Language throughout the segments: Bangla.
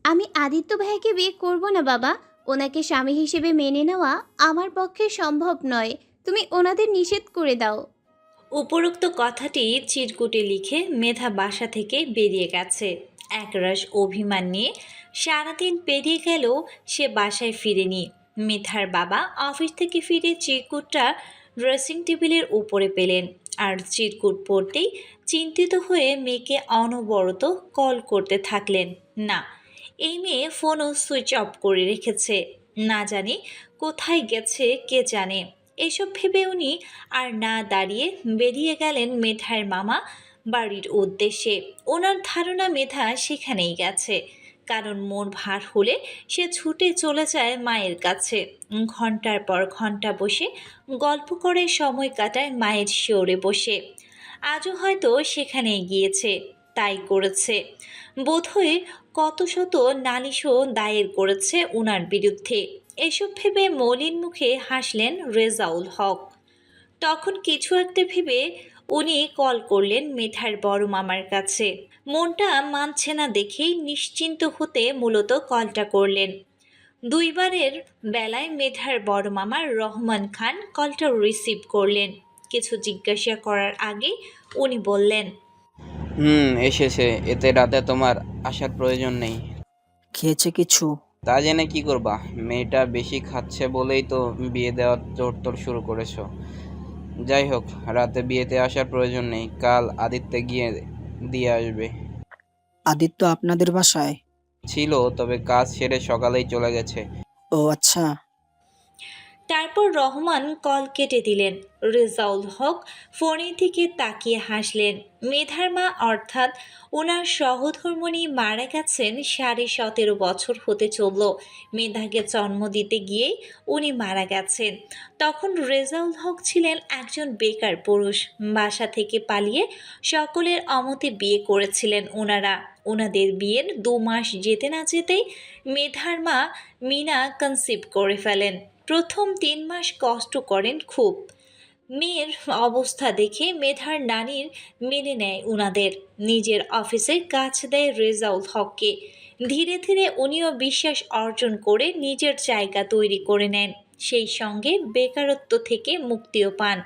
আমি আদিত্য ভাইকে বিয়ে করব না বাবা। ওনাকে স্বামী হিসেবে মেনে নেওয়া আমার পক্ষে সম্ভব নয়। তুমি ওনাদের নিষেধ করে দাও। উপরোক্ত কথাটি চিরকুটে লিখে মেধা বাসা থেকে বেরিয়ে গেছে। একরাশ অভিমান নিয়ে সারাদিন পেরিয়ে গেল, সে বাসায় ফিরেনি। মেধার বাবা অফিস থেকে ফিরে চিরকুটটা ড্রেসিং টেবিলের উপরে পেলেন, আর চিরকুট পড়তেই চিন্তিত হয়ে মেয়েকে অনবরত কল করতে থাকলেন। না, এই মেয়ে ফোনও সুইচ অফ করে রেখেছে। না জানি কোথায় গেছে, কে জানে। এসব ভেবে উনি আর না দাঁড়িয়ে বেরিয়ে গেলেন মেধার মামা বাড়ির উদ্দেশ্যে। ওনার ধারণা মেধা সেখানেই গেছে, কারণ মন ভার হলে সে ছুটে চলে যায় মায়ের কাছে। ঘন্টার পর ঘন্টা বসে গল্প করে সময় কাটায় মায়ের শিওরে বসে। আজও হয়তো সেখানেই গিয়েছে, তাই করেছে। বোধহয় কত শত নালিশও দায়ের করেছে উনার বিরুদ্ধে। এসব ভেবে মলিন মুখে হাসলেন রেজাউল হক। তখন কিছু একটা ভেবে উনি কল করলেন মেধার বড় মামার কাছে। মনটা মানছে না দেখেই নিশ্চিন্ত হতে মূলত কলটা করলেন। দুইবারের বেলায় মেধার বড় মামা রহমান খান কলটা রিসিভ করলেন। কিছু জিজ্ঞাসা করার আগে উনি বললেন, এসেছে। এতে রাতে তোমার আসার প্রয়োজন নেই। খেয়েছে কিছু? তা জেনে কি করবা? মেয়েটা বেশি খাচ্ছে বলেই তো বিয়ে দেওয়ার তোড় শুরু করেছো। যাই হোক, রাতে বিয়েতে আসার প্রয়োজন নেই। কাল আদিত্যে গিয়ে দিয়ে আসবে। আদিত্য আপনাদের বাসায়? ছিল, তবে কাজ সেরে সকালেই চলে গেছে। ও আচ্ছা। তারপর রহমান কল কেটে দিলেন। রেজাউল হক ফোনের দিকে তাকিয়ে হাসলেন। মেধার মা অর্থাৎ ওনার সহধর্মণী মারা গেছেন 17.5 বছর হতে চলল। মেধাকে জন্ম দিতে গিয়েই উনি মারা গেছেন। তখন রেজাউল হক ছিলেন একজন বেকার পুরুষ। বাসা থেকে পালিয়ে সকলের অমতে বিয়ে করেছিলেন ওনারা। ওনাদের বিয়ের 2 মাস যেতে না যেতেই মেধার মা মিনা কনসিভ করে ফেলেন। প্রথম 3 মাস কষ্ট করেন খুব। মেয়ের অবস্থা দেখে মেধার নানির মেনে নেয় উনাদের। নিজের অফিসে কাজ দেয় রেজাউল হককে। ধীরে ধীরে উনিও বিশ্বাস অর্জন করে নিজের জায়গা তৈরি করে নেন। সেই সঙ্গে বেকারত্ব থেকে মুক্তিও পান।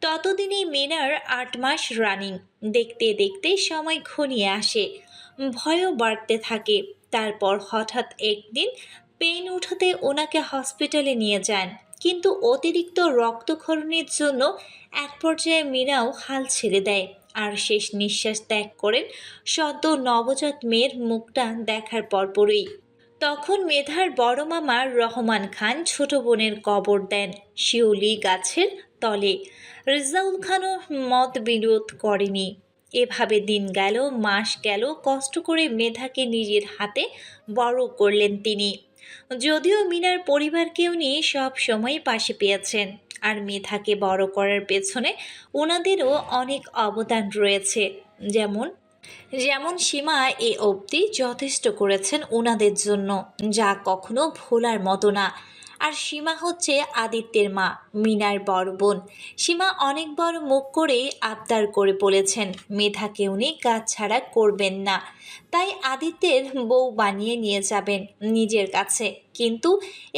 ততদিনেই মিনার 8 মাস রানিং। দেখতে দেখতে সময় ঘনিয়ে আসে, ভয়ও বাড়তে থাকে। তারপর হঠাৎ একদিন পেন উঠাতে ওনাকে হসপিটালে নিয়ে যান, কিন্তু অতিরিক্ত রক্তক্ষরণের জন্য এক পর্যায়ে মীরাও হাল ছেড়ে দেয় আর শেষ নিঃশ্বাস ত্যাগ করেন সদ্য নবজাত মেয়ের মুখটা দেখার পরপরই। তখন মেধার বড় মামা রহমান খান ছোট বোনের কবর দেন শিউলি গাছের তলে। রেজাউল খানও মত বিরোধ করেনি। এভাবে দিন গেল, মাস গেল, কষ্ট করে মেধাকে নিজের হাতে বড় করলেন তিনি। যদিও মিনার পরিবারকে উনি সব সময় পাশে পেয়েছেন, আর মেধাকে বড় করার পেছনে ওনাদেরও অনেক অবদান রয়েছে। যেমন যেমন সীমা এ অবধি যথেষ্ট করেছেন ওনাদের জন্য, যা কখনো ভোলার মতো না। আর সীমা হচ্ছে আদিত্যের মা, মিনার বড় বোন। সীমা অনেক বড় মুখ করে আবদার করে বলেছেন মেধাকে উনি কাজ ছাড়া করবেন না, তাই আদিত্যের বউ বানিয়ে নিয়ে যাবেন নিজের কাছে। কিন্তু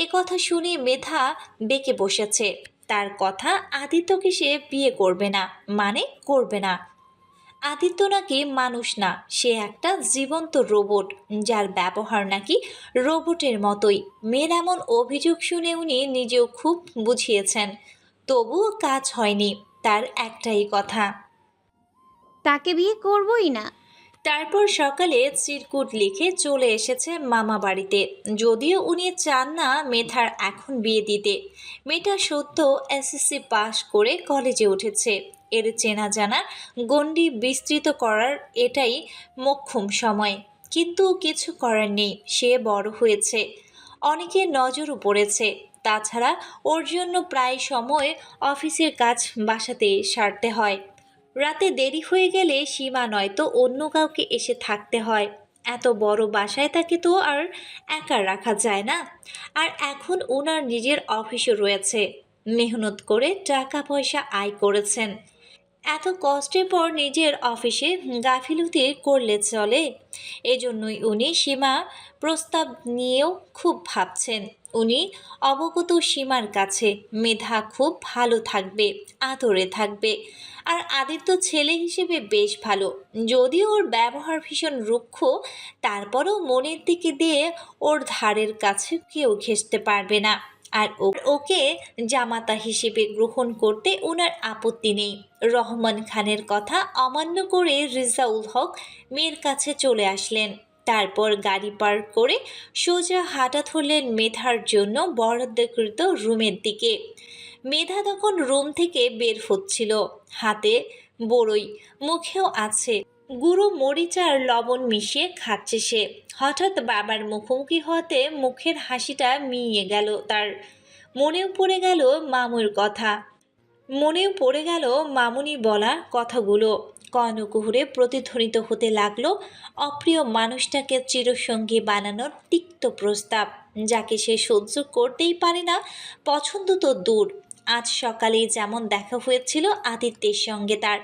এ কথা শুনে মেধা বেঁকে বসেছে। তার কথা, আদিত্যকে সে বিয়ে করবে না, মানে করবে না। আদিত্য নাকি মানুষ না, সে একটা জীবন্ত রোবট, যার ব্যবহার নাকি রোবটের মতোই। মেয়ের এমন অভিযোগ শুনে উনি নিজেও খুব বুঝিয়েছেন, তবুও কাজ হয়নি। তার একটাই কথা, তাকে বিয়ে করবই না। তারপর সকালে চিরকুট লিখে চলে এসেছে মামা বাড়িতে। যদিও উনি চান না মেধার এখন বিয়ে দিতে। মেয়েটা সদ্য এসএসসি পাশ করে কলেজে উঠেছে। এর চেনা জানা গণ্ডি বিস্তৃত করার এটাই মোক্ষম সময়। কিন্তু কিছু করার নেই, সে বড় হয়েছে, অনেকের নজরও পড়েছে। তাছাড়া ওর জন্য প্রায় সময় অফিসের কাজ বাসাতে সারতে হয়। রাতে দেরি হয়ে গেলে সীমা নয়তো অন্য কাউকে এসে থাকতে হয়। এত বড় বাসায় তাকে তো আর একা রাখা যায় না। আর এখন ওনার নিজের অফিসও রয়েছে। মেহনত করে টাকা পয়সা আয় করেছেন। এত কষ্টের পর নিজের অফিসে গাফিলতি করলে চলে? এজন্যই উনি সীমা প্রস্তাব নিয়েও খুব ভাবছেন। উনি অবগত সীমার কাছে মেধা খুব ভালো থাকবে, আদরে থাকবে। আর আদিত্য ছেলে হিসেবে বেশ ভালো, যদিও ওর ব্যবহার ভীষণ রুক্ষ, তারপরেও মনের দিকে দিয়ে ওর ধারের কাছে কেউ ঘেঁষতে পারবে না। আর ওকে জামাতা হিসেবে গ্রহণ করতে ওনার আপত্তি নেই। রহমান খানের কথা অমান্য করে রেজাউল হক মেয়ের কাছে চলে আসলেন। তারপর গাড়ি পার্ক করে সোজা হাঁটা ধরলেন মেধার জন্য বরাদ্দকৃত রুমের দিকে। মেধা তখন রুম থেকে বের হচ্ছিল, হাতে বড়ই, মুখেও আছে গুঁড়ো মরিচ আর লবণ মিশিয়ে খাচ্ছে সে। হঠাৎ বাবার মুখোমুখি হতে মুখের হাসিটা মিইয়ে গেল তার। মনেও পড়ে গেল মামুর কথা, মনেও পড়ে গেল মামুনি বলা কথাগুলো। কর্ণকুহরে প্রতিধ্বনিত হতে লাগলো অপ্রিয় মানুষটাকে চিরসঙ্গী বানানোর তিক্ত প্রস্তাব, যাকে সে সহ্য করতেই পারে না। পছন্দ তো দূর, আজ সকালেই যেমন দেখা হয়েছিল আদিত্যের সঙ্গে তার,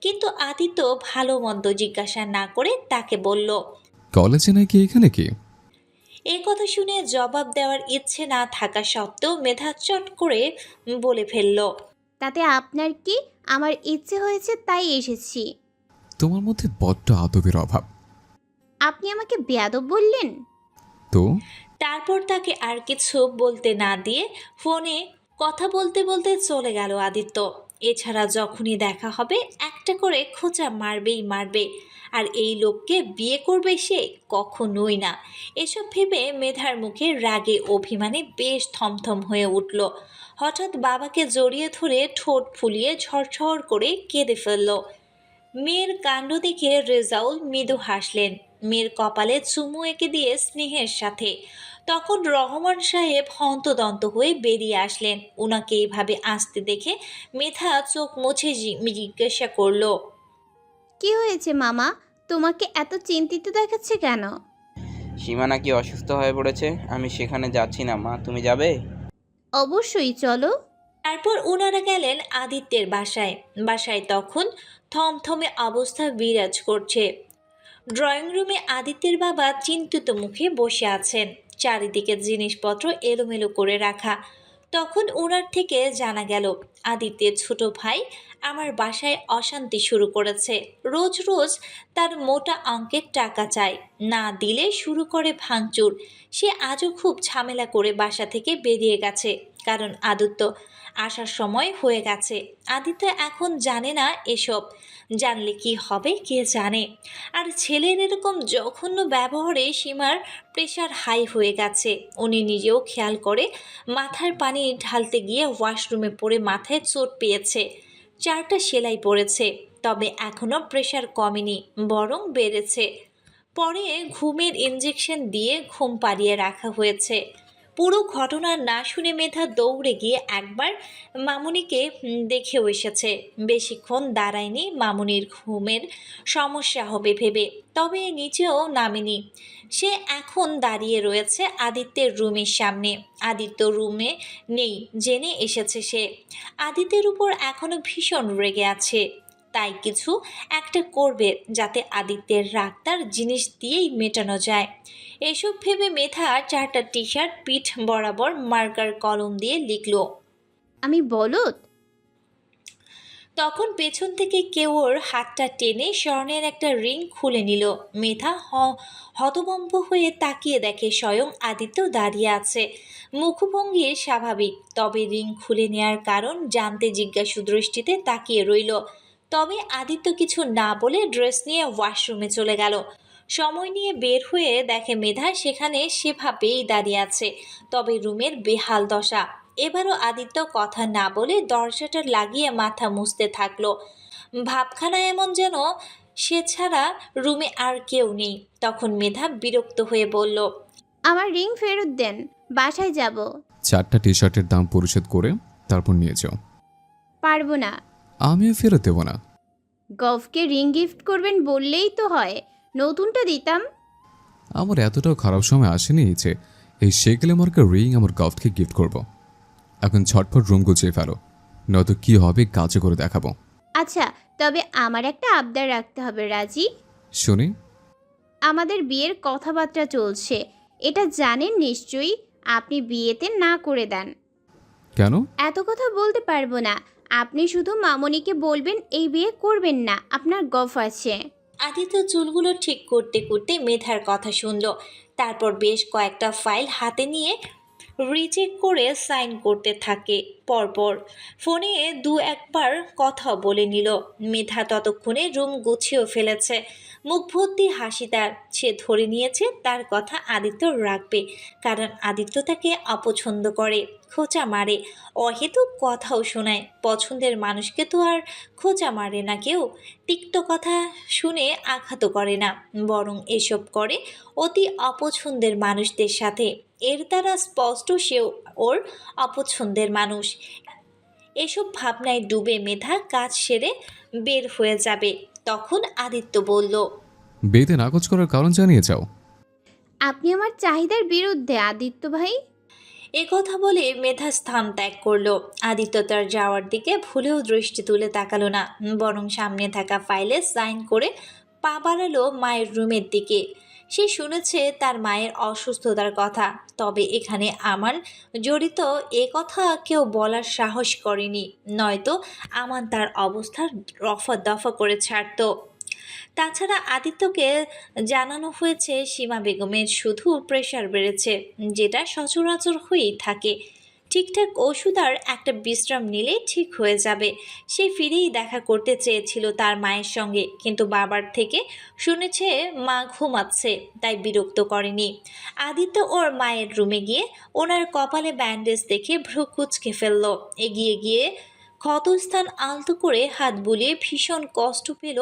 কিন্তু আদিত্য ভালো মন্দ জিজ্ঞাসা না করে তাকে বলল, কলেজে নাকি এখানে কি? এই কথা শুনে জবাব দেওয়ার ইচ্ছে না থাকা সত্ত্বেও মেধা চট করে বলে ফেলল, তাতে আপনার কি? আমার ইচ্ছে হয়েছে তাই এসেছি। তোমার মধ্যে বড্ড আদবের অভাব। আপনি আমাকে বেয়াদব বললেন? তো তারপর তাকে আর কিছু বলতে না দিয়ে ফোনে কথা বলতে বলতে চলে গেল আদিত্য। এছাড়া যখনই দেখা হবে একটা করে খোঁচা মারবেই মারবে, আর এই লোককে বিয়ে করবে সে কখনোই না। এসব ভেবে মেধার মুখে রাগে অভিমানে বেশ থমথম হয়ে উঠল। হঠাৎ বাবাকে জড়িয়ে ধরে ঠোঁট ফুলিয়ে ঝরঝর করে কেঁদে ফেলল। মেয়ের কাণ্ড দেখে রেজাউল মৃদু হাসলেন, মেয়ের কপালে চুমু এঁকে দিয়ে স্নেহের সাথে। তখন রহমান সাহেব হন্তদন্ত হয়ে বেরিয়ে আসলেন। ওনাকে এইভাবে আসতে দেখে মেধা চোখ মুছে জিজ্ঞাসা করলো, কি হয়েছে মামা? তোমাকে এত চিন্তিত দেখাচ্ছে কেন? সীমা নাকি অসুস্থ হয়ে পড়েছে। আমি সেখানে যাচ্ছি না মা, তুমি যাবে? অবশ্যই চলো। তারপর ওনারা গেলেন আদিত্যের বাসায়। বাসায় তখন থমথমে অবস্থা বিরাজ করছে। ড্রয়িং রুমে আদিত্যের বাবা চিন্তিত মুখে বসে আছেন, চারিদিকে জিনিসপত্র এলোমেলো করে রাখা। তখন ওনার থেকে জানা গেল আদিত্যের ছোট ভাই আমার বাসায় অশান্তি শুরু করেছে। রোজ রোজ তার মোটা অঙ্কের টাকা চায়, না দিলে শুরু করে ভাঙচুর। সে আজও খুব ঝামেলা করে বাসা থেকে বেরিয়ে গেছে, কারণ আদিত্য আসার সময় হয়ে গেছে। আদিত্য এখন জানে না এসব, জানলে কি হবে কে জানে। আর ছেলের এরকম জঘন্য ব্যবহারে সীমার প্রেশার হাই হয়ে গেছে। উনি নিজেও খেয়াল করে মাথার পানি ঢালতে গিয়ে ওয়াশরুমে পড়ে মাথায় চোট পেয়েছে, 4টা সেলাই পড়েছে, তবে এখনও প্রেশার কমেনি, বরং বেড়েছে। পরে ঘুমের ইঞ্জেকশন দিয়ে ঘুম পাড়িয়ে রাখা হয়েছে। পুরো ঘটনা না শুনে মেধা দৌড়ে গিয়ে একবার মামুনিকে দেখেও এসেছে। বেশিক্ষণ দাঁড়ায়নি, মামুনির ঘুমের সমস্যা হবে ভেবে, তবে নিচেও নামেনি। সে এখন দাঁড়িয়ে রয়েছে আদিত্যের রুমের সামনে। আদিত্য রুমে নেই জেনে এসেছে সে। আদিত্যের উপর এখনো ভীষণ রেগে আছে, তাই কিছু একটা করবে যাতে আদিত্যের রাগ তার জিনিস দিয়েই মেটানো যায়। এসব ভেবে মেধা 4টা টি শার্ট পিঠ বরাবর মার্কার কলম দিয়ে লিখল। আমি বলদ? তখন পেছন থেকে কেউ ওর হাতটা টেনে স্বর্ণের একটা রিং খুলে নিল। মেধা হতভম্ব হয়ে তাকিয়ে দেখে স্বয়ং আদিত্য দাঁড়িয়ে আছে। মুখভঙ্গি স্বাভাবিক, তবে রিং খুলে নেওয়ার কারণ জানতে জিজ্ঞাসু দৃষ্টিতে তাকিয়ে রইল। তবে আদিত্য কিছু না বলে ড্রেস নিয়ে ওয়াশরুমে চলে গেল। সময় নিয়ে বের হয়ে দেখে মেধা সেখানে সেভাবেই দাঁড়িয়ে আছে, তবে রুমের বেহাল দশা। এবারও আদিত্য কথা না বলে দরজাটা লাগিয়ে মাথা মুছতে থাকলো। ভাবখানা এমন যেন সে ছাড়া রুমে আর কেউ নেই। তখন মেধা বিরক্ত হয়ে বলল, আমার রিং ফেরত দেন, বাসায় যাব। 4টা টি শার্টের দাম পরিশোধ করে তারপর নিয়ে যাও। পারবো না। আমিও ফেরত দেবো না। গফকে রিং গিফট করবেন বললেই তো হয়, নতুনটা দিতাম। আমার এতটাও খারাপ সময় আসেনি যে এই সেকেলে মার্কার রিং আমার গফটকে গিফট করব। এখন ঝটফট রুম গুছিয়ে ফেলো, নয়তো কি হবে কাজে করে দেখাবো। আচ্ছা, তবে আমার একটা আবদার রাখতে হবে, রাজি? শুনি। আমাদের বিয়ের কথাবার্তা চলছে, এটা জানেন নিশ্চয়ই। আপনি বিয়েতে না করে দেন। কেন? এত কথা বলতে পারবো না। আপনি শুধু মামনিকে বলবেন এই বিয়ে করবেন না, আপনার গফ আছে। আদিত্য চুলগুলো ঠিক করতে করতে মেধার কথা শুনল। তারপর বেশ কয়েকটা ফাইল হাতে নিয়ে রিচেক করে সাইন করতে থাকে পরপর। ফোনে দু একবার কথা বলে নিল। মেধা ততক্ষণে রুম গুছিয়েও ফেলেছে। মুখ ভর্তি হাসি তার। সে ধরে নিয়েছে তার কথা আদিত্য রাখবে, কারণ আদিত্য তাকে অপছন্দ করে, খোঁচা মারে, অহেতুক কথাও শোনায়। পছন্দের মানুষকে তো আর খোঁচা মারে না কেউ, তিক্ত কথা শুনে আঘাত করে না, বরং এসব করে অতি অপছন্দের মানুষদের সাথে। এর দ্বারা স্পষ্ট সেও ওর অপছন্দের মানুষ। এসব ভাবনায় ডুবে মেধা কাজ সেরে বের হয়ে যাবে। তখন আদিত্য বলল, বিয়েতে নাকচ করার কারণ জানিয়ে যাও। আপনি আমার চাহিদার বিরুদ্ধে আদিত্য ভাই। এ কথা বলে মেধা স্থান ত্যাগ করলো। আদিত্য তার যাওয়ার দিকে ভুলেও দৃষ্টি তুলে তাকালো না, বরং সামনে থাকা ফাইলে সাইন করে পা বাড়ালো মায়ের রুমের দিকে। সে শুনেছে তার মায়ের অসুস্থতার কথা, তবে এখানে আমান জড়িত এ কথা কেউ বলার সাহস করেনি, নয়তো আমান তার অবস্থা রফা দফা করে ছাড়তো। তাছাড়া আদিত্যকে জানানো হয়েছে সীমা বেগমের শুধু প্রেশার বেড়েছে, যেটা সচরাচর হয়েই থাকে। ঠিকঠাক ওষুধ আর একটা বিশ্রাম নিলে ঠিক হয়ে যাবে। সে ফিরেই দেখা করতে চেয়েছিল তার মায়ের সঙ্গে, কিন্তু বাবার থেকে শুনেছে মা ঘুমাচ্ছে, তাই বিরক্ত করেনি। আদিত্য ওর মায়ের রুমে গিয়ে ওনার কপালে ব্যান্ডেজ দেখে ভ্রু কুঁচকে ফেলল। এগিয়ে গিয়ে ক্ষতস্থান আলতো করে হাত বুলিয়ে ভীষণ কষ্ট পেল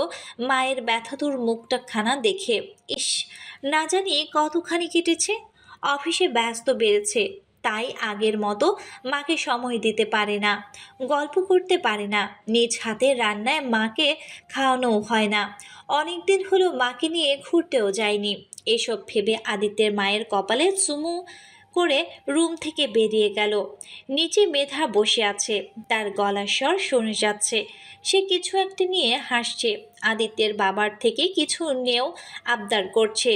মায়ের ব্যথাতুর মুখটা খানা দেখে। ইস, না জানি কতখানি কেটেছে। অফিসে ব্যস্ত বেড়েছে, তাই আগের মতো মাকে সময় দিতে পারে না, গল্প করতে পারে না, নিজ হাতে রান্নায় মাকে খাওয়ানোও হয় না। অনেক দিন হলো মাকে নিয়ে ঘুরতেও যায়নি। এসব ভেবে আদিত্যের মায়ের কপালে চুমু করে রুম থেকে বেরিয়ে গেল। নিচে মেধা বসে আছে, তার গলার স্বর শোনা যাচ্ছে। সে কিছু একটা নিয়ে হাসছে, আদিত্যের বাবার থেকে কিছু নিয়েও আবদার করছে।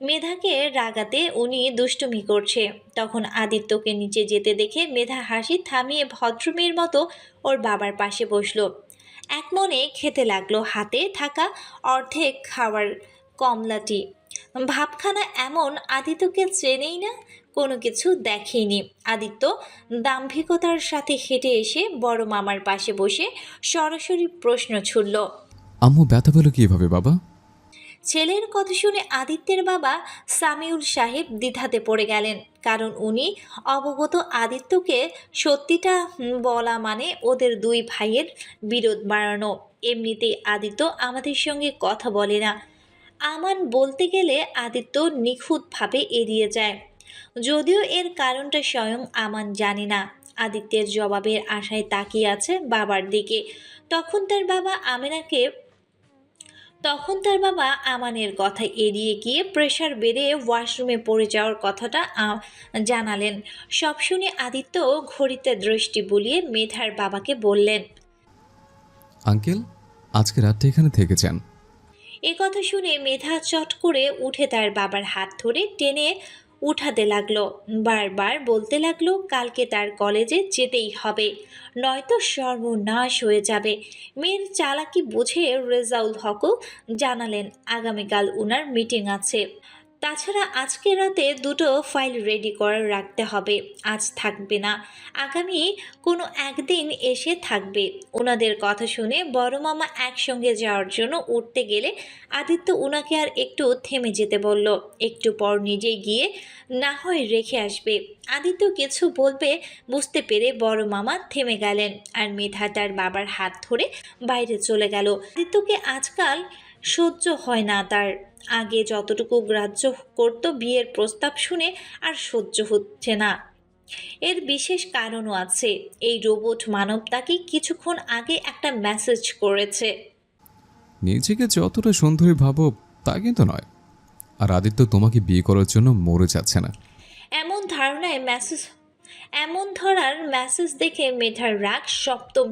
মেধাকে রাগাতে উনি দুষ্টুমি করছে। তখন আদিত্যকে নিচে যেতে দেখে মেধা হাসি থামিয়ে ভদ্রমের মতো ওর বাবার পাশে বসলো। এক মনে খেতে লাগলো হাতে থাকা অর্ধেক খাওয়ার কমলাটি। ভাবখানা এমন, আদিত্যকে চেনেই না, কোনো কিছু দেখেনি। আদিত্য দাম্ভিকতার সাথে হেঁটে এসে বড় মামার পাশে বসে সরাসরি প্রশ্ন ছুড়ল, আম্মু ব্যথা পেল কিভাবে বাবা? ছেলের কথা শুনে আদিত্যের বাবা সামিউল সাহেব দ্বিধাতে পড়ে গেলেন, কারণ উনি অবগত আদিত্যকে সত্যিটা বলা মানে ওদের দুই ভাইয়ের বিরোধ বাড়ানো। এমনিতেই আদিত্য আমাদের সঙ্গে কথা বলে না। আমান বলতে গেলে আদিত্য নিখুঁতভাবে এড়িয়ে যায়, যদিও এর কারণটা স্বয়ং আমান জানে না। আদিত্যের জবাবের আশায় তাকিয়ে আছে বাবার দিকে। তখন তার বাবা আমানের কথা এড়িয়ে গিয়ে প্রেশার বেড়ে ওয়াশরুমে পড়ে যাওয়ার কথাটা জানালেন। সব শুনে আদিত্য ঘড়িতে দৃষ্টি বুলিয়ে মেধার বাবাকে বললেন, আঙ্কেল, আজকে রাতটা এখানে থেকে যান। এ কথা শুনে মেধা চট করে উঠে তার বাবার হাত ধরে টেনে উঠাতে লাগলো। বারবার বলতে লাগলো কালকে তার কলেজে যেতেই হবে, নয়তো সর্বনাশ হয়ে যাবে। মেয়ের চালাকি বুঝে রেজাউল হকও জানালেন আগামীকাল উনার মিটিং আছে। তাছাড়া আজকে রাতে দুটো ফাইল রেডি করে রাখতে হবে। আজ থাকবে না, আগামী কোনো একদিন এসে থাকবে। ওনাদের কথা শুনে বড় মামা একসঙ্গে যাওয়ার জন্য উঠতে গেলে আদিত্য উনাকে আর একটু থেমে যেতে বলল। একটু পর নিজে গিয়ে না হয় রেখে আসবে। আদিত্য কিছু বলবে বুঝতে পেরে বড় মামা থেমে গেলেন, আর মেধা তার বাবার হাত ধরে বাইরে চলে গেল। আদিত্যকে আজকাল সহ্য হয় না তার। আগে যতটুকু গ্রাহ্য করত বিয়ের প্রস্তাব শুনে, আর সহ্য হচ্ছে না। এর বিশেষ কারণও আছে। এই রোবট মানব তাকে কিছুক্ষণ আগে একটা মেসেজ করেছে। নিজেকে যতটা সুন্দরী ভাবো তা কিন্তু নয়। আর আদিত্য তোমাকে বিয়ে করার জন্য মরে যাচ্ছে না। এমন ধরার মেসেজ দেখে মেধার রাগ সপ্তম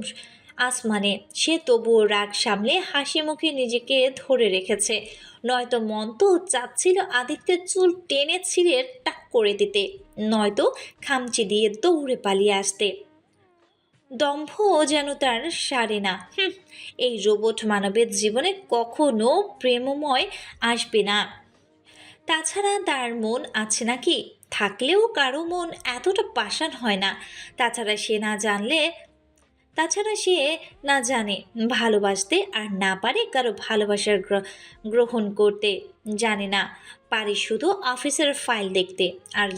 আসমানে। সে তবুও রাগ সামলে হাসি মুখে নিজেকে ধরে রেখেছে। নয়তো মন তো চাচ্ছিল আদিত্যের চুল টেনে ছিঁড়ে টাক করে দিতে, নয়তো খামচি দিয়ে দৌড়ে পালিয়ে আসতে। দম্ভ যেন তার সারে না। এই রোবট মানবের জীবনে কখনো প্রেমময় আসবে না। তাছাড়া তার মন আছে নাকি? থাকলেও কারো মন এতটা পাষাণ হয় না। তাছাড়া সে না জানলে তাছাড়া সে না জানে ভালোবাসতে, আর না পারে কারো ভালোবাসার গ্রহণ করতে। জানে না, পারে শুধু অফিসের ফাইল দেখতে আর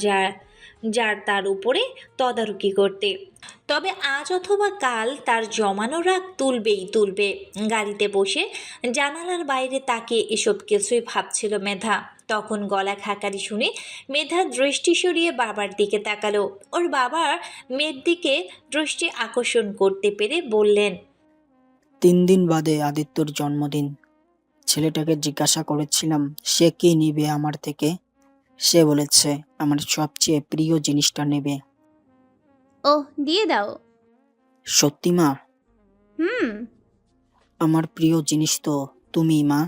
যার তার উপরে তদারকি করতে। তবে আজ অথবা কাল তার জমানো রাগ তুলবেই তুলবে। গাড়িতে বসে জানালার বাইরে তাকিয়ে এসব কিছুই ভাবছিল মেধা। তখন গলা খাকারি শুনে মেধা দৃষ্টি সরিয়ে বাবার দিকে তাকালো। ওর বাবা মেয়ের দিকে দৃষ্টি আকর্ষণ করতে পেরে বললেন, 3 দিন বাদে আদিত্যর জন্মদিন। ছেলেটাকে জিজ্ঞাসা করেছিলাম সে কি নিবে আমার থেকে। সে বলেছে আমার সবচেয়ে প্রিয় জিনিসটা নেবে। ওহ, দিয়ে দাও। সত্যি মা? হুম। আমার প্রিয় জিনিস তো তুমি মা।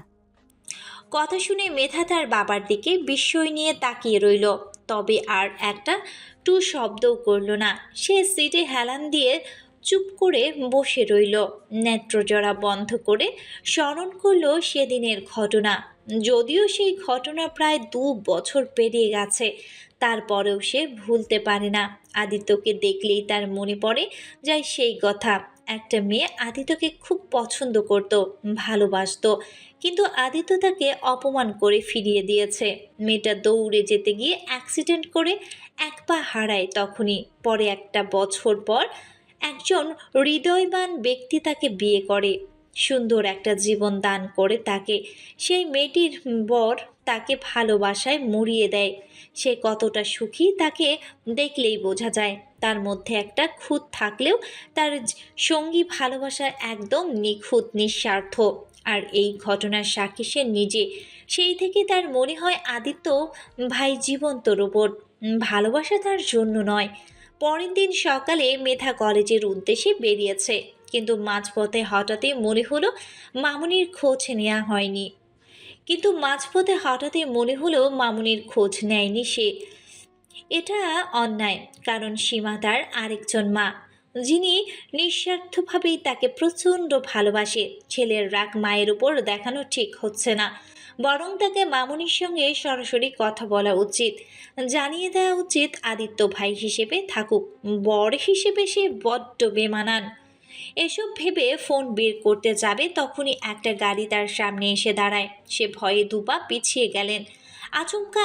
কথা শুনে মেধা তার বাবার দিকে বিস্ময় নিয়ে তাকিয়ে রইল। তবে আর একটা টু শব্দও করল না। সে সিটে হেলান দিয়ে চুপ করে বসে রইল। নেত্রজরা বন্ধ করে স্মরণ করল সেদিনের ঘটনা। যদিও সেই ঘটনা প্রায় 2 বছর পেরিয়ে গেছে, তারপরেও সে ভুলতে পারে না। আদিত্যকে দেখলেই তার মনে পড়ে যায় সেই কথা। একটা মেয়ে আদিত্যকে খুব পছন্দ করত, ভালোবাসতো, কিন্তু আদিত্য তাকে অপমান করে ফিরিয়ে দিয়েছে। মেয়েটা দৌড়ে যেতে গিয়ে অ্যাক্সিডেন্ট করে এক পা হারায়। তখনই পরে 1 বছর পর একজন হৃদয়বান ব্যক্তি তাকে বিয়ে করে, সুন্দর একটা জীবন দান করে তাকে। সেই মেয়েটির বর তাকে ভালোবাসায় মরিয়ে দেয়। সে কতটা সুখী তাকে দেখলেই বোঝা যায়। তার মধ্যে একটা খুঁত থাকলেও তার সঙ্গী ভালোবাসা একদম নিখুঁত, নিঃস্বার্থ। আর এই ঘটনার সাক্ষী সে নিজে। সেই থেকে তার মনে হয় আদিত্য ভাই জীবন্ত রোবট, ভালোবাসা তার জন্য নয়। পরের দিন সকালে মেধা কলেজের উদ্দেশ্যে বেরিয়েছে, কিন্তু মাঝপথে হঠাৎই মনে হলো মামুনির খোঁজ নেওয়া হয়নি। মামুনির খোঁজ নেয়নি সে। এটা অন্যায়, কারণ সীমা তার আরেকজন মা, যিনি নিঃস্বার্থভাবেই তাকে প্রচণ্ড ভালোবাসে। ছেলের রাগ মায়ের উপর দেখানো ঠিক হচ্ছে না, বরং তাকে মামুনির সঙ্গে সরাসরি কথা বলা উচিত। জানিয়ে দেওয়া উচিত আদিত্য ভাই হিসেবে থাকুক, বর হিসেবে সে বড্ড বেমানান। এসব ভেবে ফোন বের করতে যাবে, তখনই একটা গাড়ি তার সামনে এসে দাঁড়ায়। সে ভয়ে 2 পা পিছিয়ে গেলেন। আচমকা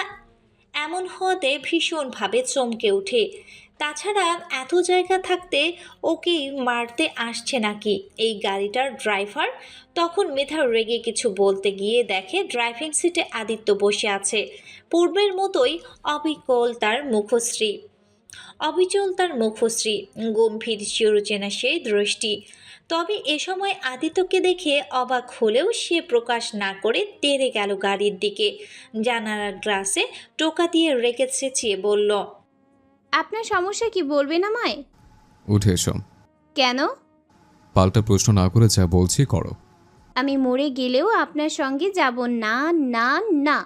এমন হওয়াতে ভীষণভাবে চমকে ওঠে। তাছাড়া এত জায়গা থাকতে ওকে মারতে আসছে নাকি এই গাড়িটার ড্রাইভার? তখন মেধা রেগে কিছু বলতে গিয়ে দেখে ড্রাইভিং সিটে আদিত্য বসে আছে, পূর্বের মতোই অবিচল তার মুখশ্রী, গম্ভীর চিরচেনা সেই দৃষ্টি। তবে এ সময় আদিত্যকে দেখে অবাক হলেও সে প্রকাশ না করে তেড়ে গেল গাড়ির দিকে। জানালার গ্লাসে টোকা দিয়ে রেখে চেঁচিয়ে বলল, আপনার সমস্যা কি বলবেন আমায়? উঠে এসো। কেন? পাল্টা প্রশ্ন না করে যা বলছি করো। আমি মরে গেলেও আপনার সঙ্গে যাব না, না, না।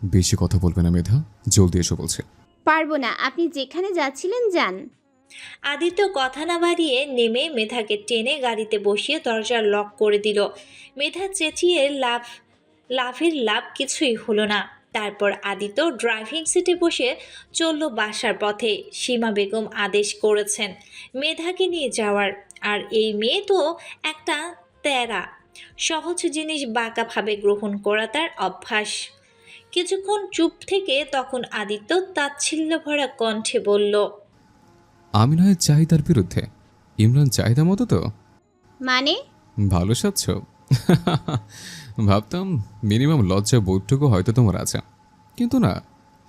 বেশি কথা বলবে না মেধা, জলদি এসো বলছে। পারবো না, আপনি যেখানে যাচ্ছিলেন যান। আদিত্য কথা না বাড়িয়ে নেমে মেধাকে টেনে গাড়িতে বসিয়ে দরজা লক করে দিল। মেধা চেঁচিয়ে লাভের লাভ কিছুই হলো না। তারপর আদিত্য ড্রাইভিং সিটে বসে চলল বাসার পথে। সীমা বেগম আদেশ করেছেন মেধাকে নিয়ে যাওয়ার। আর এই মেয়ে তো একটা তেরা, সহজ জিনিস বাঁকাভাবে গ্রহণ করা তার অভ্যাস। কিছুক্ষণ চুপ থেকে তখন আদিত্য তাচ্ছিল্য ভরা কণ্ঠে বলল, আমি নয় চাহিদার বিরুদ্ধে, ইমরান চাহিদা মতো তো। মানে? ভালো সাচ্ছ। ভাবতাম মিনিমাম লজ্জা বোধটুকু হয়তো তোমার আছে, কিন্তু না,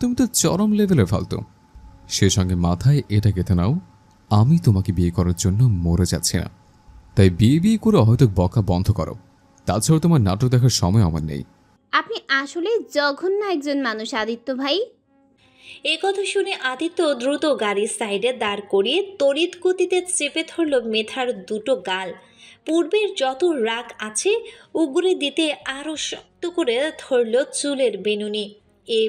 তুমি তো চরম লেভেলে ফালতু। সে সঙ্গে মাথায় এটা গেঁথে নাও, আমি তোমাকে বিয়ে করার জন্য মরে যাচ্ছি না। তাই বিয়ে করে হয়তো বকা বন্ধ করো, তাছাড়া তোমার নাটক দেখার সময় আমার নেই। আপনি আসলে জঘন্য একজন মানুষ আদিত্য ভাই। একথা শুনে আদিত্য দ্রুত গাড়ির সাইডে দাঁড় করিয়ে তড়িৎ গতিতে চেপে ধরল মেধার 2 গাল। পূর্বের যত রাগ আছে উগরে দিতে আরও শক্ত করে ধরল চুলের বেনুনি। এ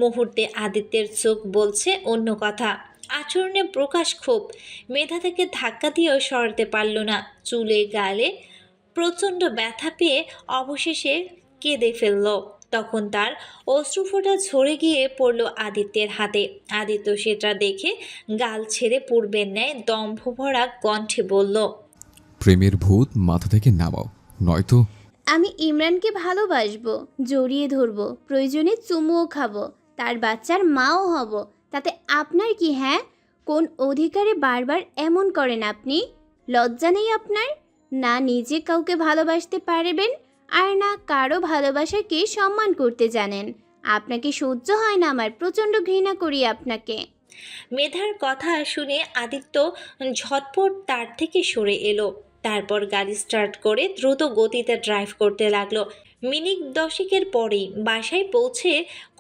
মুহূর্তে আদিত্যের চোখ বলছে অন্য কথা, আচরণে প্রকাশ ক্ষোভ। মেধা থেকে ধাক্কা দিয়েও সরাতে পারল না। চুলে গালে প্রচণ্ড ব্যথা পেয়ে অবশেষে কেঁদে ফেলল। তখন তার অশ্রুফোঁটা ঝরে গিয়ে পড়ল আদিত্যের হাতে। আদিত্য সেটা দেখে গাল ছেড়ে পূর্বের ন্যায় দম্ভভরা কণ্ঠে বলল, প্রেমের ভূত মাথা থেকে নামাও, নয়তো আমি ইমরানকে ভালোবাসবো, জড়িয়ে ধরবো, প্রয়োজনে চুমুও খাবো, তার বাচ্চার মাও হব। তাতে আপনার কি? হ্যাঁ, কোন অধিকারে বারবার এমন করেন আপনি? লজ্জা নেই আপনার? না নিজে কাউকে ভালোবাসতে পারবেন, আর না কারো ভালোবাসাকে সম্মান করতে জানেন। আপনাকে সহ্য হয় না আমার, প্রচণ্ড ঘৃণা করি আপনাকে। মেধার কথা শুনে আদিত্য ঝটপট তার থেকে সরে এলো। তারপর গাড়ি স্টার্ট করে দ্রুত গতিতে ড্রাইভ করতে লাগলো। মিনিট 10 পরেই বাসায় পৌঁছে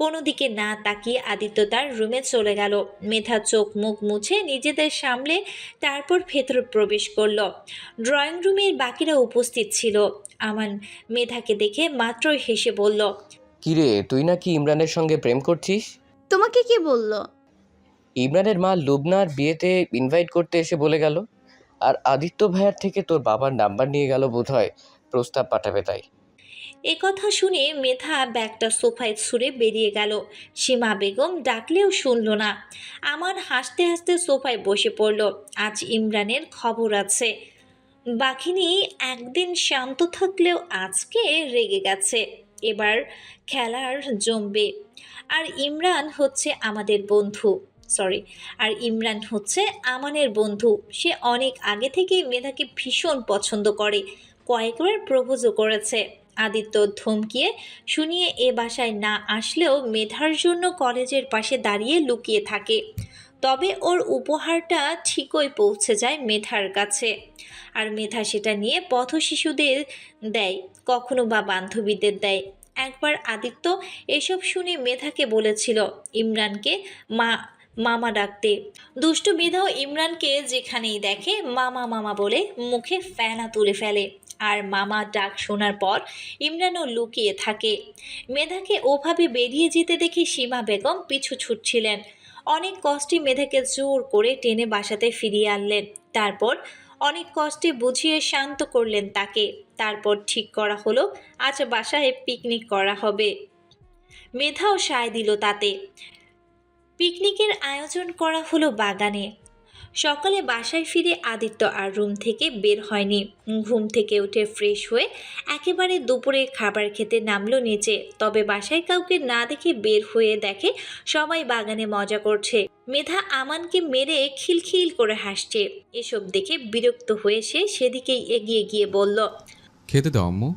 কোনো দিকে না তাকিয়ে আদিত্য তার রুমে চলে গেল। মেধা চোখ মুখ মুছে নিজেদের সামলে তারপর ভেতরে প্রবেশ করলো। ড্রয়িং রুমের বাকিরা উপস্থিত ছিল। আমান মেধাকে দেখে মাত্রই হেসে বলল, কিরে, তুই নাকি ইমরানের সঙ্গে প্রেম করছিস? তোমাকে কে বলল? ইমরানের মা লুবনার বিয়েতে ইনভাইট করতে এসে বলে গেল। আর আদিত্য ভাইয়ার থেকে তোর বাবার নাম্বার নিয়ে গেল বোধহয়, প্রস্তাব পাঠাবে তাই। এ কথা শুনে মেধা ব্যাগটা সোফায় ছুঁড়ে বেরিয়ে গেল। সীমা বেগম ডাকলেও শুনল না। আমার হাসতে হাসতে সোফায় বসে পড়ল। আজ ইমরানের খবর আছে। বাঘিনী একদিন শান্ত থাকলেও আজকে রেগে গেছে। এবার খেলার জমবে। আর ইমরান হচ্ছে আমাদের বন্ধু, আর ইমরান হচ্ছে আমানের বন্ধু। সে অনেক আগে থেকেই মেধাকে ভীষণ পছন্দ করে, কয়েকবার প্রপোজও করেছে। আদিত্য ধমকিয়ে শুনিয়ে এ বাসায় না আসলেও মেধার জন্য কলেজের পাশে দাঁড়িয়ে লুকিয়ে থাকে। তবে ওর উপহারটা ঠিকই পৌঁছে যায় মেধার কাছে। আর মেধা সেটা নিয়ে পথশিশুদের দেয়, কখনো বা বান্ধবীদের দেয়। একবার আদিত্য এসব শুনে মেধাকে বলেছিল ইমরানকে মামা ডাকতে। দুষ্টু মেধাও ইমরানকে যেখানেই দেখে মামা মামা বলে মুখে ফেনা তুলে ফেলে। আর মামা ডাক শোনার পর ইমরানও লুকিয়ে থাকে। মেধাকে ওভাবে বেরিয়ে যেতে দেখে সীমা বেগম পিছু ছুটছিলেন। অনেক কষ্টে মেধাকে জোর করে টেনে বাসাতে ফিরিয়ে আনলেন। তারপর অনেক কষ্টে বুঝিয়ে শান্ত করলেন তাকে। তারপর ঠিক করা হলো আজ বাসায় পিকনিক করা হবে। মেধাও সায় দিল তাতে। পিকনিকের আয়োজন করা হলো বাগানে। সকালে বাসায় ফিরে আদিত্য আর রুম থেকে বের হয়নি। ঘুম থেকে উঠে ফ্রেশ হয়ে একেবারে দুপুরে খাবার খেতে নামলো নিচে। তবে বাসায় কাউকে না দেখে বের হয়ে দেখে সবাই বাগানে মজা করছে। মেধা আমানকে মেরে খিলখিল করে হাসছে। এসব দেখে বিরক্ত হয়ে সে সেদিকেই এগিয়ে গিয়ে বলল, খেতে দাও আম্মু।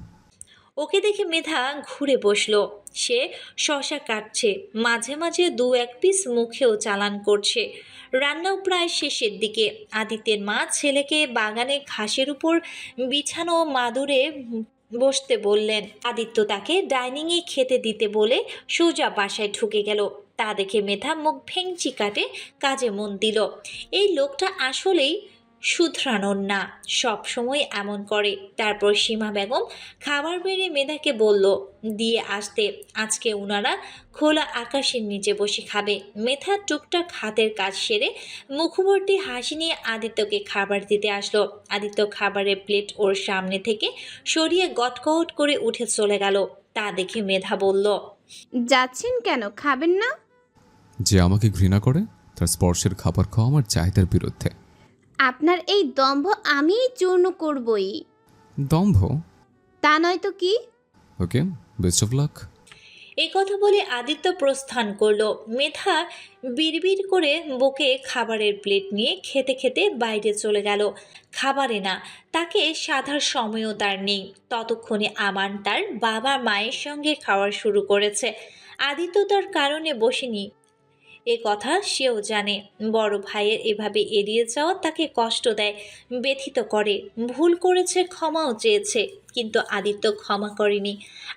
ওকে দেখে মেধা ঘুরে বসলো। সে শশা কাটছে, মাঝে মাঝে 2-1 পিস মুখেও চালান করছে। রান্নাও প্রায় শেষের দিকে। আদিত্যের মা ছেলেকে বাগানে ঘাসের উপর বিছানো মাদুরে বসতে বললেন। আদিত্য তাকে ডাইনিংয়ে খেতে দিতে বলে সোজা বাসায় ঢুকে গেল। তা দেখে মেধা মুখ ভেঙচি কাটে কাজে মন দিল। এই লোকটা আসলেই শুধরানোর না, সব সময় এমন করে। তারপর সীমা বেগম খাবার বেড়ে মেধাকে বলল দিয়ে আসতে। আজকে ওনারা খোলা আকাশের নিচে বসে খাবে। মেধা টুকটাক হাতের কাজ সেরে মুখভর্তি হাসি নিয়ে আদিত্যকে খাবার দিতে আসলো। আদিত্য খাবারের প্লেট ওর সামনে থেকে সরিয়ে গটগট করে উঠে চলে গেল। তা দেখে মেধা বলল, যাচ্ছেন কেন? খাবেন না? যে আমাকে ঘৃণা করে তার স্পর্শের খাবার খাওয়া আমার চাহিদার বিরুদ্ধে। আপনার এই দম্ভ আমিই চূর্ণ করবই। দম্ভ? তা নয় তো কি? ওকে, বেস্ট অফ লাক। এ কথা বলে আদিত্য প্রস্থান করলো। মেধা বিড়বিড় করে বুকে খাবারের প্লেট নিয়ে খেতে খেতে বাইরে চলে গেল। খাবারে না, তাকে সাধার সময়ও তার নেই। ততক্ষণে আমান তার বাবা মায়ের সঙ্গে খাওয়া শুরু করেছে। আদিত্য তার কারণে বসেনি, এ কথা সেও জানে। বড় ভাইয়ের এভাবে এড়িয়ে যাওয়া তাকে কষ্ট দেয়, ব্যথিত করে। ভুল করেছে, ক্ষমাও চেয়েছে, কিন্তু আদিত্য ক্ষমা করেনি,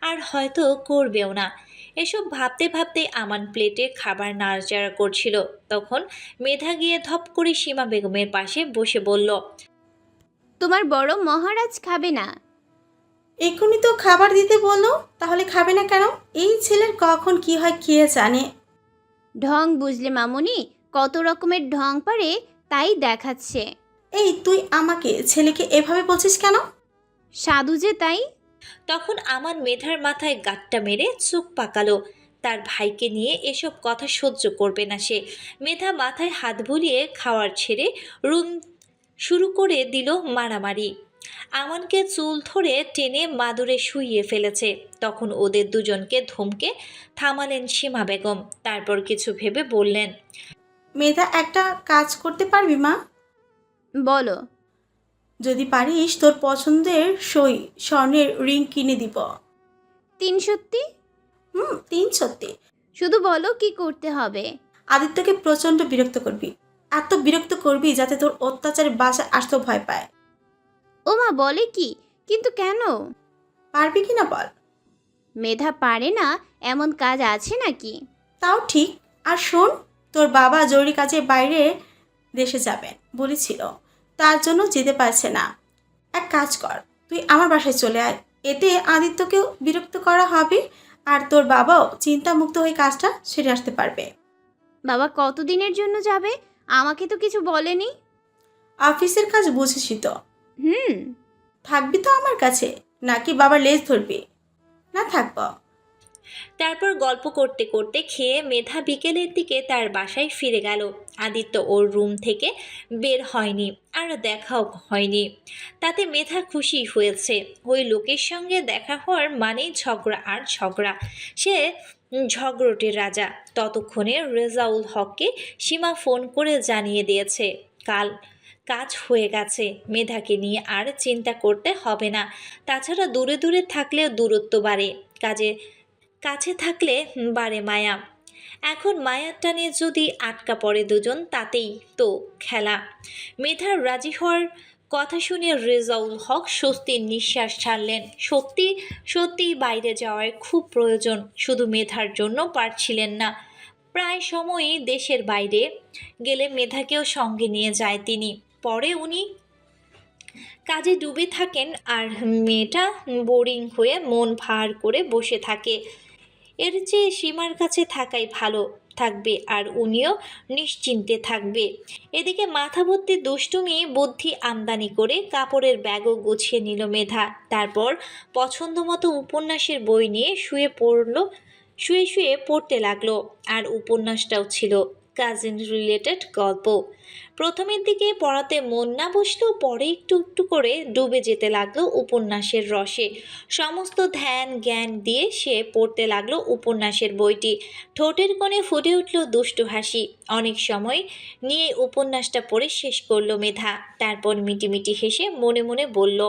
আর হয়তো করবেও না। এসব ভাবতে ভাবতে আমান প্লেটে খাবার নাড়াচাড়া করছিল। তখন মেধা গিয়ে ধপ করে সীমা বেগমের পাশে বসে বলল, তোমার বড় মহারাজ খাবে না। এক্ষুনি তো খাবার দিতে বললো, তাহলে খাবে না কেন? এই ছেলের কখন কি হয় কে জানে। ঢং বুঝলে মামুনি, কত রকমের ঢং পারে তাই দেখাচ্ছে। এই তুই আমাকে ছেলেকে এভাবে বলছিস কেন? সাধু যে তাই। তখন আমার মেধার মাথায় গাঁটটা মেরে চোখ পাকালো। তার ভাইকে নিয়ে এসব কথা সহ্য করবে না সে। মেধা মাথায় হাত বুলিয়ে খাওয়ার ছেড়ে রুম শুরু করে দিল মারামারি। আমানকে চুল ধরে টেনে মাদুরে শুইয়ে ফেলেছে। তখন ওদের দুজনকে ধমকে থামালেন সীমা বেগম। তারপর কিছু ভেবে বললেন, মেধা, একটা কাজ করতে পারবি মা? বলো। যদি পারিস তোর পছন্দের স্বর্ণের রিং কিনে দিব। 3 সত্যি? 3 সত্যি। শুধু বলো কি করতে হবে। আদিত্যকে প্রচন্ড বিরক্ত করবি, এত বিরক্ত করবি যাতে তোর অত্যাচারে বাসায় আসতেও ভয় পায়। ও মা, বলে কি? কিন্তু কেন? পারবি কি না বল। মেধা পারে না এমন কাজ আছে নাকি? তাও ঠিক। আর শোন, তোর বাবা জরুরি কাজে বাইরে দেশে যাবেন বলেছিল, তার জন্য যেতে পারছে না। এক কাজ কর, তুই আমার বাসায় চলে আয়। এতে আদিত্যকেও বিরক্ত করা হবে, আর তোর বাবাও চিন্তামুক্ত হয়ে কাজটা সেরে আসতে পারবে। বাবা কতদিনের জন্য যাবে? আমাকে তো কিছু বলেনি। অফিসের কাজ বুঝেছি তো। হুম। থাকবি তো আমার কাছে, নাকি বাবার লেজ ধরবি? না, থাকব। তারপর গল্প করতে করতে খেয়ে মেধা বিকেলের দিকে তার বাসায় ফিরে গেল। আদিত্য ওর রুম থেকে বের হয়নি, আর দেখাও হয়নি। তাতে মেধা খুশি হয়েছে। ওই লোকের সঙ্গে দেখা হওয়ার মানেই ঝগড়া আর ঝগড়া। সে ঝগড়টের রাজা। ততক্ষণে রেজাউল হককে সীমা ফোন করে জানিয়ে দিয়েছে কাল কাজ হয়ে গেছে। মেধাকে নিয়ে আর চিন্তা করতে হবে না। তাছাড়া দূরে দূরে থাকলেও দূরত্ব বাড়ে, কাছে থাকলে বাড়ে মায়া। এখন মায়ার টানে যদি আটকা পড়ে দুজন, তাতেই তো খেলা। মেধার রাজি হওয়ার কথা শুনে রেজাউল হক স্বস্তির নিঃশ্বাস ছাড়লেন। সত্যি সত্যিই বাইরে যাওয়ার খুব প্রয়োজন। শুধু মেধার জন্য পারছিলেন না। প্রায় সময়ই দেশের বাইরে গেলে মেধাকেও সঙ্গে নিয়ে যায় তিনি। পরে উনি কাজে ডুবে থাকেন, আর মেয়েটা বোরিং হয়ে মন ভার করে বসে থাকে। এর চেয়ে সীমার কাছে থাকাই ভালো থাকবে, আর উনিও নিশ্চিন্তে থাকবে। এদিকে মাথা ভর্তি দুষ্টুমি বুদ্ধি আমদানি করে কাপড়ের ব্যাগও গুছিয়ে নিল মেধা। তারপর পছন্দ মতো উপন্যাসের বই নিয়ে শুয়ে শুয়ে পড়তে লাগলো। আর উপন্যাসটাও ছিল কাজিন রিলেটেড গল্প। প্রথমের দিকে পড়াতে মন না বসলেও পরে একটু একটু করে ডুবে যেতে লাগলো উপন্যাসের রসে। সমস্ত ধ্যান জ্ঞান দিয়ে সে পড়তে লাগলো উপন্যাসের বইটি। ঠোঁটের কোণে ফুটে উঠল দুষ্টু হাসি। অনেক সময় নিয়ে উপন্যাসটা পড়ে শেষ করলো মেধা। তারপর মিটিমিটি হেসে মনে মনে বলল,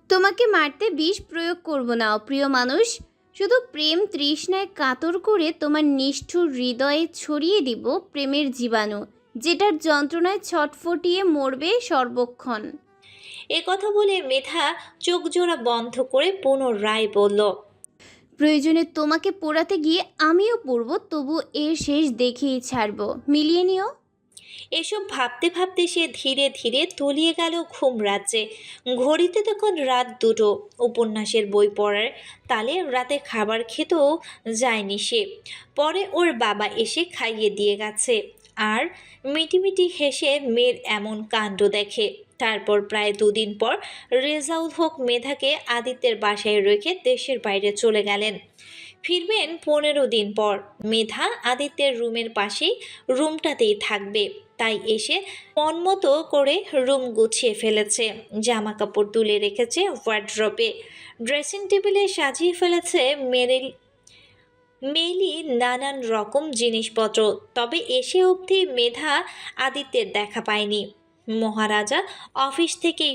তোমাকে মারতে বিষ প্রয়োগ করব না অপ্রিয় মানুষ। শুধু প্রেম তৃষ্ণায় কাতর করে তোমার নিষ্ঠুর হৃদয়ে ছড়িয়ে দিব প্রেমের জীবাণু, যেটার যন্ত্রণায় ছটফটিয়ে মরবে সর্বক্ষণ। এ কথা বলে মেধা চোখ জোড়া বন্ধ করে পুনরায় বলল, প্রয়োজনে তোমাকে পোড়াতে গিয়ে আমিও পড়ব, তবু এর শেষ দেখেই ছাড়ব। মিলিয়ে নিও। এসব ভাবতে ভাবতে সে ধীরে ধীরে তলিয়ে গেল ঘুম রাজ্যে। ঘড়িতে তখন রাত 2টো। উপন্যাসের বই পড়ার তালে রাতে খাবার খেতেও যায়নি সে। পরে ওর বাবা এসে খাইয়ে দিয়ে গেছে, আর মিটিমিটি হেসে মেয়ের এমন কাণ্ড দেখে। তারপর প্রায় 2 দিন পর রেজাউল হক মেধাকে আদিত্যের বাসায় রেখে দেশের বাইরে চলে গেলেন। ফিরবেন 15 দিন পর। মেধা আদিত্যের রুমের পাশেই রুমটাতেই থাকবে, তাই এসে মন মতো করে রুম গুছিয়ে ফেলেছে। জামা কাপড় তুলে রেখেছে ওয়ার্ড্রপে। ড্রেসিং টেবিলে সাজিয়ে ফেলেছে মেলি নানান রকম জিনিসপত্র। তবে এসে অবধি মেধা আদিত্যের দেখা পায়নি। মহারাজা অফিস থেকেই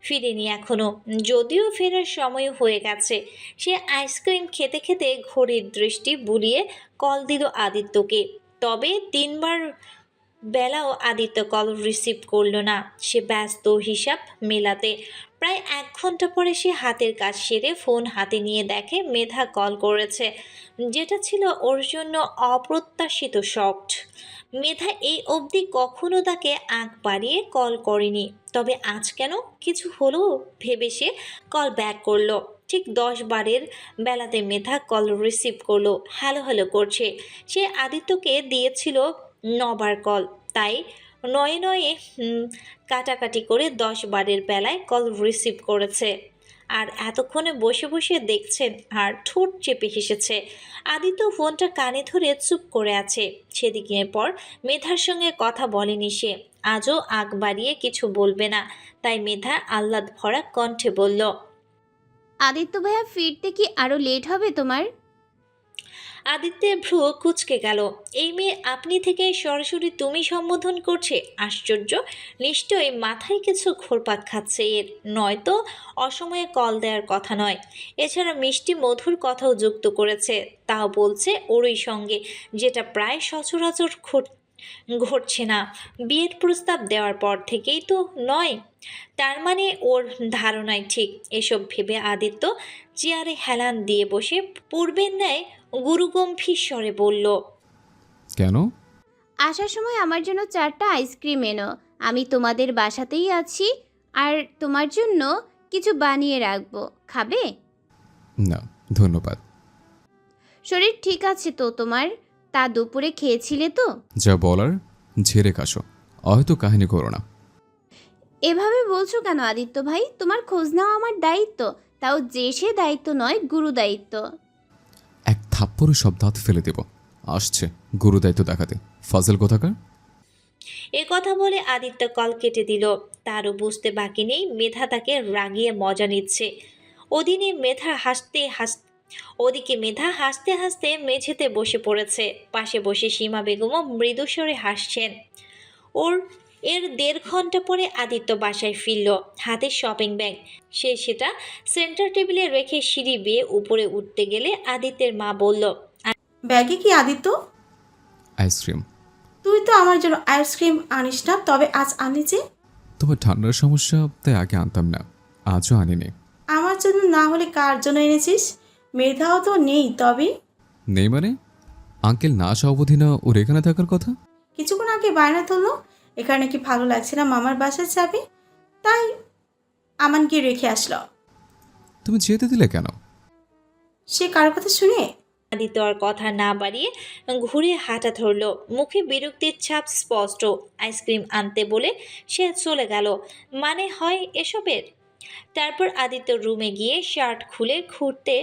ফিরেনি এখনো, যদিও ফেরার সময় হয়ে গেছে। সে আইসক্রিম খেতে খেতে ঘড়ির দৃষ্টি বুলিয়ে কল দিল আদিত্যকে। তবে 3বার বেলাও আদিত্য কল রিসিভ করলো না। সে ব্যস্ত হিসাব মেলাতে। প্রায় 1 ঘন্টা পরে সে হাতের কাজ সেরে ফোন হাতে নিয়ে দেখে মেধা কল করেছে, যেটা ছিল ওর জন্য অপ্রত্যাশিত শক। মেধা এই অবধি কখনো তাকে আঁক বাড়িয়ে কল করেনি, তবে আজ কেন কিছু হলো ভেবে সে কল ব্যাক করলো। ঠিক 10 বারের বেলাতে মেধা কল রিসিভ করলো, হ্যালো হ্যালো করছে। সে আদিত্যকে দিয়েছিল 9 বার কল, তাই নয়ে নয়ে কাটাকাটি করে 10 বারের বেলায় কল রিসিভ করেছে। আর এতক্ষণে বসে বসে দেখছেন আর ঠোঁট চেপে হেসেছে। আদিত্য ফোনটা কানে ধরে চুপ করে আছে। সেদিকে পর মেধার সঙ্গে কথা বলেনি সে, আজও আগ বাড়িয়ে কিছু বলবে না, তাই মেধা আহ্লাদ ভরা কণ্ঠে বলল, আদিত্য ভাইয়া ফিরতে কি আরো লেট হবে তোমার? আদিত্যের ভ্রু কুঁচকে গেল। এই মেয়ে আপনি থেকে সরাসরি তুমি সম্বোধন করছে, আশ্চর্য। নিশ্চয়ই মাথায় কিছু ঘোরপাক খাচ্ছে এর, নয়তো অসময়ে কল দেওয়ার কথা নয়। এছাড়া মিষ্টি মধুর কথাও যুক্ত করেছে, তাও বলছে ওরই সঙ্গে, যেটা প্রায় সচরাচর ঘটছে না। বিয়ের প্রস্তাব দেওয়ার পর থেকেই তো নয়। তার মানে ওর ধারণাই ঠিক। এসব ভেবে আদিত্য চেয়ারে হেলান দিয়ে বসে পূর্বের ন্যায় গুরুগম্ভীর স্বরে বলল, কেন? আসার সময় আমার জন্য 4টা আইসক্রিম এনো। আমি তোমাদের বাসাতেই আছি, আর তোমার জন্য কিছু বানিয়ে রাখবো, খাবে? না ধন্যবাদ। শরীর ঠিক আছে তো তোমার? তা দুপুরে খেয়েছিলে তো? যা বলার ঝেড়ে কাশো, হয়তো কাহিনী করো না। এভাবে বলছো কেন আদিত্য ভাই? তোমার খোঁজ নেওয়া আমার দায়িত্ব, তাও যে সে দায়িত্ব নয়, গুরু দায়িত্ব। এক থাপ্পড়ে সব দাঁত ফেলে দেব। আসছে গুরু দায়িত্ব দেখাতে, ফাজল কোথাকার। এ কথা বলে আদিত্য কল কেটে দিল। তারও বুঝতে বাকি নেই মেধা তাকে রাগিয়ে মজা নিচ্ছে। ওদিকে মেধা হাসতে হাসতে মেঝেতে বসে পড়েছে। পাশে বসে সীমা বেগমও মৃদুস্বরে হাসছেন। এর 1.5 ঘন্টা পরে আদিত্য বাসায় ফিরল, হাতে শপিং ব্যাগ। সেটা সেন্টার টেবিলে রেখে সিঁড়ি বেয়ে উপরে উঠতে গেলে আদিত্যের মা বলল, ব্যাগে কি আদিত্য? আইসক্রিম। তুই তো আমার জন্য আইসক্রিম আনিস না, তবে আজ আনলি যে? তোমার ঠান্ডার সমস্যা, তাই আগে আনতাম না, আজও আনিনি। আমার জন্য না হলে কার জন্য এনেছিস? মেধাও তো নেই, তবে নেই মানে? আঙ্কেল না আসা অবধি না ওর এখানে থাকার কথা। কিছুক্ষণ আগে বায়না ধরলো এখানে কি ভালো লাগছে না, মামার বাসায় যাবে, তাই আমান গিয়ে রেখে আসলো। তুমি যেতে দিলে কেন? সে কারোর কথা শুনে আদিত্য আর কথা না বাড়িয়ে ঘুরে হাঁটা ধরল, মুখে বিরক্তির ছাপ স্পষ্ট। আইসক্রিম আনতে বলে সে চলে গেল, মানে হয় এসবের। তারপর আদিত্য রুমে গিয়ে শার্ট খুলে ঘুরতে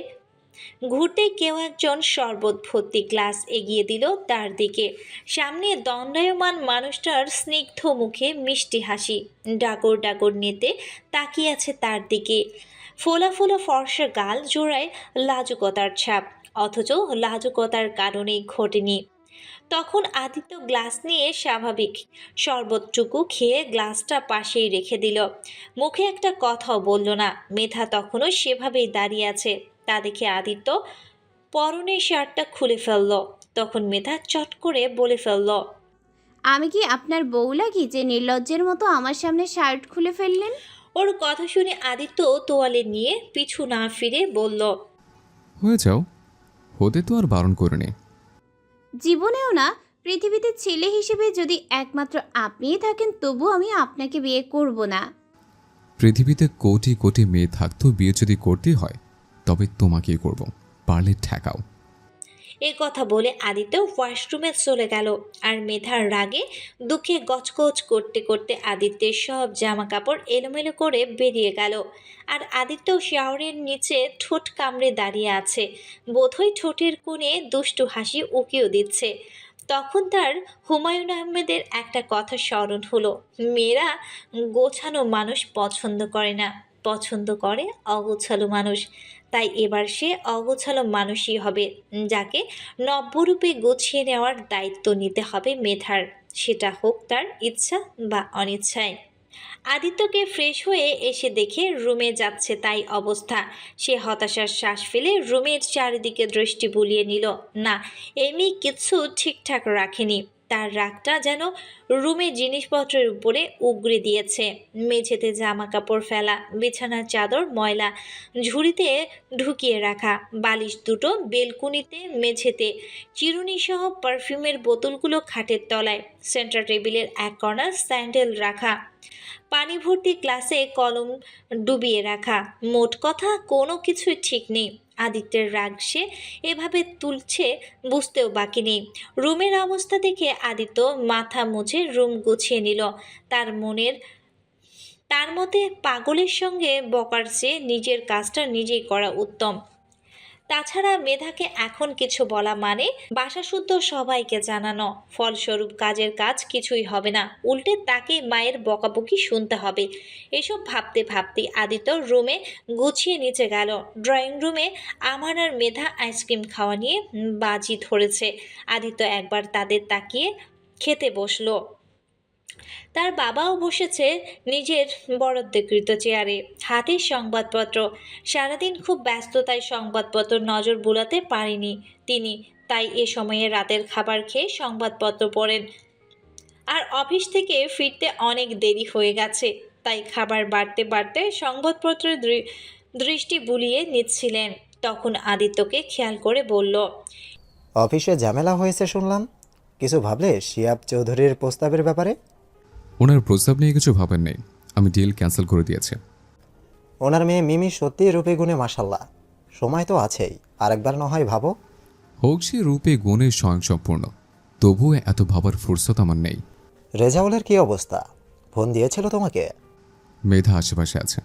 ঘুরতে কেউ একজন শরবত ভর্তি গ্লাস এগিয়ে দিল তার দিকে। সামনে দণ্ডায়মান মানুষটার স্নিগ্ধ মুখে মিষ্টি হাসি, ডাগর ডাগর নেতে তাকিয়ে আছে তার দিকে। ফোলা ফোলা ফর্সা গাল জোড়ায় লাজুকতার ছাপ, অথচ লাজুকতার কারণেই ঘটেনি। তখন আদিত্য গ্লাস নিয়ে স্বাভাবিক শরবতটুকু খেয়ে গ্লাসটা পাশেই রেখে দিল। মুখে একটা কথাও বলল না। মেধা তখনও সেভাবেই দাঁড়িয়ে আছে, তা দেখে আদিত্য পরনের শার্টটা খুলে ফেলল। তখন মেধা চট করে বলে ফেলল, আমি কি আপনার বউ লাগি যে নির্লজ্জের মতো আমার সামনে শার্ট খুলে ফেললেন? ওর কথা শুনে আদিত্য তোয়ালে নিয়ে পিছু না ফিরে বলল, হয়ে যাও, হতে তো আর বারণ করিনি। জীবনেও না। পৃথিবীতে ছেলে হিসেবে যদি একমাত্র আপনিই থাকেন, তবু আমি আপনাকে বিয়ে করব না। পৃথিবীতে কোটি কোটি মেয়ে থাকতেও বিয়ে যদি করতে হয়, তবে তোমাকেই করব, পারলে ঠেকাও। এ কথা বলে আদিত্য ওয়াশরুমে চলে গেল। আর মেধার রাগে দুঃখে গজগজ করতে করতে আদিত্যের সব জামা কাপড় এলোমেলো করে বেরিয়ে গেল। আর আদিত্য শাওয়ারের নিচে ঠোঁট কামড়ে দাঁড়িয়ে আছে, বোধহয় ঠোঁটের কোণে দুষ্টু হাসি উকিও দিচ্ছে। তখন তার হুমায়ুন আহমেদের একটা কথা স্মরণ হলো, মেয়েরা গোছানো মানুষ পছন্দ করে না, পছন্দ করে অগোছালো মানুষ। তাই এবার সে অগোছালো মানুষই হবে, যাকে নব্যরূপে গুছিয়ে নেওয়ার দায়িত্ব নিতে হবে মেধার, সেটা হোক তার ইচ্ছা বা অনিচ্ছায়। আদিত্যকে ফ্রেশ হয়ে এসে দেখে রুমে যাচ্ছে তাই অবস্থা। সে হতাশার শ্বাস ফেলে রুমের চারিদিকে দৃষ্টি বুলিয়ে নিল। না, এমনি কিচ্ছু ঠিকঠাক রাখেনি। তার রাগটা যেন রুমের জিনিসপত্রের উপরে উগরে দিয়েছে। মেঝেতে জামা কাপড় ফেলা, বিছানার চাদর ময়লা, ঝুড়িতে ঢুকিয়ে রাখা, বালিশ দুটো বেলকুনিতে, মেঝেতে চিরুনি সহ পারফিউমের বোতলগুলো খাটের তলায়, সেন্টার টেবিলের এক কর্নার স্যান্ডেল রাখা, পানি ভর্তি গ্লাসে কলম ডুবিয়ে রাখা। মোট কথা কোনো কিছুই ঠিক নেই। আদিত্যের রাগ সে এভাবে তুলছে বুঝতেও বাকি নেই। রুমের অবস্থা দেখে আদিত্য মাথা মুছে রুম গুছিয়ে নিল। তার মতে পাগলের সঙ্গে বকার চেয়ে নিজের কাজটা নিজেই করা উত্তম। তাছাড়া মেধাকে এখন কিছু বলা মানে বাসাসুদ্ধ সবাইকে জানানো, ফলস্বরূপ কাজের কাজ কিছুই হবে না, উল্টে তাকে মায়ের বকাবকি শুনতে হবে। এসব ভাবতে ভাবতে আদিত্য রুমে গুছিয়ে নিচে গেল। ড্রয়িং রুমে আমান আর মেধা আইসক্রিম খাওয়া নিয়ে বাজি ধরেছে। আদিত্য একবার তাদের তাকিয়ে খেতে বসলো। তার বাবাও বসেছে নিজের বরাদ্দকৃত চেয়ারে, হাতে সংবাদপত্র। সারাদিন খুব ব্যস্ততায় সংবাদপত্র নজর বুলাতে পারেনি তিনি, তাই এ সময়ে রাতের খাবার খেয়ে সংবাদপত্র পড়েন। আর অফিস থেকে ফিরতে অনেক দেরি হয়ে গেছে, তাই খাবার বাড়তে বাড়তে সংবাদপত্রের দৃষ্টি বুলিয়ে নিচ্ছিলেন। তখন আদিত্যকে খেয়াল করে বলল, অফিসে ঝামেলা হয়েছে শুনলাম, কিছু ভাবলে শিয়াব চৌধুরীর প্রস্তাবের ব্যাপারে? ওনার প্রস্তাব নিয়ে কিছু ভাবেন নেই, আমি ডিল ক্যান্সেল করে দিয়েছি। ওনার মেয়ে মিমি সত্যিই রূপে গুণে মাশাল্লাহ, সময় তো আছেই, আরেকবার না হয় ভাবো। হোক সে রূপে গুণে স্বয়ংসম্পূর্ণ, তবুও এত ভাবার ফুরসত আমার নেই। রেজাউলের কি অবস্থা? ফোন দিয়েছিল তোমাকে? মেধা আশেপাশে আছে,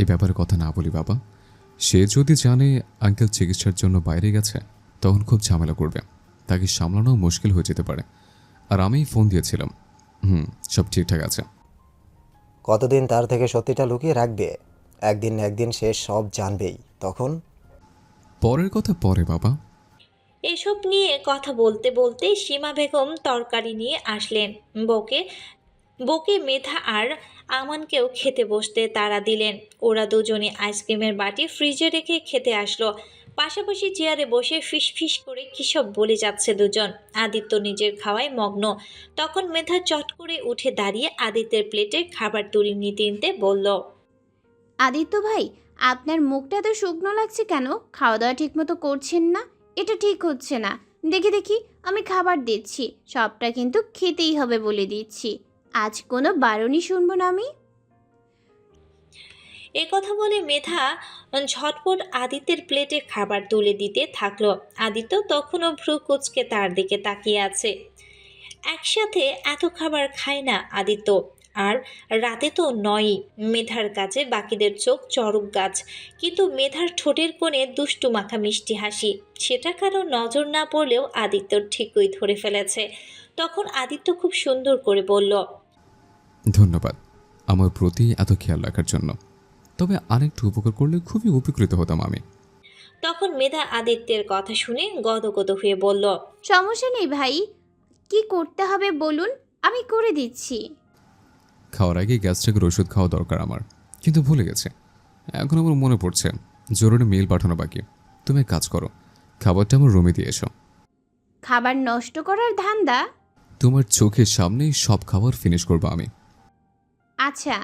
এই ব্যাপারে কথা না বলি বাবা। সে যদি জানে আঙ্কেল চিকিৎসার জন্য বাইরে গেছে, তখন খুব ঝামেলা করবে, তাকে সামলানো মুশকিল হয়ে যেতে পারে। আর আমি ফোন দিয়েছিলাম, সব ঠিকঠাক আছে। কতদিন তার থেকে সত্যিটা লুকিয়ে রাখবে? একদিন না একদিন সে সব জানবেই, তখন? পরের কথা পরে বাবা। এসব নিয়ে কথা বলতে বলতে সীমা বেগম তরকারি নিয়ে আসলেন। বকে বকে মেধা আর আমানকেও খেতে বসতে তাড়া দিলেন। ওরা দুজনে আইসক্রিমের বাটি ফ্রিজে রেখে খেতে আসলো। পাশাপাশি চেয়ারে বসে ফিসফিস করে কিসব বলে যাচ্ছে দুজন। আদিত্য নিজের খাওয়ায় মগ্ন। তখন মেধা চট করে উঠে দাঁড়িয়ে আদিত্যের প্লেটে খাবার তুলে নিতে নিতে বলল, আদিত্য ভাই, আপনার মুখটা এত শুকনো লাগছে কেন? খাওয়া দাওয়া ঠিকমতো করছেন না, এটা ঠিক হচ্ছে না। দেখি দেখি, আমি খাবার দিচ্ছি, সবটা কিন্তু খেতেই হবে বলে দিচ্ছি। আজ কোনো বারণই শুনবো না আমি। কথা বলে মেধা ঝটপট আদিত্যের প্লেটে খাবার তুলে দিতে থাকলো। আদিত্য তখনও ভ্রু কুঁচকে তার দিকে তাকিয়ে আছে। একসাথে এত খাবার খায় না আদিত্য, আর রাতে তো নয়ই। মেধার কাছে বাকিদের চোখ চড়ক গাছ, কিন্তু মেধার ঠোঁটের কোণে দুষ্টু মাখা মিষ্টি হাসি, সেটা কারো নজর না পড়লেও আদিত্য ঠিকই ধরে ফেলেছে। তখন আদিত্য খুব সুন্দর করে বলল, ধন্যবাদ আমার প্রতি এত খেয়াল রাখার জন্য, তবে আরেকটু উপকার করলে খুবই উপকৃত হতাম আমি। তখন মেধা আদিত্যের কথা শুনে গদগদ হয়ে বলল, সমস্যা নেই ভাই, কি করতে হবে বলুন, আমি করে দিচ্ছি। খাওয়ার আগে গ্যাস্ট্রিকের ওষুধ খাওয়া দরকার আমার, কিন্তু ভুলে গেছে। এখন আমার মনে পড়ছে, জরুরি মেল পাঠানো বাকি। তুমি এক কাজ করো, খাবারটা আমার রুমে দিয়ে এসো। খাবার নষ্ট করার ধান্দা? তোমার চোখের সামনেই সব খাবার ফিনিশ করবো আমি। আচ্ছা।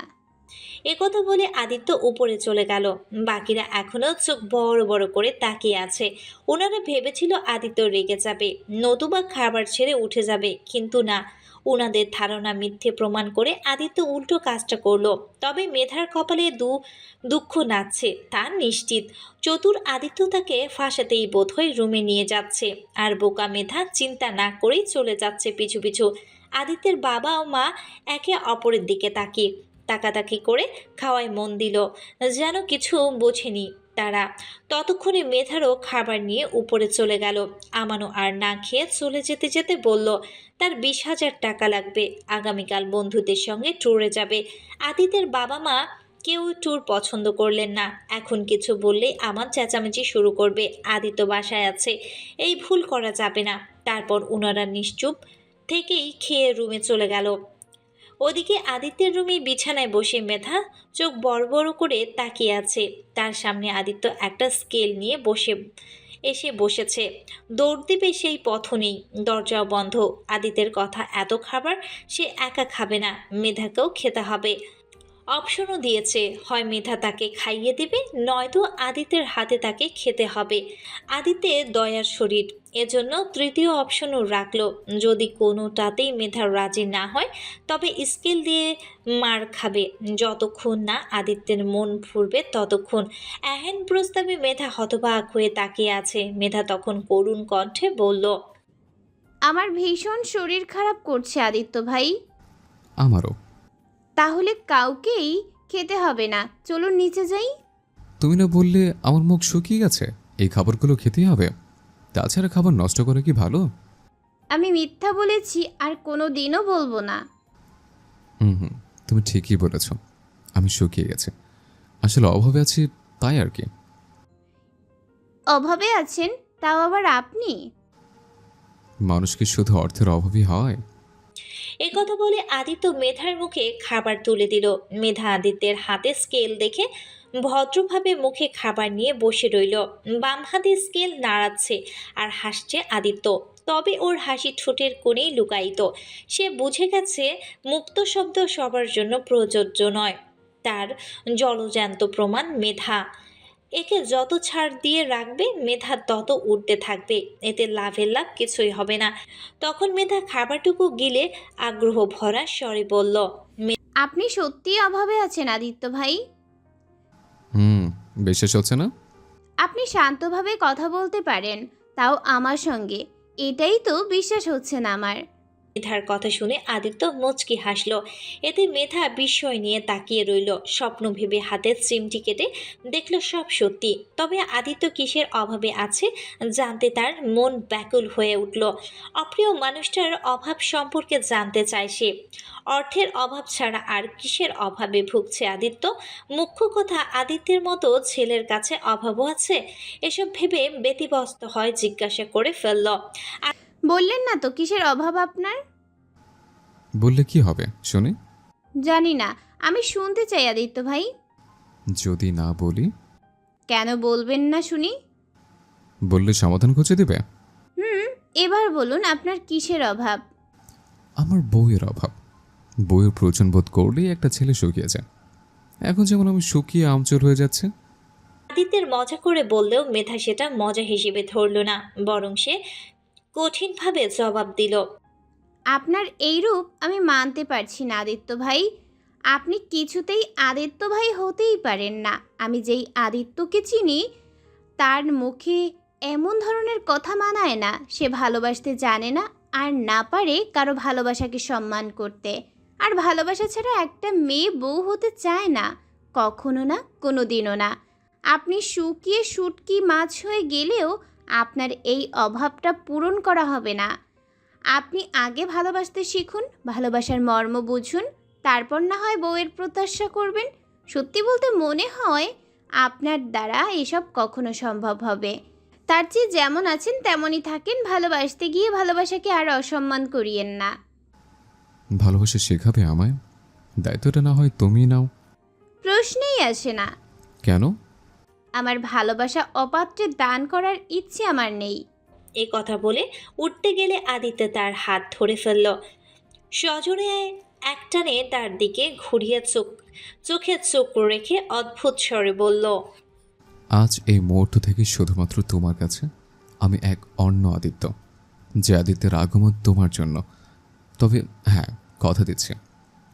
একথা বলে আদিত্য উপরে চলে গেল। বাকিরা এখনো চোখ বড় বড় করে তাকিয়ে আছে। ওনারা ভেবেছিল আদিত্য রেগে যাবে, নতুবা খাবার ছেড়ে উঠে যাবে, কিন্তু না, ওনাদের ধারণা মিথ্যে প্রমাণ করে আদিত্য উল্টো কাজটা করলো। তবে মেধার কপালে দুঃখ নাচছে তা নিশ্চিত। চতুর আদিত্য তাকে ফাঁসাতেই বোধহয় রুমে নিয়ে যাচ্ছে, আর বোকা মেধা চিন্তা না করেই চলে যাচ্ছে পিছু পিছু। আদিত্যের বাবা ও মা একে অপরের দিকে তাকাতাকি করে খাওয়ায় মন দিল, যেন কিছু বোঝেনি তারা। ততক্ষণে মেধারও খাবার নিয়ে উপরে চলে গেল। আমানও আর না খেয়ে চলে যেতে যেতে বলল, তার 20,000 টাকা লাগবে, আগামীকাল বন্ধুদের সঙ্গে ট্যুরে যাবে। আদিত্যের বাবা মা কেউ ট্যুর পছন্দ করলেন না। এখন কিছু বললেই আমার চেঁচামেচি শুরু করবে। আদিত্য বাসায় আছে, এই ভুল করা যাবে না। তারপর ওনারা নিশ্চুপ থেকেই খেয়ে রুমে চলে গেল। ওদিকে আদিত্যের রুমে বিছানায় বসে মেধা চোখ বড় বড় করে তাকিয়ে আছে। তার সামনে আদিত্য একটা স্কেল নিয়ে বসে এসে বসেছে। দৌড় দিবে সেই পথও নেই, দরজাও বন্ধ। আদিতের কথা এত খাবার সে একা খাবে না, মেধাকেও খেতে হবে। অপশনও দিয়েছে, হয় মেধা তাকে খাইয়ে দেবে, নয়তো আদিত্যের হাতে তাকে খেতে হবে। আদিত্যের দয়ার শরীর, এজন্য তৃতীয় অপশনও রাখলো। যদি কোনোটাতেই মেধা রাজি না হয় তবে স্কেল দিয়ে মার খাবে। যতক্ষণ না আদিত্যের মন ফুরবে ততক্ষণ। এহেন প্রস্তাবে মেধা হতবাক হয়ে তাকিয়ে আছে। মেধা তখন করুণ কণ্ঠে বলল, আমার ভীষণ শরীর খারাপ করছে আদিত্য ভাই। আমারও। তাহলে কাউকেই খেতে হবে না, চলুন নিচে যাই। তুমি না বললে আমার মুখ শুকিয়ে গেছে, এই খাবারগুলো খেতেই হবে? তাছাড়া খাবার নষ্ট করে কি ভালো? আমি মিথ্যা বলেছি আর কোনো দিনও বলবো না। হুম, তুমি ঠিকই বলেছ, আমি শুকিয়ে গেছি। আসলে অভাবে আছি, তাই আর কি। অভাবে আছেন, তাও আবার আপনি? মানুষ কি শুধু অর্থের অভাবই হয়? এই কথা বলে আদিত্য মেধার মুখে খাবার তুলে দিল। মেধা আদিত্যের হাতে স্কেল দেখে ভদ্রভাবে মুখে খাবার নিয়ে বসে রইল। বাম হাতে স্কেল নাড়াচ্ছে আর হাসছে আদিত্য, তবে ওর হাসি ঠোঁটের কোণেই লুকায়িত। সে বুঝে গেছে মুক্ত শব্দ সবার জন্য প্রযোজ্য নয়। তার জলজ্যান্ত প্রমাণ মেধা। একে যত ছাড় দিয়ে রাখবে মেধা তত উঠতে থাকবে, এতে লাভের লাভ কিছুই হবে না। তখন মেধা খাবারটুকু গিলে আগ্রহ ভরা স্বরে বলল, আপনি সত্যিই অভাবে আছেন আদিত্য ভাই। হুম, বিশ্বাস হচ্ছে না? আপনি শান্তভাবে কথা বলতে পারেন, তাও আমার সঙ্গে, এটাই তো বিশ্বাস হচ্ছে না আমার। মেধার কথা শুনে আদিত্য মুচকি হাসল। এতে মেধা বিস্ময় নিয়ে তাকিয়ে রইল। স্বপ্ন ভেবে হাতের চিমটি কেটে দেখল সব সত্যি। তবে আদিত্য কিসের অভাবে আছে জানতে তার মন ব্যাকুল হয়ে উঠল। অপ্রিয় মানুষটার অভাব সম্পর্কে জানতে চায় সে। অর্থের অভাব ছাড়া আর কিসের অভাবে ভুগছে আদিত্য? মুখ্য কথা, আদিত্যের মতো ছেলের কাছে অভাবও আছে। এসব ভেবে ব্যতিব্যস্ত হয় জিজ্ঞাসা করে ফেলল, বললেন না তো কিসের অভাব আপনার। বললে কি হবে শুনি? জানি না, আমি শুনতে চাই আদিত্য ভাই। যদি না বলি? কেন বলবেন না শুনি? বললে সমাধান খুঁজে দেবে? এবার বলুন আপনার কিসের অভাব। আমার বউয়ের অভাব। বউয়ের প্রয়োজন বোধ করলেই একটা ছেলে শুকিয়ে যায়। এখন যেমন আমি শুকিয়ে আমচোর হয়ে যাচ্ছে। আদিত্যের মজা করে বললেও মেধা সেটা মজা হিসেবে ধরল না, বরং সে কঠিনভাবে জবাব দিল, আপনার এই রূপ আমি মানতে পারছি না আদিত্য ভাই। আপনি কিছুতেই আদিত্য ভাই হতেই পারেন না। আমি যেই আদিত্যকে চিনি তার মুখে এমন ধরনের কথা মানায় না। সে ভালোবাসতে জানে না আর না পারে কারো ভালোবাসাকে সম্মান করতে। আর ভালোবাসা ছাড়া একটা মেয়ে বউ হতে চায় না, কখনো না, কোনো দিনও না। আপনি শুকিয়ে শুটকি মাছ হয়ে গেলেও আপনার এই অভাবটা পূরণ করা হবে না। আপনি আগে ভালোবাসতে শিখুন, ভালোবাসার মর্ম বুঝুন, তারপর না হয় বউয়ের প্রত্যাশা করবেন। সত্যি বলতে মনে হয় আপনার দ্বারা এসব কখনো সম্ভব হবে। তার চেয়ে যেমন আছেন তেমনই থাকেন, ভালোবাসতে গিয়ে ভালোবাসাকে আর অসম্মান করিয়েন না। ভালোবাসা শেখাবে আমায়? দায়িত্বটা না হয় তুমি নাও। প্রশ্নেই আসে না। কেন? আমার ভালোবাসা অপাত্রে দান করার ইচ্ছে আমার নেই। এ কথা বলে উঠতে গেলে আদিত্য তার হাত ধরে ফেলল। সজোরে একটানে তার দিকে ঘুরিয়ে চোখে চোখ রেখে অদ্ভুত স্বরে বলল, আজ এই মুহূর্ত থেকে শুধুমাত্র তোমার কাছে আমি এক অন্য আদিত্য, যে আদিত্যের আগমন তোমার জন্য। তবে হ্যাঁ, কথা দিচ্ছি,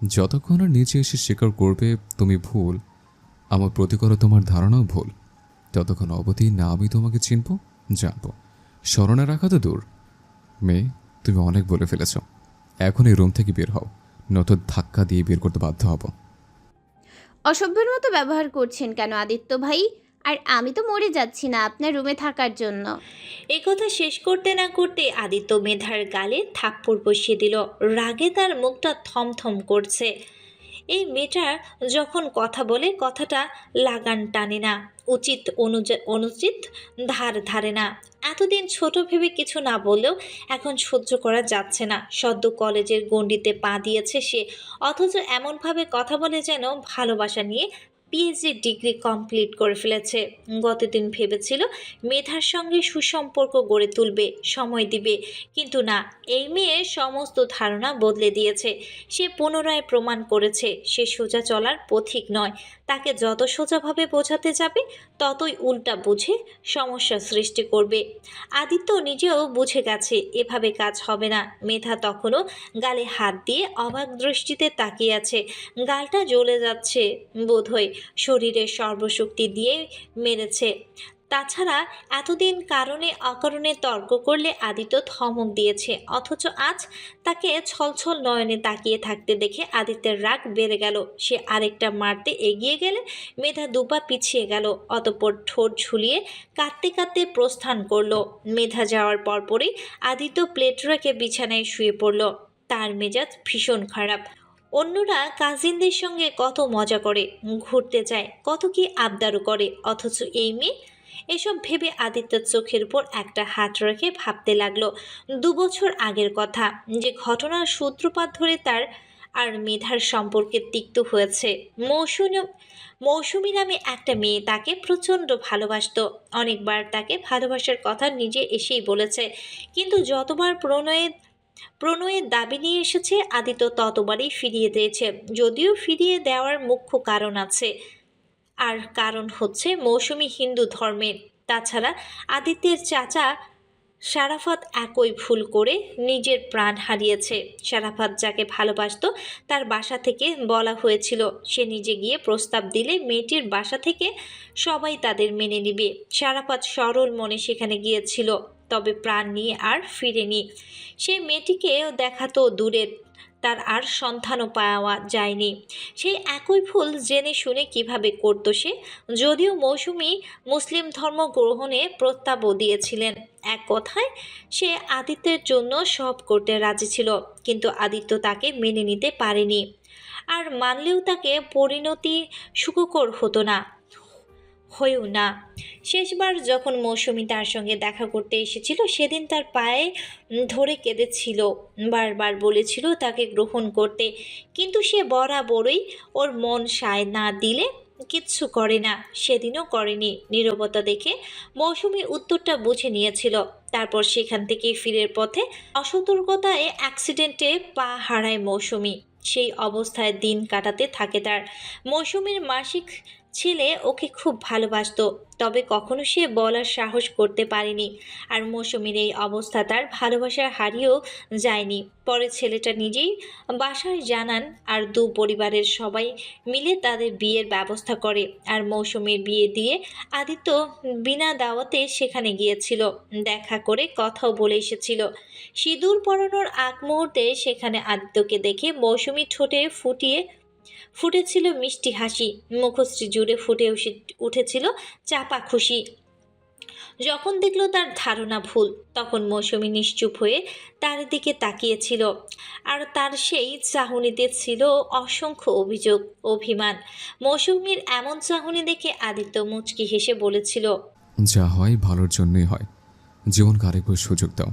যতক্ষণ আর নিচে এসে স্বীকার করবে তুমি ভুল, আমার প্রতি করো তোমার ধারণাও ভুল, ততক্ষণ অবধি না আমি তোমাকে চিনব, জানবো। স্মরণে রাখা তো দূর। মেয়ে, তুমি অনেক বলে ফেলেছ, এখন এই রুম থেকে বের হও, নতুন ধাক্কা দিয়ে বের করতে বাধ্য হব। অসভ্যের মতো ব্যবহার করছেন কেন আদিত্য ভাই? আর আমি তো মরে যাচ্ছি না আপনার রুমে থাকার জন্য। এই কথা শেষ করতে না করতে আদিত্য মেধার গালে থাপ্পড় বসিয়ে দিল। রাগে তার মুখটা থমথম করছে। এই মেয়েটা যখন কথা বলে কথাটা লাগান টানে না, উচিত অনুচিত ধার ধারে না। এতদিন ছোট ভেবে কিছু না বললেও এখন সহ্য করা যাচ্ছে না। সদ্য কলেজের গণ্ডিতে পা দিয়েছে সে, অথচ এমনভাবে কথা বলে যেন ভালোবাসা নিয়ে পিএইচডি ডিগ্রি কমপ্লিট করে ফেলেছে। গতদিন ভেবেছিল মেধার সঙ্গে সুসম্পর্ক গড়ে তুলবে, সময় দিবে, কিন্তু না, এই মেয়ে সমস্ত ধারণা বদলে দিয়েছে। সে পুনরায় প্রমাণ করেছে সে সোজা চলার পথিক নয়। তাকে যত সোজাভাবে বোঝাতে যাবে ততই উল্টা বুঝে সমস্যা সৃষ্টি করবে। আদিত্য নিজেও বুঝে গেছে এভাবে কাজ হবে না। মেধা তখনও গালে হাত দিয়ে অবাক দৃষ্টিতে তাকিয়ে আছে। গালটা জ্বলে যাচ্ছে বোধহয়, শরীরের সর্বশক্তি দিয়ে মেরেছে। তাছাড়া এতদিন কারণে অকারণে তর্ক করলে আদিত্য ধমক দিয়েছে, অথচ আজ তাকে ছলছল নয়নে তাকিয়ে থাকতে দেখে আদিত্যের রাগ বেড়ে গেল। সে আরেকটা মারতে এগিয়ে গেলে মেধা দুপা পিছিয়ে গেল, অতঃপর ঠোঁট ঝুলিয়ে কাঁদতে কাঁদতে প্রস্থান করলো। মেধা যাওয়ার পরপরই আদিত্য প্লেট রেখে বিছানায় শুয়ে পড়ল। তার মেজাজ ভীষণ খারাপ। অন্যরা কাজিনদের সঙ্গে কত মজা করে, ঘুরতে যায়, কত কি আবদারও করে, অথচ এই মেয়ে। এসব ভেবে আদিত্যর চোখের উপর একটা হাত রেখে ভাবতে লাগলো 2 বছর আগের কথা, যে ঘটনার সূত্রপাত ধরে তার আর মেধার সম্পর্কে তিক্ত হয়েছে। মৌসুমী নামে একটা মেয়ে তাকে প্রচণ্ড ভালোবাসতো। অনেকবার তাকে ভালোবাসার কথা নিজে এসেই বলেছে, কিন্তু যতবার প্রণয়ের দাবি নিয়ে এসেছে আদিত্য ততবারই ফিরিয়ে দিয়েছে। যদিও ফিরিয়ে দেওয়ার মুখ্য কারণ আছে, আর কারণ হচ্ছে মৌসুমী হিন্দু ধর্মের। তাছাড়া আদিত্যের চাচা শারাফাত একই ভুল করে নিজের প্রাণ হারিয়েছে। শারাফাত যাকে ভালোবাসতো তার বাসা থেকে বলা হয়েছিল সে নিজে গিয়ে প্রস্তাব দিলে মেয়েটির বাসা থেকে সবাই তাদের মেনে নেবে। শারাফাত সরল মনে সেখানে গিয়েছিল, তবে প্রাণ নিয়ে আর ফিরেনি। সেই মেয়েটিকেও দেখা তো দূরের, তার আর সন্তানও পাওয়া যায়নি। সেই একই ভুল জেনে শুনে কিভাবে করতো সে? যদিও মৌসুমী মুসলিম ধর্ম গ্রহণে প্রস্তাবও দিয়েছিলেন। এক কথায় সে আদিত্যের জন্য সব করতে রাজি ছিল, কিন্তু আদিত্য তাকে মেনে নিতে পারেনি। আর মানলেও তাকে পরিণতি সুখকর হতো না, হয়েও না। শেষবার যখন মৌসুমী তার সঙ্গে দেখা করতে এসেছিল সেদিন তার পায়ে ধরে কেঁদেছিল, বারবার বলেছিল তাকে গ্রহণ করতে, কিন্তু সে বরাবরই ওর মন সায় না দিলে কিচ্ছু করে না। সেদিনও করেনি। নীরবতা দেখে মৌসুমী উত্তরটা বুঝে নিয়েছিল। তারপর সেখান থেকে ফিরের পথে অসতর্কতায় অ্যাক্সিডেন্টে পা হারায় মৌসুমী। সেই অবস্থায় দিন কাটাতে থাকে তার। মৌসুমীর মাসিক ছেলে ওকে খুব ভালোবাসতো, তবে কখনো সে বলার সাহস করতে পারেনি। আর মৌসুমীর এই অবস্থা তার ভালোবাসা হারিয়েও যায়নি। পরে ছেলেটা নিজেই বাসায় জানান, আর দু পরিবারের সবাই মিলে তাদের বিয়ের ব্যবস্থা করে। আর মৌসুমীর বিয়ে দিয়ে আদিত্য বিনা দাওয়াতে সেখানে গিয়েছিল, দেখা করে কথাও বলে এসেছিল। সিঁদুর পরানোর আগ মুহূর্তে সেখানে আদিত্যকে দেখে মৌসুমী ঠোঁটে ফুটেছিল মিষ্টি হাসি, মুখশ্রী জুড়ে ফুটে উঠেছিল চাপা খুশি। যখন দেখল তার ধারণা ভুল, তখন মৌসুমী নিশ্চুপ হয়ে তার দিকে তাকিয়েছিল, আর তার সেই চাহনিতে ছিল অসংখ্য অভিযোগ, অভিমান। মৌসুমীর এমন চাহনি দেখে আদিত্য মুচকি হেসে বলেছিল, যা হয় ভালোর জন্যই হয়, জীবনকে আরেকবার সুযোগ দাও।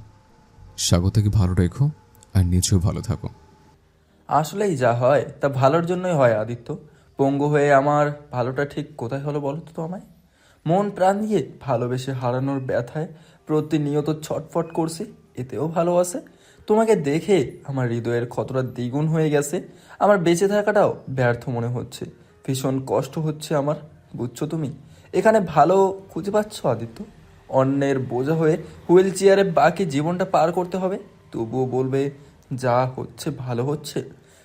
স্বাগতকে ভালো রেখো আর নিজেও ভালো থাকো। আসলেই যা হয় তা ভালোর জন্যই হয় আদিত্য। পঙ্গু হয়ে আমার ভালোটা ঠিক কোথায় হলো বলো তো আমায়? মন প্রাণ দিয়ে ভালোবেসে হারানোর ব্যথায় প্রতিনিয়ত ছটফট করছি, এতেও ভালো আছে। তোমাকে দেখে আমার হৃদয়ের ক্ষতটা দ্বিগুণ হয়ে গেছে। আমার বেঁচে থাকাটাও ব্যর্থ মনে হচ্ছে, ভীষণ কষ্ট হচ্ছে আমার, বুঝছো তুমি? এখানে ভালো খুঁজে পাচ্ছ আদিত্য? অন্যের বোঝা হয়ে হুইল চেয়ারে বাকি জীবনটা পার করতে হবে, তবুও বলবে যা হচ্ছে ভালো হচ্ছে।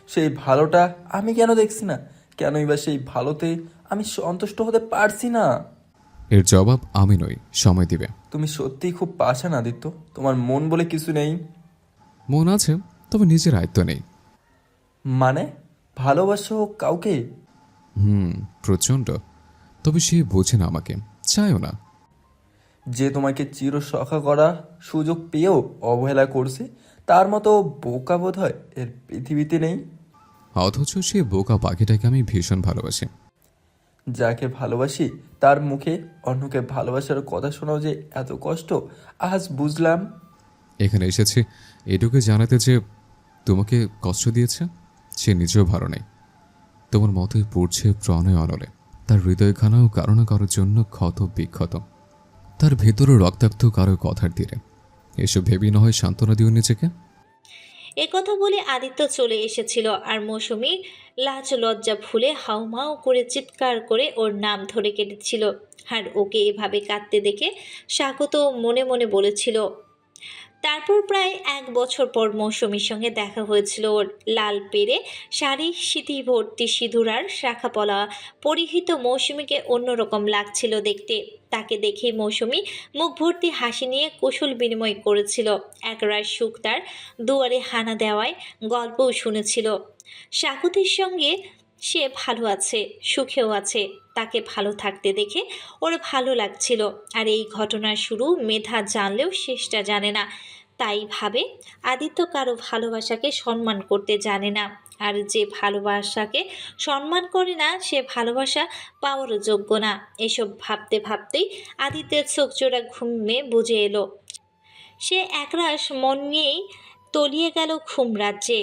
সেই ভালোটা আমি কেন দেখছি না? কেনই বা সেই ভালোতে আমি সন্তুষ্ট হতে পারছি না? এর জবাব আমি নই, সময় দিবে। তুমি সত্যিই খুব পাষাণ আদিত্য, তোমার মন বলে কিছু নেই। মন আছে, তবে নিজের আয়ত্ত নেই। মানে ভালোবাসো কাউকে? প্রচণ্ড, তবে সে বোঝে না আমাকে, চায়ও না। যে তোমাকে চিরসখা করা সুযোগ পেয়েও অবহেলা করছে, তার মতো বোকা বোধ হয় এর পৃথিবীতে নেই। অথচ সে বোকা পাখিটাকে আমি ভীষণ ভালোবাসি। যাকে ভালোবাসি তার মুখে অন্যকে ভালোবাসার কথা শোনাও যে এত কষ্ট, আজ বুঝলাম। এখানে এসেছি এটুকু জানাতে যে তোমাকে কষ্ট দিয়েছে সে নিজেও ভালো নেই। তোমার মতোই পড়ছে প্রণয় অনলে, তার হৃদয়খানাও কারো না কারোর জন্য ক্ষত বিক্ষত, তার ভেতরে রক্তাক্ত কারো কথার তীরে। এসব ভেবেই না হয় সান্ত্বনা দিও নিজেকে। একথা বলে আদিত্য চলে এসেছিল আর মৌসুমী লাজ লজ্জা ভুলে হাউমাউ করে চিৎকার করে ওর নাম ধরে কেটেছিল। আর ওকে এভাবে কাঁদতে দেখে স্বাগত মনে মনে বলেছিল। তারপর প্রায় 1 বছর পর মৌসুমীর সঙ্গে দেখা হয়েছিল ওর। লাল পেরে শাড়ি, সিঁথি ভর্তি সিঁদুর আর শাখা পলা পরিহিত মৌসুমীকে অন্যরকম লাগছিল দেখতে। তাকে দেখেই মৌসুমী মুখ ভর্তি হাসি নিয়ে কুশল বিনিময় করেছিল। একরাশ সুখ তার দুয়ারে হানা দেওয়ায় গল্পও শুনেছিল। স্বাগতের সঙ্গে সে ভালো আছে, সুখেও আছে। তাকে ভালো থাকতে দেখে ওর ভালো লাগছিল। আর এই ঘটনার শুরু মেধা জানলেও শেষটা জানে না। তাই ভাবে আদিত্য কারো ভালোবাসাকে সম্মান করতে জানে না। আর যে ভালোবাসাকে সম্মান করে না সে ভালোবাসা পাওয়ারও যোগ্য না। এসব ভাবতে ভাবতেই আদিত্যের চোখ জোড়া ঘুমে বুঝে এলো। সে একরাশ মন নিয়েই তলিয়ে গেল ঘুম রাজ্যে।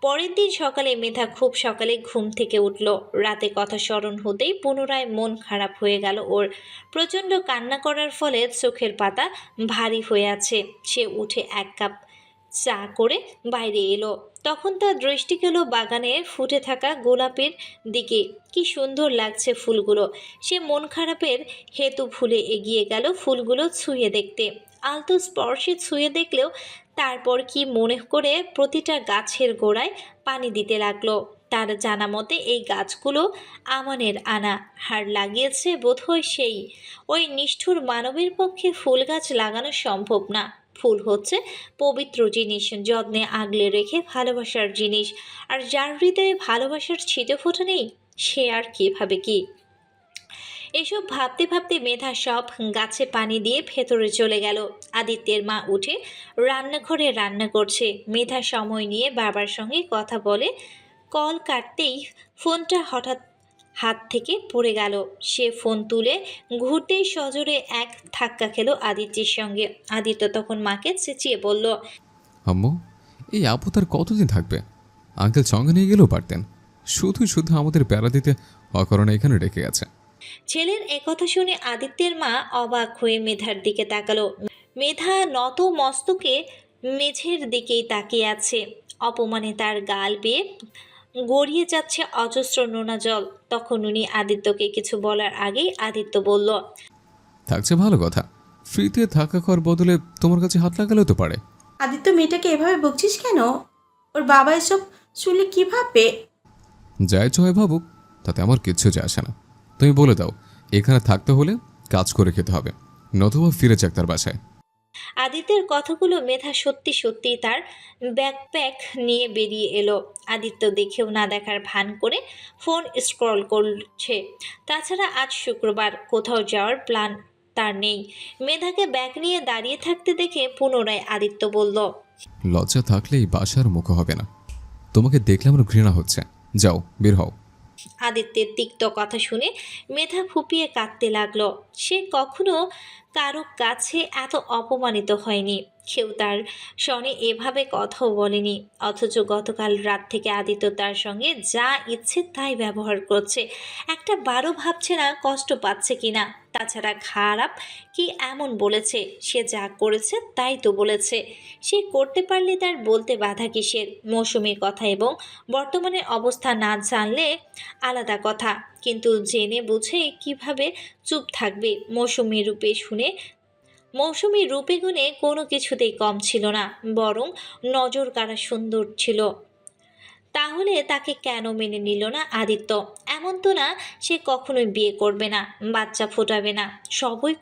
পরের দিন সকালে মেধা খুব সকালে ঘুম থেকে উঠল। রাতে কথা স্মরণ হতেই পুনরায় মন খারাপ হয়ে গেল ওর। প্রচণ্ড কান্না করার ফলে চোখের পাতা ভারী হয়ে আছে। সে উঠে 1 কাপ চা করে বাইরে এলো। তখন তার দৃষ্টি গেল বাগানে ফুটে থাকা গোলাপের দিকে। কি সুন্দর লাগছে ফুলগুলো। সে মন খারাপের হেতু ভুলে এগিয়ে গেল ফুলগুলো ছুঁয়ে দেখতে। আলতো স্পর্শে ছুঁয়ে দেখলেও তারপর কি মনে করে প্রতিটা গাছের গোড়ায় পানি দিতে লাগলো। তার জানা মতে এই গাছগুলো আমানের আনা, হার লাগিয়েছে বোধহয় সেই। ওই নিষ্ঠুর মানবের পক্ষে ফুল গাছ লাগানো সম্ভব না। ফুল হচ্ছে পবিত্র জিনিস, যত্নে আগলে রেখে ভালোবাসার জিনিস। আর যার হৃদয়ে ভালোবাসার ছিটে ফোটা নেই সে আর কিভাবে কি। এসব ভাবতে ভাবতে মেধা সব গাছে পানি দিয়ে ভেতরে চলে গেল। আদিত্যের মা উঠে রান্নাঘরে রান্না করছে। মেধা সময় নিয়ে বাবার সঙ্গে কথা বলে কল কাটতেই ফোনটা হঠাৎ হাত থেকে পড়ে গেল। সে ফোন তুলে ঘুরতেই সজোরে এক ধাক্কা খেলো আদিত্যের সঙ্গে। আদিত্য তখন মাকে চেঁচিয়ে বলল, আম্মু, এই আপু তার কতদিন থাকবে? আঙ্কেল সঙ্গে নিয়ে গেলেও পারতেন। শুধু শুধু আমাদের প্যারা দিতে অকারণে এখানে রেখে গেছে। ছেলের একথা শুনে আদিত্যের মা অবাক হয়ে মেধার দিকে তাকালো। মেধা নত মস্তকে মেঝের দিকেই তাকিয়ে আছে। অপমানে তার গাল বেয়ে গড়িয়ে যাচ্ছে অজস্র নোনা জল। তখন উনি আদিত্যকে কিছু বলার আগেই আদিত্য বলল, থাকছে ভালো কথা, ফ্রিতে থাকা খাওয়ার বদলে তোমার কাছে হাত লাগালেও তো পারে। আদিত্য, মেয়েটাকে এভাবে বকছিস কেন? ওর বাবা এসব শুনলে কি ভাববে? যাই চয় ভাবুক, তাতে আমার কিচ্ছু যায় আসে না। তুমি বলে দাও, এখানে থাকতে হলে কাজ করে খেতে হবে, নতুবা ফিরে যাক তার বাসায়। আদিত্যের কথাগুলো মেধা সত্যি সত্যি তার ব্যাকপ্যাক নিয়ে বেরিয়ে এলো। আদিত্য দেখেও না দেখার ভান করে ফোন স্ক্রল করছে। তাছাড়া আজ শুক্রবার, কোথাও যাওয়ার প্ল্যান তার নেই। মেধাকে ব্যাগ নিয়ে দাঁড়িয়ে থাকতে দেখে পুনরায় আদিত্য বলল, লজ্জা থাকলে এই বাসার মুখ হবে না। তোমাকে দেখলে আমার ঘৃণা হচ্ছে, যাও বের হও। আদিত্যের তিক্ত কথা শুনে মেধা ফুপিয়ে কাঁদতে লাগলো। সে কখনো কারো কাছে এত অপমানিত হয়নি। কেউ তার সঙ্গে এভাবে কথাও বলেনি। অথচ গতকাল রাত থেকে আদিত্য তার সঙ্গে যা ইচ্ছে তাই ব্যবহার করছে। একটা বারো ভাবছে না কষ্ট পাচ্ছে কিনা। তাছাড়া খারাপ কি এমন বলেছে? সে যা করেছে তাই তো বলেছে। সে করতে পারলে তার বলতে বাধা কিসের? মৌসুমীর কথা এবং বর্তমানের অবস্থা না জানলে আলাদা কথা, কিন্তু জেনে বুঝে কিভাবে চুপ থাকবে? মৌসুমী রূপে গুণে কোনো কিছুতেই কম ছিল না, বরং নজর কাড়া সুন্দর ছিল। তাহলে তাকে কেন মেনে নিল না আদিত্য? এমন তো না সে কখনোই বিয়ে করবে না, বাচ্চা ফোটাবে না, সবই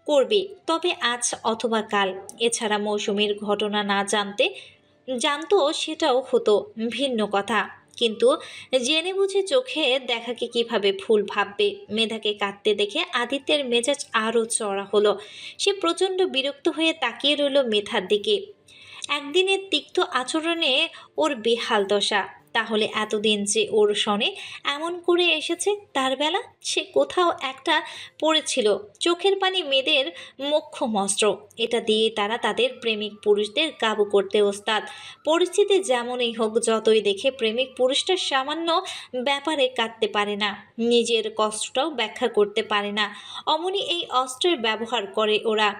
করবে, তবে আজ অথবা কাল। এছাড়া মৌসুমীর ঘটনা না জানতো সেটাও হতো, ভিন্ন কথা। কিন্তু জেনে বুঝে চোখে দেখাকে কিভাবে ভুল ভাববে? মেধাকে কাঁদতে দেখে আদিত্যের মেজাজ আরও চড়া হলো। সে প্রচণ্ড বিরক্ত হয়ে তাকিয়ে রইল মেধার দিকে। একদিনের তিক্ত আচরণে ওর বেহাল দশা। তাহলে এতদিন যে ওর সনে এমন করে এসেছে তার বেলা সে কোথাও একটা পড়েছিল চোখের পানি মেয়েদের মোক্ষম অস্ত্র। এটা দিয়ে তারা তাদের প্রেমিক পুরুষদের কাবু করতে ওস্তাদ। পরিস্থিতি যেমনই হোক, যতই দেখে প্রেমিক পুরুষটা সামান্য ব্যাপারে কাটতে পারে না, নিজের কষ্টটাও ব্যাখ্যা করতে পারে না, অমনি এই অস্ত্রের ব্যবহার করে ওরা।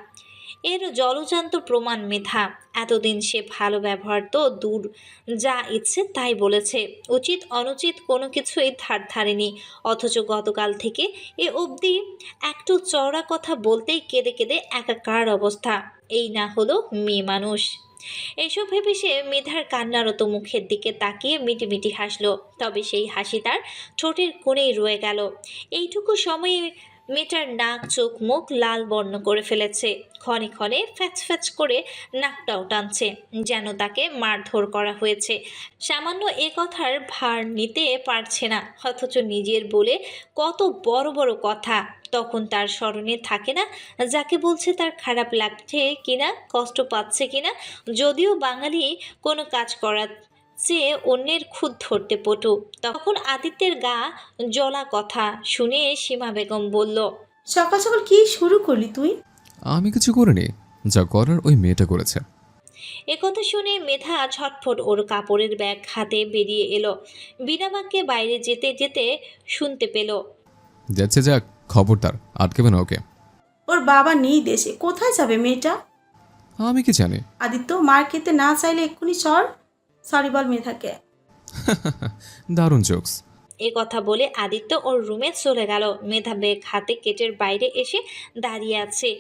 এর জলজান্ত প্রমাণ মেধা। এতদিন সে ভালো ব্যবহার তো দূর, যা ইচ্ছে তাই বলেছে, উচিত অনুচিত কোনো কিছুই ধার ধারেনি। অথচ গতকাল থেকে এ অবধি একটু চওড়া কথা বলতেই কেঁদে কেঁদে একাকার অবস্থা। এই না হলো মেয়ে মানুষ। এসব ভেবে সে মেধার কান্নারত মুখের দিকে তাকিয়ে মিটিমিটি হাসল। তবে সেই হাসি তার ঠোঁটের কোণেই রয়ে গেল। এইটুকু সময়ে মেয়েটার নাক চোখ মুখ লাল বর্ণ করে ফেলেছে, ক্ষণে ক্ষণে ফ্যাচ ফ্যাচ করে নাকটাও টানছে, যেন তাকে মারধর করা হয়েছে। সামান্য এ কথার ভার নিতে পারছে না, অথচ নিজের বলে কত বড় বড় কথা তখন তার স্মরণে থাকে না, যাকে বলছে তার খারাপ লাগছে কিনা, কষ্ট পাচ্ছে কিনা। যদিও বাঙালি কোনো কাজ করার চেয়ে অন্যের খুদ ধরতে পটু। তখন আদিত্যের গা জ্বলা কথা শুনে সীমা বেগম বলল, সকাল সকাল কি শুরু করলি তুই? আমি কিছু করিনি, যা করার ওই মেয়েটা করেছে। একথা শুনে মেধা ঝটফট ওর কাপড়ের ব্যাগ হাতে বেরিয়ে এলো। বিনা বাক্যে বাইরে যেতে যেতে শুনতে পেল, যাচ্ছে যাক, খবরদার আটকেবে না ওকে। ওর বাবা নেই দেশে, কোথায় যাবে মেয়েটা? আমি কি জানি। আদিত্য, মার খেতে না চাইলে এক্ষুনি সরি বল মেধাকে। দারুণ জোকস। এ কথা বলে আদিত্য ওর রুমে চলে গেল। মেধা ব্যাগ হাতে গেটের বাইরে এসে দাঁড়িয়ে আছে।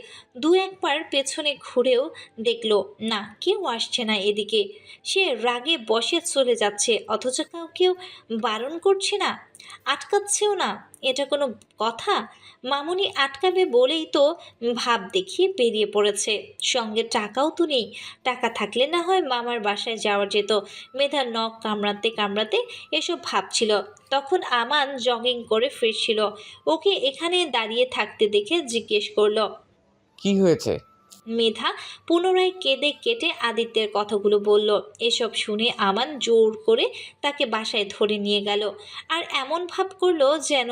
দু একবার পেছনে ঘুরেও দেখলো না, কেউ আসছে না এদিকে। সে রাগে বসে চলে যাচ্ছে, অথচ কেউ বারণ করছে না, আটকাচ্ছেও না। এটা কোনো কথা? মামুনি আটকাবে বলেই তো ভাব দেখিয়ে বেরিয়ে পড়েছে। সঙ্গে টাকাও তো নেই। টাকা থাকলে না হয় মামার বাসায় যাওয়া যেত। মেধা নখ কামড়াতে কামড়াতে এসব ভাবছিল। তখন আমান জগিং করে ফিরছিল। ওকে এখানে দাঁড়িয়ে থাকতে দেখে জিজ্ঞেস করলো, কি হয়েছে? মেধা পুনরায় কেঁদে কেটে আদিত্যের কথাগুলো বলল। এসব শুনে আমান জোর করে তাকে বাসায় ধরে নিয়ে গেল, আর এমন ভাব করলো যেন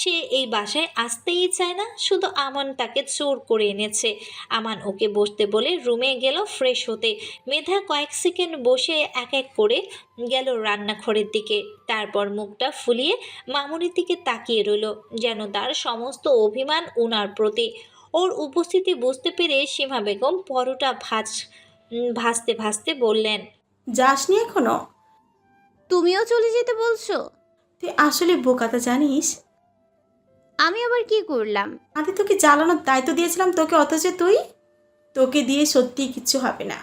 সে এই বাসায় আসতেই চায় না, শুধু আমান তাকে জোর করে এনেছে। আমান ওকে বসতে বলে রুমে গেল ফ্রেশ হতে। মেধা কয়েক সেকেন্ড বসে এক এক করে গেল রান্নাঘরের দিকে, তারপর মুখটা ফুলিয়ে মামুনির দিকে তাকিয়ে রইল, যেন তার সমস্ত অভিমান উনার প্রতি। ওর উপস্থিতি বুঝতে পেরে সীমা বেগম পরোটা ভাজতে ভাজতে বললেন, যাসনি এখনো? তুমিও চলে যেতে বলছো? তুই আসলে বোকাতা জানিস। আমি আবার কি করলাম? আদিত্যকে জ্বালানোর দায়িত্ব দিয়েছিলাম তোকে, অথচ তোকে দিয়ে সত্যি কিচ্ছু হবে না।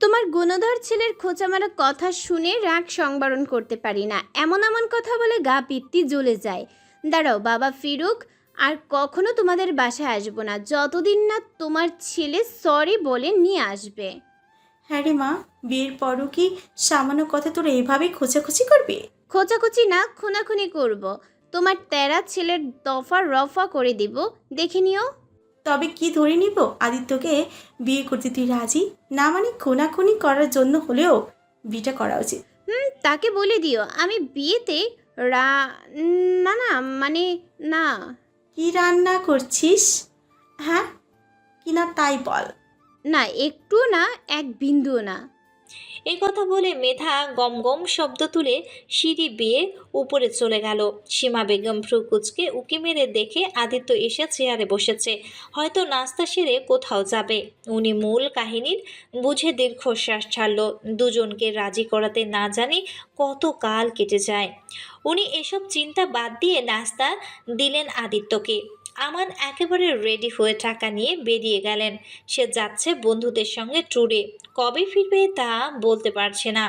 তোমার গুণধর ছেলের খোঁচা মারা কথা শুনে রাগ সংবরণ করতে পারি না। এমন এমন কথা বলে গা পিত্তি জ্বলে যায়। দাঁড়াও, বাবা ফিরুক, আর কখনো তোমাদের বাসায় আসবো না, যতদিন না তোমার ছেলে সরি বলে নিয়ে আসবে। হ্যাঁ রে মা, বিয়ের পরও কি সামান্য কথা তোর এইভাবেই খোঁচাখুচি করবি? খোঁচাখুচি না, খুনাখুনি করব। তোমার তেরা ছেলের দফা রফা করে দিব, দেখে নিও। তবে কি ধরে নিব? আদিত্যকে বিয়ে করতে তুই রাজি না? মানে খুনাখুনি করার জন্য হলেও বিয়েটা করা উচিত। তাকে বলে দিও আমি বিয়েতে না না, মানে না। কি রান্না করছিস? হ্যাঁ কি না তাই বল। না, একটু না, এক বিন্দুও না। এই কথা বলে মেধা গম গম শব্দ তুলে সিঁড়ি বেয়ে উপরে চলে গেল। সীমা বেগম ভ্রু কুচকে উকি মেরে দেখে আদিত্য এসে চেয়ারে বসেছে, হয়তো নাস্তা সেরে কোথাও যাবে। উনি মূল কাহিনীর বুঝে দীর্ঘশ্বাস ছাড়ল। দুজনকে রাজি করাতে না জানি কত কাল কেটে যায়। উনি এসব চিন্তা বাদ দিয়ে নাস্তা দিলেন আদিত্যকে। আমান একেবারে রেডি হয়ে টাকা নিয়ে বেরিয়ে গেলেন। সে যাচ্ছে বন্ধুদের সঙ্গে ট্যুরে, কবে ফিরবে তা বলতে পারছে না।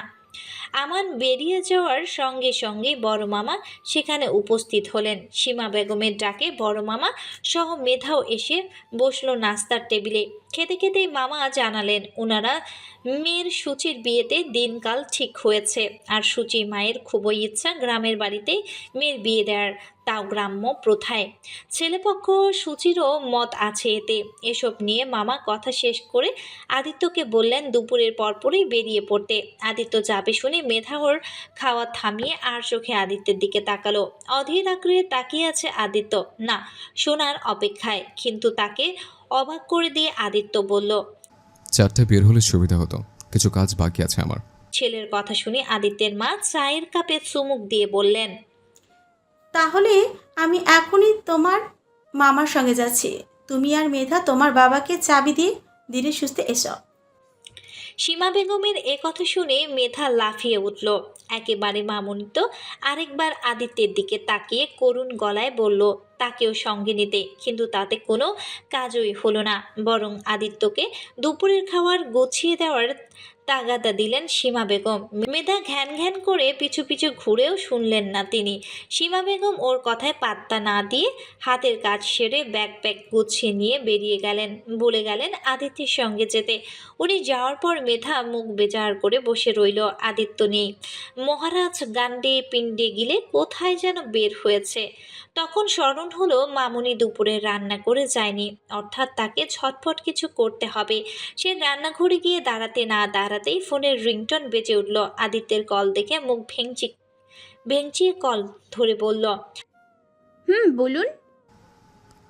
আমান বেরিয়ে যাওয়ার সঙ্গে সঙ্গে বড় মামা সেখানে উপস্থিত হলেন। সীমা বেগমের ডাকে বড় মামা সহ মেধাও এসে বসলো নাস্তার টেবিলে। খেতে খেতেই মামা জানালেন ওনারা মেয়ের সুচির বিয়েতে দিনকাল ঠিক হয়েছে, আর সুচি মায়ের খুবই ইচ্ছা গ্রামের বাড়িতেই মেয়ের বিয়ে দেওয়ার। তাও গ্রাম্য প্রথায়। ছেলেপক্ষ সুচিরও মত আছে এতে। এসব নিয়ে মামা কথা শেষ করে আদিত্যকে বললেন দুপুরের পরপরই বেরিয়ে পড়তে। আদিত্য যাবে শুনে মেধা ওর খাওয়া থামিয়ে আর চোখে আদিত্যের দিকে তাকালো। অধীর আগ্রহে তাকিয়ে আছে আদিত্য, না শোনার অপেক্ষায়। কিন্তু তাকে অবাক করে দিয়ে আদিত্য বলল, 4টায় বের হলে সুবিধা হতো, কিছু কাজ বাকি আছে আমার। ছেলের কথা শুনে আদিত্যের মা চায়ের কাপে চুমুক দিয়ে বললেন, তাহলে আমি এখনই তোমার মামার সঙ্গে যাচ্ছি। তুমি আর মেধা তোমার বাবাকে চাবি দিয়ে ধীরে সুস্থে এসো। সীমা বেগমের এ কথা শুনে মেধা লাফিয়ে উঠল। একেবারে মামুনিত আরেকবার আদিত্যের দিকে তাকিয়ে করুণ গলায় বলল তাকেও সঙ্গে নিতে। কিন্তু তাতে কোনো কাজই হলো না, বরং আদিত্যকে দুপুরের খাবার গুছিয়ে দেওয়ার তাগাদা দিলেন সীমা বেগম। মেধা ঘ্যান ঘ্যান করে পিছু পিছু ঘুরেও শুনলেন না তিনি। সীমা বেগম ওর কথায় পাত্তা না দিয়ে হাতের কাজ সেরে ব্যাগ গুছিয়ে নিয়ে বেরিয়ে গেলেন। বলে গেলেন আদিত্যের সঙ্গে যেতে। উনি যাওয়ার পর মেধা মুখ বেজার করে বসে রইল। আদিত্য নেই। মহারাজ গান্ডে পিণ্ডে গিলে কোথায় যেন বের হয়েছে। তখন স্মরণ হলো মামুনি দুপুরে রান্না করে যায়নি, অর্থাৎ তাকে ঝটপট কিছু করতে হবে। সে রান্নাঘরে গিয়ে দাঁড়াতে না দাঁড়াতেই ফোনের রিংটন বেজে উঠল। আদিত্যের কল দেখে মুখ ভেঙচিয়ে কল ধরে বলল, বলুন।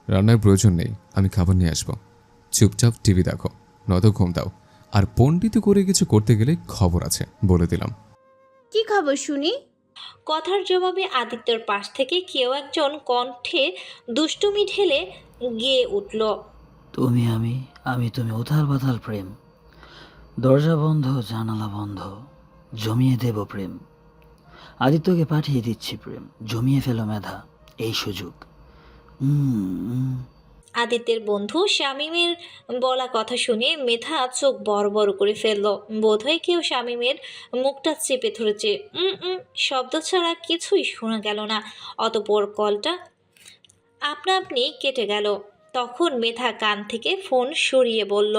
রান্নার প্রয়োজন নেই, আমি খাবার নিয়ে আসবো। চুপচাপ টিভি দেখো, নয়তো ঘুম দাও। আর পণ্ডিত করে কিছু করতে গেলে খবর আছে, বলে দিলাম। কি খবর শুনি? কথার জবাবে আদিত্যর পাশ থেকে কেউ একজন কণ্ঠে দুষ্টুমি ঢেলে গেয়ে উঠল, তুমি আমি, আমি তুমি, উথাল পাথাল প্রেম। দরজা বন্ধ, জানালা বন্ধ, জমিয়ে দেব প্রেম। আদিত্যকে পাঠিয়ে দিচ্ছি প্রেম, জমিয়ে ফেলো মেধা, এই সুযোগ। আদিত্যের বন্ধু শামীমের বলা কথা শুনে মেধা চোখ বড় বড় করে ফেলল। বোধহয় কেউ শামীমের মুখটা চেপে ধরেছে। শব্দ ছাড়া কিছুই শোনা গেল না। অতঃপর কলটা আপনা আপনি কেটে গেল। তখন মেধা কান থেকে ফোন সরিয়ে বলল,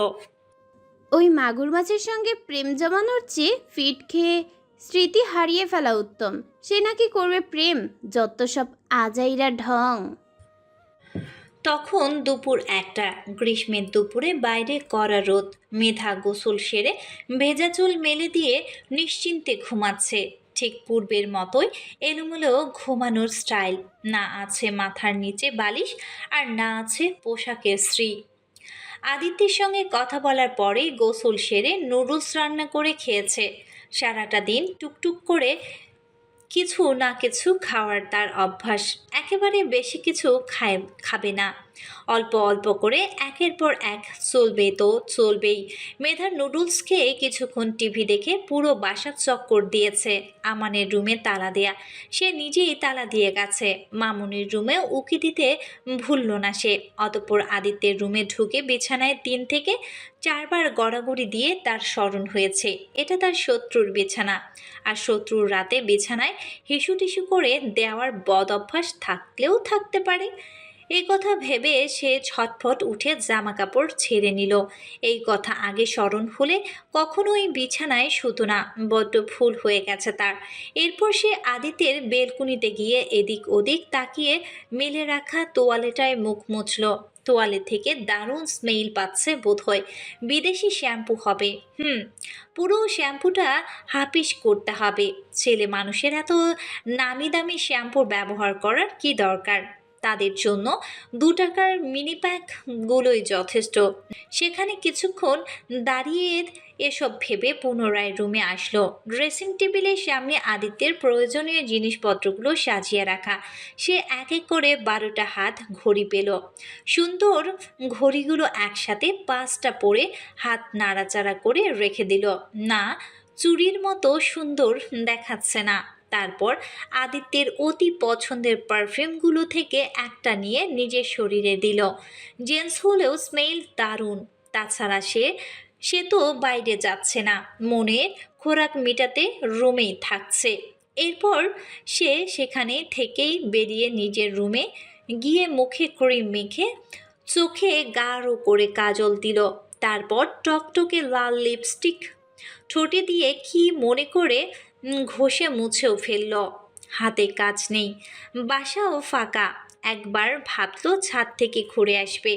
ওই মাগুর মাছের সঙ্গে প্রেম জমানোর চেয়ে ফিট খেয়ে স্মৃতি হারিয়ে ফেলা উত্তম। সে নাকি করবে প্রেম, যত সব আজাইরা ঢং। তখন দুপুর 1টা। গ্রীষ্মের দুপুরে বাইরে কড়া রোদ। মেধা গোসল সেরে ভেজা চুল মেলে দিয়ে নিশ্চিন্তে ঘুমাচ্ছে। ঠিক পূর্বের মতোই এলোমেলো ঘুমানোর স্টাইল। না আছে মাথার নিচে বালিশ, আর না আছে পোশাকের স্ত্রী। আদিত্যের সঙ্গে কথা বলার পরেই গোসল সেরে নুডলস রান্না করে খেয়েছে। সারাটা দিন টুকটুক করে কিছু না কিছু খাওয়ার তার অভ্যাস। একেবারে বেশি কিছু খাবে না, অল্প অল্প করে একের পর এক চলবে তো চলবেই। মেধার নুডলস খেয়ে কিছুক্ষণ টিভি দেখে পুরো বাসা চক্কর দিয়েছে। আমানের রুমে তালা দেয়া, সে নিজেই তালা দিয়ে গেছে। মামুনির রুমেও উকি দিতে ভুলল না সে। অতঃপর আদিত্যের রুমে ঢুকে বিছানায় 3 থেকে 4 বার গড়াগড়ি দিয়ে তার স্মরণ হয়েছে এটা তার শত্রুর বিছানা। আর শত্রুর রাতে বিছানায় হিসুটিসু করে দেওয়ার বদ অভ্যাস থাকলেও থাকতে পারে। এই কথা ভেবে সে ছটফট উঠে জামা কাপড় ছেড়ে নিল। এই কথা আগে স্মরণ হলে কখনোই বিছানায় শুতো না, বড্ড ভুল হয়ে গেছে তার। এরপর সে আদিত্যের বেলকুনিতে গিয়ে এদিক ওদিক তাকিয়ে মেলে রাখা তোয়ালেটায় মুখ মুছল। তোয়ালে থেকে দারুণ স্মেল পাচ্ছে বোধহয়। বিদেশি শ্যাম্পু হবে। পুরো শ্যাম্পুটা হাপিস করতে হবে। ছেলে মানুষের এত নামি দামি শ্যাম্পুর ব্যবহার করার কি দরকার? তাদের জন্য 2 টাকার মিনি প্যাকগুলোই যথেষ্ট। সেখানে কিছুক্ষণ দাঁড়িয়ে এসব ভেবে পুনরায় রুমে আসলো। ড্রেসিং টেবিলের সামনে আদিত্যের প্রয়োজনীয় জিনিসপত্রগুলো সাজিয়ে রাখা। সে এক এক করে 12টা হাত ঘড়ি পেল। সুন্দর ঘড়িগুলো একসাথে 5টা পরে হাত নাড়াচাড়া করে রেখে দিল। না, চুরির মতো সুন্দর দেখাচ্ছে না। তারপর আদিত্যের অতি পছন্দের পারফিউমগুলো থেকে একটা নিয়ে নিজের শরীরে দিল। জেন্টস হলেও স্মেল দারুণ। তাছাড়া সে তো বাইরে যাচ্ছে না, মনে খোরাক মেটাতে রুমেই থাকছে। এরপর সে সেখানে থেকেই বেরিয়ে নিজের রুমে গিয়ে মুখে ক্রিম মেখে চোখে গাঢ় করে কাজল দিল। তারপর টকটকে লাল লিপস্টিক ঠোঁটে দিয়ে কি মনে করে ঘষে মুছেও ফেলল। হাতে কাজ নেই, বাসাও ফাঁকা। একবার ভাবলো ছাদ থেকে ঘুরে আসবে,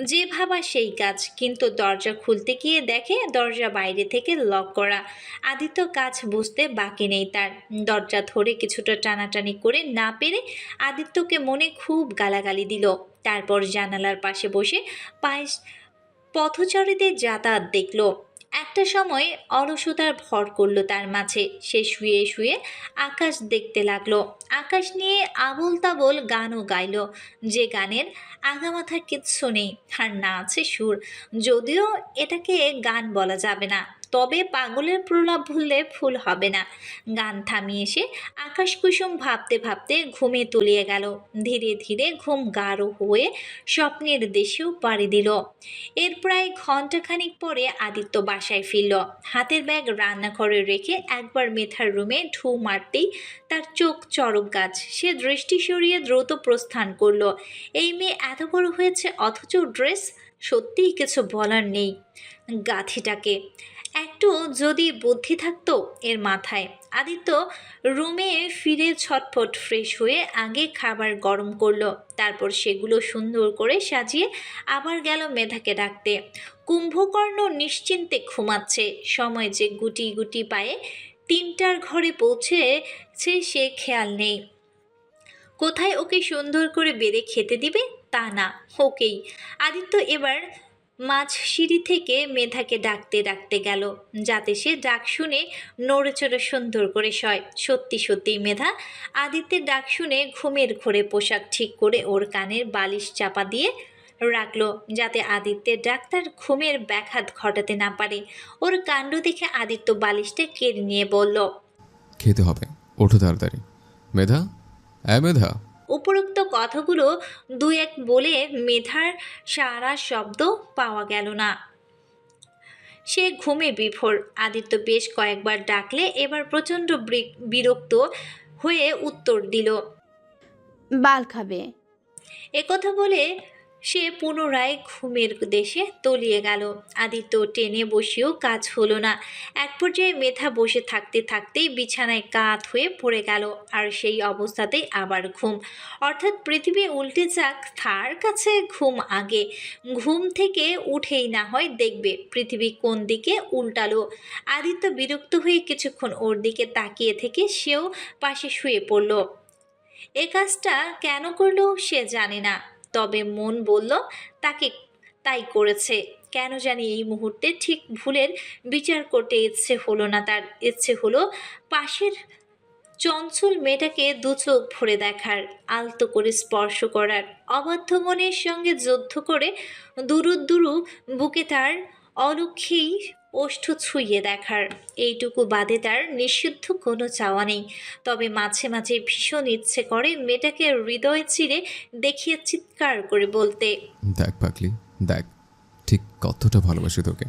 যে ভাবা সেই কাজ, কিন্তু দরজা খুলতে গিয়ে দেখে দরজা বাইরে থেকে লক করা। আদিত্য কাজ বুঝতে বাকি নেই তার। দরজা ধরে কিছুটা টানাটানি করে না পেরে আদিত্যকে মনে খুব গালাগালি দিল। তারপর জানালার পাশে বসে পায়ে পথচারীদের যাতায়াত দেখলো। একটা সময় অলসতার ভর করলো তার মাঝে। সে শুয়ে শুয়ে আকাশ দেখতে লাগলো। আকাশ নিয়ে আবোল তাবোল গানও গাইলো, যে গানের আগামাথার কিচ্ছু নেই, আর না আছে সুর। যদিও এটাকে গান বলা যাবে না, তবে পাগলের প্রলাপ ভুললে ভুল হবে না। গান থামিয়ে সে আকাশ কুসুম ভাবতে ভাবতে ঘুমে তলিয়ে গেল। ধীরে ধীরে ঘুম গাঢ় হয়ে স্বপ্নের দেশেও পাড়ি দিল। এর প্রায় ঘন্টাখানিক পরে আদিত্য বাসায় ফিরল। হাতের ব্যাগ রান্নাঘরে রেখে একবার মেথার রুমে ঢু মারতেই তার চোখ চরক গাছ। সে দৃষ্টি সরিয়ে দ্রুত প্রস্থান করলো। এই মেয়ে এত বড় হয়েছে অথচ ড্রেস, সত্যিই কিছু বলার নেই গাথিটাকে। একটু যদি বুদ্ধি থাকতো এর মাথায়। আদিত্য রুমে ফিরে ছটফট ফ্রেশ হয়ে আগে খাবার গরম করলো, তারপর সেগুলো সুন্দর করে সাজিয়ে আবার গেল মেধাকে ডাকতে। কুম্ভকর্ণ নিশ্চিন্তে ঘুমাচ্ছে। সময় যে গুটি গুটি পায়ে 3টার ঘরে পৌঁছেছে সে খেয়াল নেই। কোথায় ওকে সুন্দর করে বেড়ে খেতে দিবে তা না, ওকেই। আদিত্য এবার মাঝ সিঁড়ি থেকে মেধাকে ডাকতে ডাকতে গেল, যাতে সে ডাক শুনে নড়েচড়ে সুন্দর করে শয়। সত্যি সত্যিই মেধা আদিত্যের ডাক শুনে ঘুমের ঘোরে পোশাক ঠিক করে ওর কানের বালিশ চাপা দিয়ে রাখলো, যাতে আদিত্যের ডাক তার ঘুমের ব্যাঘাত ঘটাতে না পারে। ওর কাণ্ড দেখে আদিত্য বালিশটা কেড়ে নিয়ে বলল, খেতে হবে, ওঠো তাড়াতাড়ি। মেধা, মেধা। উপরোক্ত কথাগুলো দুই এক বলে মেধার সারা শব্দ পাওয়া গেল না। সে ঘুমে বিভোর। আদিত্য বেশ কয়েকবার ডাকলে এবার প্রচণ্ড বিরক্ত হয়ে উত্তর দিল, বাল খাবে। একথা বলে সে পুনরায় ঘুমের দেশে তলিয়ে গেল। আদিত্য টেনে বসেও কাজ হলো না। এক পর্যায়ে মেধা বসে থাকতে থাকতেই বিছানায় কাত হয়ে পড়ে গেল। আর সেই অবস্থাতেই আবার ঘুম। অর্থাৎ পৃথিবী উল্টে যাক, তার কাছে ঘুম আগে। ঘুম থেকে উঠেই না হয় দেখবে পৃথিবী কোন দিকে উল্টালো। আদিত্য বিরক্ত হয়ে কিছুক্ষণ ওর দিকে তাকিয়ে থেকে সেও পাশে শুয়ে পড়ল। এ কাজটা কেন করলো সে জানে না, তবে মন বলল তাকে তাই করেছে। কেন জানি এই মুহূর্তে ঠিক ভুলের বিচার করতে ইচ্ছে হলো না তার। ইচ্ছে হলো পাশের চঞ্চল মেয়েটাকে দু চোখ ভরে দেখার, আলতো করে স্পর্শ করার, অবাধ্য মনের সঙ্গে যুদ্ধ করে দুরু দুরু বুকে তার অলক্ষেই ওষ্ঠ ছুঁয়ে দেখার। এইটুকু বাদে তার নিষিদ্ধ কোনো চাওয়া নেই। তবে মাঝে মাঝে ভীষণ ইচ্ছে করে মেয়েটাকে হৃদয় চিরে দেখিয়ে চিৎকার করে বলতে, দেখ পাগলি, দেখ ঠিক কতটা ভালোবাসি তোকে।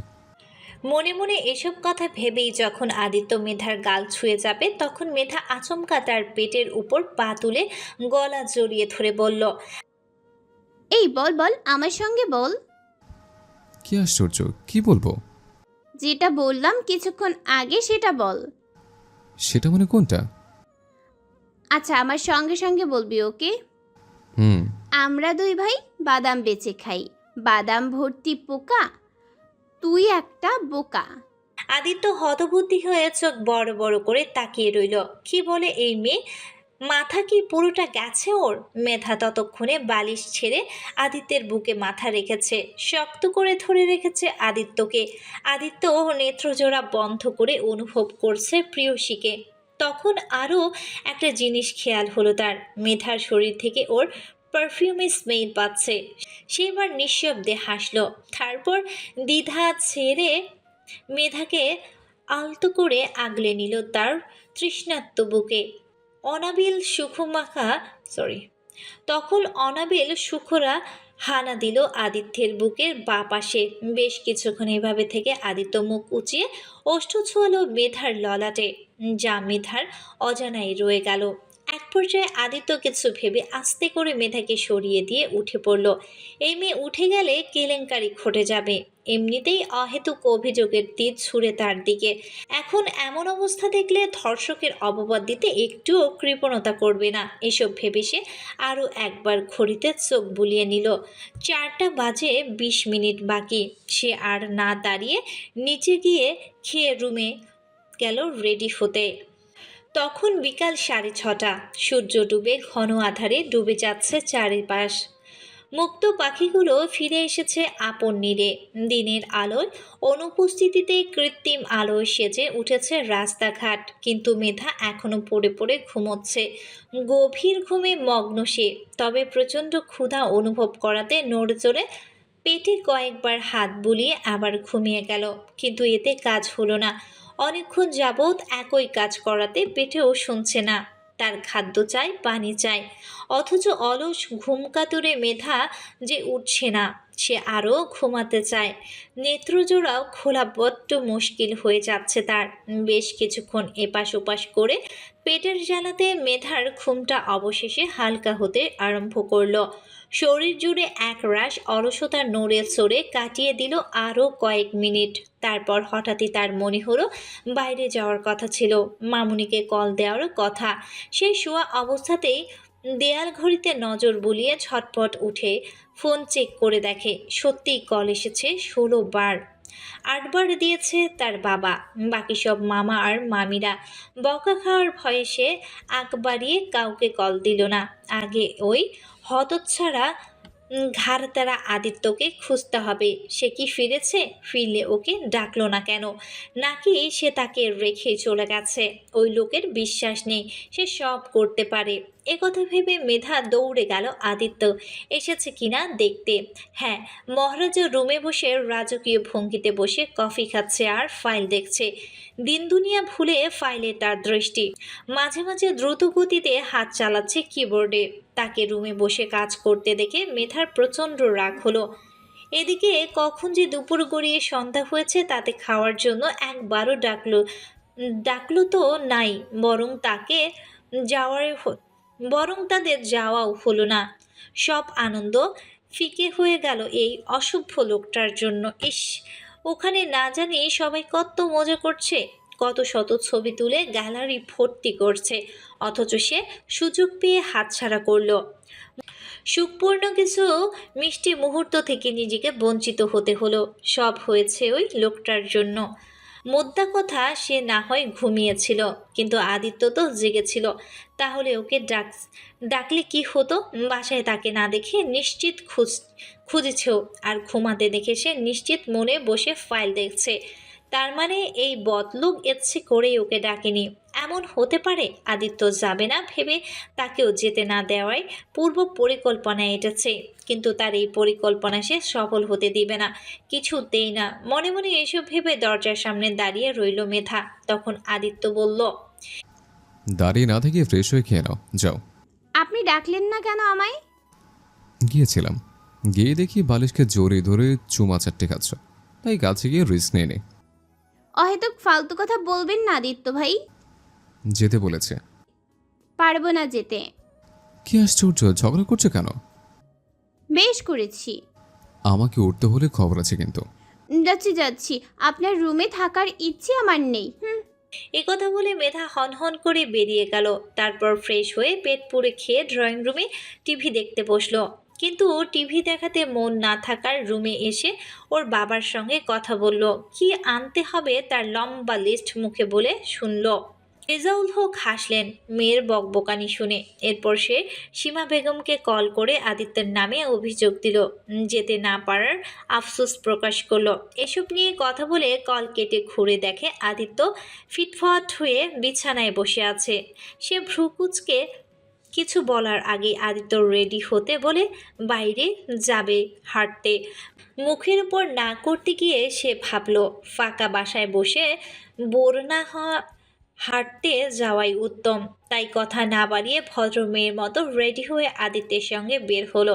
মনে মনে এসব কথা ভেবেই যখন আদিত্য মেধার গাল ছুঁয়ে যাবে, তখন মেধা আচমকা তার পেটের উপর পা তুলে গলা জড়িয়ে ধরে বলল, এই বল বল, আমার সঙ্গে বল। কি আশ্চর্য, কি বলবো? যেটা বললাম কিছুক্ষণ আগে সেটা বল। সেটা মানে কোনটা? আচ্ছা, আমার সঙ্গে সঙ্গে বলবি, ওকে? হুম। আমরা দুই ভাই বাদাম বেচে খাই, বাদাম ভর্তি পোকা, তুই একটা বোকা। আদিত্য হতবুদ্ধি হয়ে চোখ বড় বড় করে তাকিয়ে রইল। কি বলে এই মেয়ে? মাথা কি পুরোটা গেছে ওর? মেধা ততক্ষণে বালিশ ছেড়ে আদিত্যের বুকে মাথা রেখেছে, শক্ত করে ধরে রেখেছে আদিত্যকে। আদিত্য নেত্রজোড়া বন্ধ করে অনুভব করছে প্রিয়সীকে। তখন আরও একটা জিনিস খেয়াল হলো তার, মেধার শরীর থেকে ওর পারফিউমের স্মেল পাচ্ছে। সেবার নিঃশব্দে হাসলো, তারপর দ্বিধা ছেড়ে মেধাকে আলতো করে আগলে নিল তার তৃষ্ণাত্ম বুকে। তখন অনাবিল সুখরা হানা দিল আদিত্যের বুকের বাঁ পাশে। বেশ কিছুক্ষণ এভাবে থেকে আদিত্য মুখ উঁচিয়ে ওষ্ঠ ছোঁয়ালো মেধার ললাটে, যা মেধার অজানায় রয়ে গেল। এক পর্যায়ে আদিত্য কিছু ভেবে আস্তে করে মেধাকে সরিয়ে দিয়ে উঠে পড়ল। এই মেয়ে উঠে গেলে কেলেঙ্কারি ঘটে যাবে। এমনিতেই অহেতুক অভিযোগের তীর ছুঁড়ে তার দিকে। এখন এমন অবস্থা দেখলে ধর্ষকের অপবাদ দিতে একটুও কৃপণতা করবে না। এসব ভেবে সে আরও একবার ঘড়িতে চোখ বুলিয়ে নিল। 4টা বাজে 20 মিনিট বাকি। সে আর না দাঁড়িয়ে নিচে গিয়ে খেয়ে রুমে গেল রেডি হতে। তখন বিকাল 6:30। সূর্য ডুবে ঘন আধারে ডুবে যাচ্ছে চারিপাশ। মুক্ত পাখিগুলো ফিরে এসেছে আপন নীড়ে। দিনের আলোয় অনুপস্থিতিতে কৃত্রিম আলোয় সেজে উঠেছে রাস্তাঘাট, কিন্তু মেধা এখনো পড়ে পড়ে ঘুমোচ্ছে। গভীর ঘুমে মগ্ন সে। তবে প্রচণ্ড ক্ষুধা অনুভব করাতে নড়েচড়ে পেটে কয়েকবার হাত বুলিয়ে আবার ঘুমিয়ে গেল, কিন্তু এতে কাজ হলো না। অনেকক্ষণ যাবৎ একই কাজ করাতে পেটেও শুনছে না। তার খাদ্য চাই, পানি চাই, অথচ অলস ঘুমকাতুরে মেধা যে উঠছে না। সে আরও ঘুমাতে চায়। নেত্রজোড়াও খোলা বড্ড মুশকিল হয়ে যাচ্ছে তার। বেশ কিছুক্ষণ এপাশ ওপাশ করে পেটের জ্বালাতে মেধার ঘুমটা অবশেষে হালকা হতে আরম্ভ করলো। শরীর জুড়ে একরাশ অলসতা নড়ে চড়ে কাটিয়ে দিল আরও কয়েক মিনিট। তারপর হঠাৎই তার মনে হলো বাইরে যাওয়ার কথা ছিল, মামুনিকে কল দেওয়ার কথা। সেই শোয়া অবস্থাতেই দেয়াল ঘড়িতে নজর বুলিয়ে ঝটপট উঠে ফোন চেক করে দেখে সত্যিই কল এসেছে 16 বার। 8 বার দিয়েছে তার বাবা, বাকি সব মামা আর মামিরা। বকা খাওয়ার ভয়ে সে আগ বাড়িয়ে কাউকে কল দিল না। আগে ওই হতচ্ছাড়া ঘাড়তারা আদিত্যকে খুঁজতে হবে। সে কি ফিরেছে? ফিরলে ওকে ডাকলো না কেন? নাকি সে তাকে রেখে চলে গেছে? ওই লোকের বিশ্বাস নেই, সে সব করতে পারে। একথা ভেবে মেধা দৌড়ে গেল আদিত্য এসেছে কিনা দেখতে। হ্যাঁ, মহারাজা রুমে বসে রাজকীয় ভঙ্গিতে বসে কফি খাচ্ছে আর ফাইল দেখছে। দিন দুনিয়া ভুলে ফাইলে তার দৃষ্টি। মাঝে মাঝে দ্রুত গতিতে হাত চালাচ্ছে কিবোর্ডে। তাকে রুমে বসে কাজ করতে দেখে মেধার প্রচণ্ড রাগ হলো। এদিকে কখন যে দুপুর গড়িয়ে সন্ধ্যা হয়েছে তাতে খাওয়ার জন্য একবারও ডাকলো তো নাই, বরং তাদের যাওয়াও হলো না। সব আনন্দ ফিকে হয়ে গেল এই অসভ্য লোকটার জন্য। ইস, ওখানে না জানি সবাই কত মজা করছে, কত শত ছবি তুলে গ্যালারি ভর্তি করছে, অথচ সে সুযোগ পেয়ে হাতছাড়া করলো। সুখপূর্ণ কিছু মিষ্টি মুহূর্ত থেকে নিজেকে বঞ্চিত হতে হলো। সব হয়েছে ওই লোকটার জন্য। মোদ্দা কথা, সে না হয় ঘুমিয়েছিল, কিন্তু আদিত্য তো জেগেছিল। তাহলে ওকে ডাকলে কি হতো? বাসায় তাকে না দেখে নিশ্চিত খুঁজেছেও, আর ঘুমাতে দেখে সে নিশ্চিত মনে বসে ফাইল দেখছে। তার মানে এই বদলোক ইচ্ছে করেই ওকে ডাকেনি। এমন হতে পারে আদিত্য যাবে না ভেবে তাকেও যেতে না দেওয়ায় পূর্ব পরিকল্পনায় এটেছে, কিন্তু তার এই পরিকল্পনা সে সফল হতে দিবে না, কিছুতেই না। মনে মনে এসব ভেবে দরজার সামনে দাঁড়িয়ে রইল মেধা। তখন আদিত্য বলল, দাঁড়িয়ে না থেকে ফ্রেশ হয়ে খেয়ে নাও, যাও। আপনি ডাকলেন না কেন আমায়? গিয়েছিলাম, গিয়ে দেখি বালিশকে জোরে ধরে চুমা চারটে খাচ্ছ, তাই কাছে গিয়ে রিস্ক নিয়ে নে। অহেতুক ফালতু কথা বলবেন না আদিত্য ভাই। যেতে বলেছে। পারবো না যেতে। কি আশ্চর্য, ঝগড়া করছে কেন? বেশ করেছি। আমাকে উঠতে হলে খবর আছে কিন্তু। যাচ্ছি, আপনার রুমে থাকার ইচ্ছে আমার নেই। একথা বলে মেধা হনহন করে বেরিয়ে গেল। তারপর ফ্রেশ হয়ে পেট পুড়ে খেয়ে ড্রয়িং রুমে টিভি দেখতে বসলো। কিন্তু টিভি দেখাতে মন না থাকার রুমে এসে ওর বাবার সঙ্গে কথা বলল। কি আনতে হবে তার লম্বা লিস্ট মুখে বলে শুনল। রেজাউল হক হাসলেন মেয়ের বকবকানি শুনে। এরপর সে সীমা বেগমকে কল করে আদিত্যের নামে অভিযোগ দিল, যেতে না পারার আফসোস প্রকাশ করলো। এসব নিয়ে কথা বলে কল কেটে ঘুরে দেখে আদিত্য ফিটফাট হয়ে বিছানায় বসে আছে। সে ভ্রুকুচকে কিছু বলার আগে আদিত্য রেডি হতে বলে বাইরে যাবে হাঁটতে। মুখের উপর না করতে গিয়ে সে ভাবল, ফাঁকা বাসায় বসে বোর না হাঁটতে যাওয়াই উত্তম। তাই কথা না বাড়িয়ে ভদ্র মেয়ের মতো রেডি হয়ে আদিত্যের সঙ্গে বের হলো।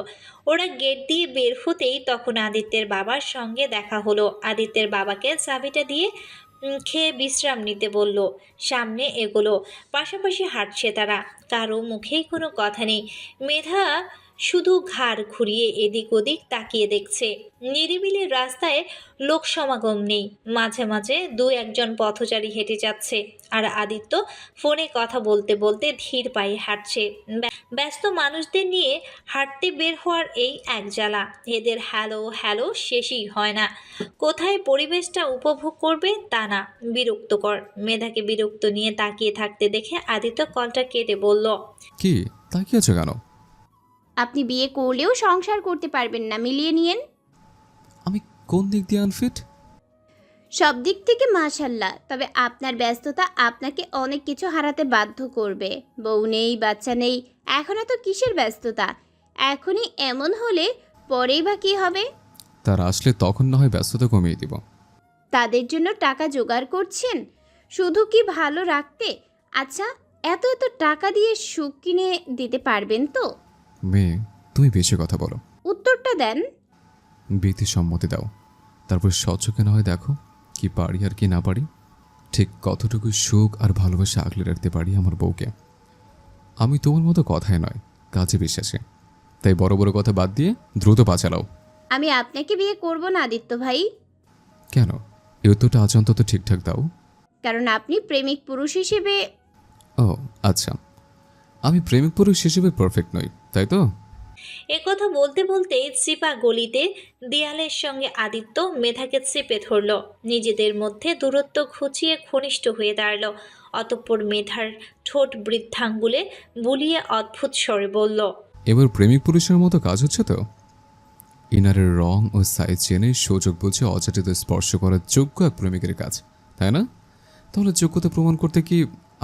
ওরা গেট দিয়ে বের হতেই তখন আদিত্যের বাবার সঙ্গে দেখা হলো। আদিত্যের বাবাকে চাবিটা দিয়ে খেয়ে বিশ্রাম নিতে বলল। সামনে এগোলো, পাশাপাশি হাঁটছে তারা। কারো মুখেই কোনো কথা নেই। মেধা শুধু ঘাড় ঘুরিয়ে এদিক ওদিক তাকিয়ে দেখছে। নিরিবিলি রাস্তায় লোক সমাগম নেই, মাঝে মাঝে দু একজন পথচারী হেঁটে যাচ্ছে, আর আদিত্য ফোনে কথা বলতে বলতে ধীর পায়ে হাঁটছে। ব্যস্ত মানুষদের নিয়ে হাঁটতে বের হওয়ার এই এক জ্বালা, এদের হ্যালো হ্যালো শেষই হয় না। কোথায় পরিবেশটা উপভোগ করবে তা না, বিরক্তকর। মেধাকে বিরক্ত নিয়ে তাকিয়ে থাকতে দেখে আদিত্য কলটা কেটে বলল, কি তাকিয়ে আছো কেন? আপনি বিয়ে করলেও সংসার করতে পারবেন না, মিলিয়ে নিয়েন। আমি কোন দিক দিয়ে আনফিট? সব দিক থেকে মাশাল্লাহ, তবে আপনার ব্যস্ততা আপনাকে অনেক কিছু হারাতে বাধ্য করবে। বউ নেই, বাচ্চা নেই, এখন এত কিসের ব্যস্ততা? এখনই এমন হলে পরেই বা কী হবে? তার আসলে তখন না হয় ব্যস্ততা কমিয়ে দিব। তাদের জন্য টাকা জোগাড় করছেন শুধু কি ভালো রাখতে? আচ্ছা, এত এত টাকা দিয়ে সুখ কিনে দিতে পারবেন তো? মেয়ে, তুমি বেশি কথা বলো। উত্তরটা দেন। বিয়েতে সম্মতি দাও, তারপর স্বচক্ষে না হয় দেখো কি পারি আর কি না পারি, ঠিক কতটুকু সুখ আর ভালোবাসা আগলে রাখতে পারি আমার বউকে। আমি তোমার মতো কথায় নয়, কাজে বিশ্বাসে। তাই বড় বড় কথা বাদ দিয়ে দ্রুত পা চালাও। আমি আপনাকে বিয়ে করব না আদিত্য ভাই। কেন? এই উত্তরটা আজ অন্তত ঠিকঠাক দাও। কারণ আপনি প্রেমিক পুরুষ হিসেবে। ও আচ্ছা, আমি প্রেমিক পুরুষ হিসেবে পারফেক্ট নই, তাই তো? একথা বলতে বলতে চিপা গলিতে দেয়ালের সঙ্গে আদিত্য মেধাকে চেপে ধরল, নিজেদের মধ্যে দূরত্ব ঘুচিয়ে ঘনিষ্ঠ হয়ে দাঁড়ালো। অতঃপর মেধার ঠোঁট বৃদ্ধাঙ্গুলে বুলিয়ে অদ্ভুত স্বরে বলল, এবার প্রেমিক পুরুষের মতো কাজ হচ্ছে তো? ইনারের রং ও সাইজ জেনে সুযোগ বুঝে অযাচিত স্পর্শ করার যোগ্য এক প্রেমিকের কাজ, তাই না? তাহলে যোগ্যতা প্রমাণ করতে কি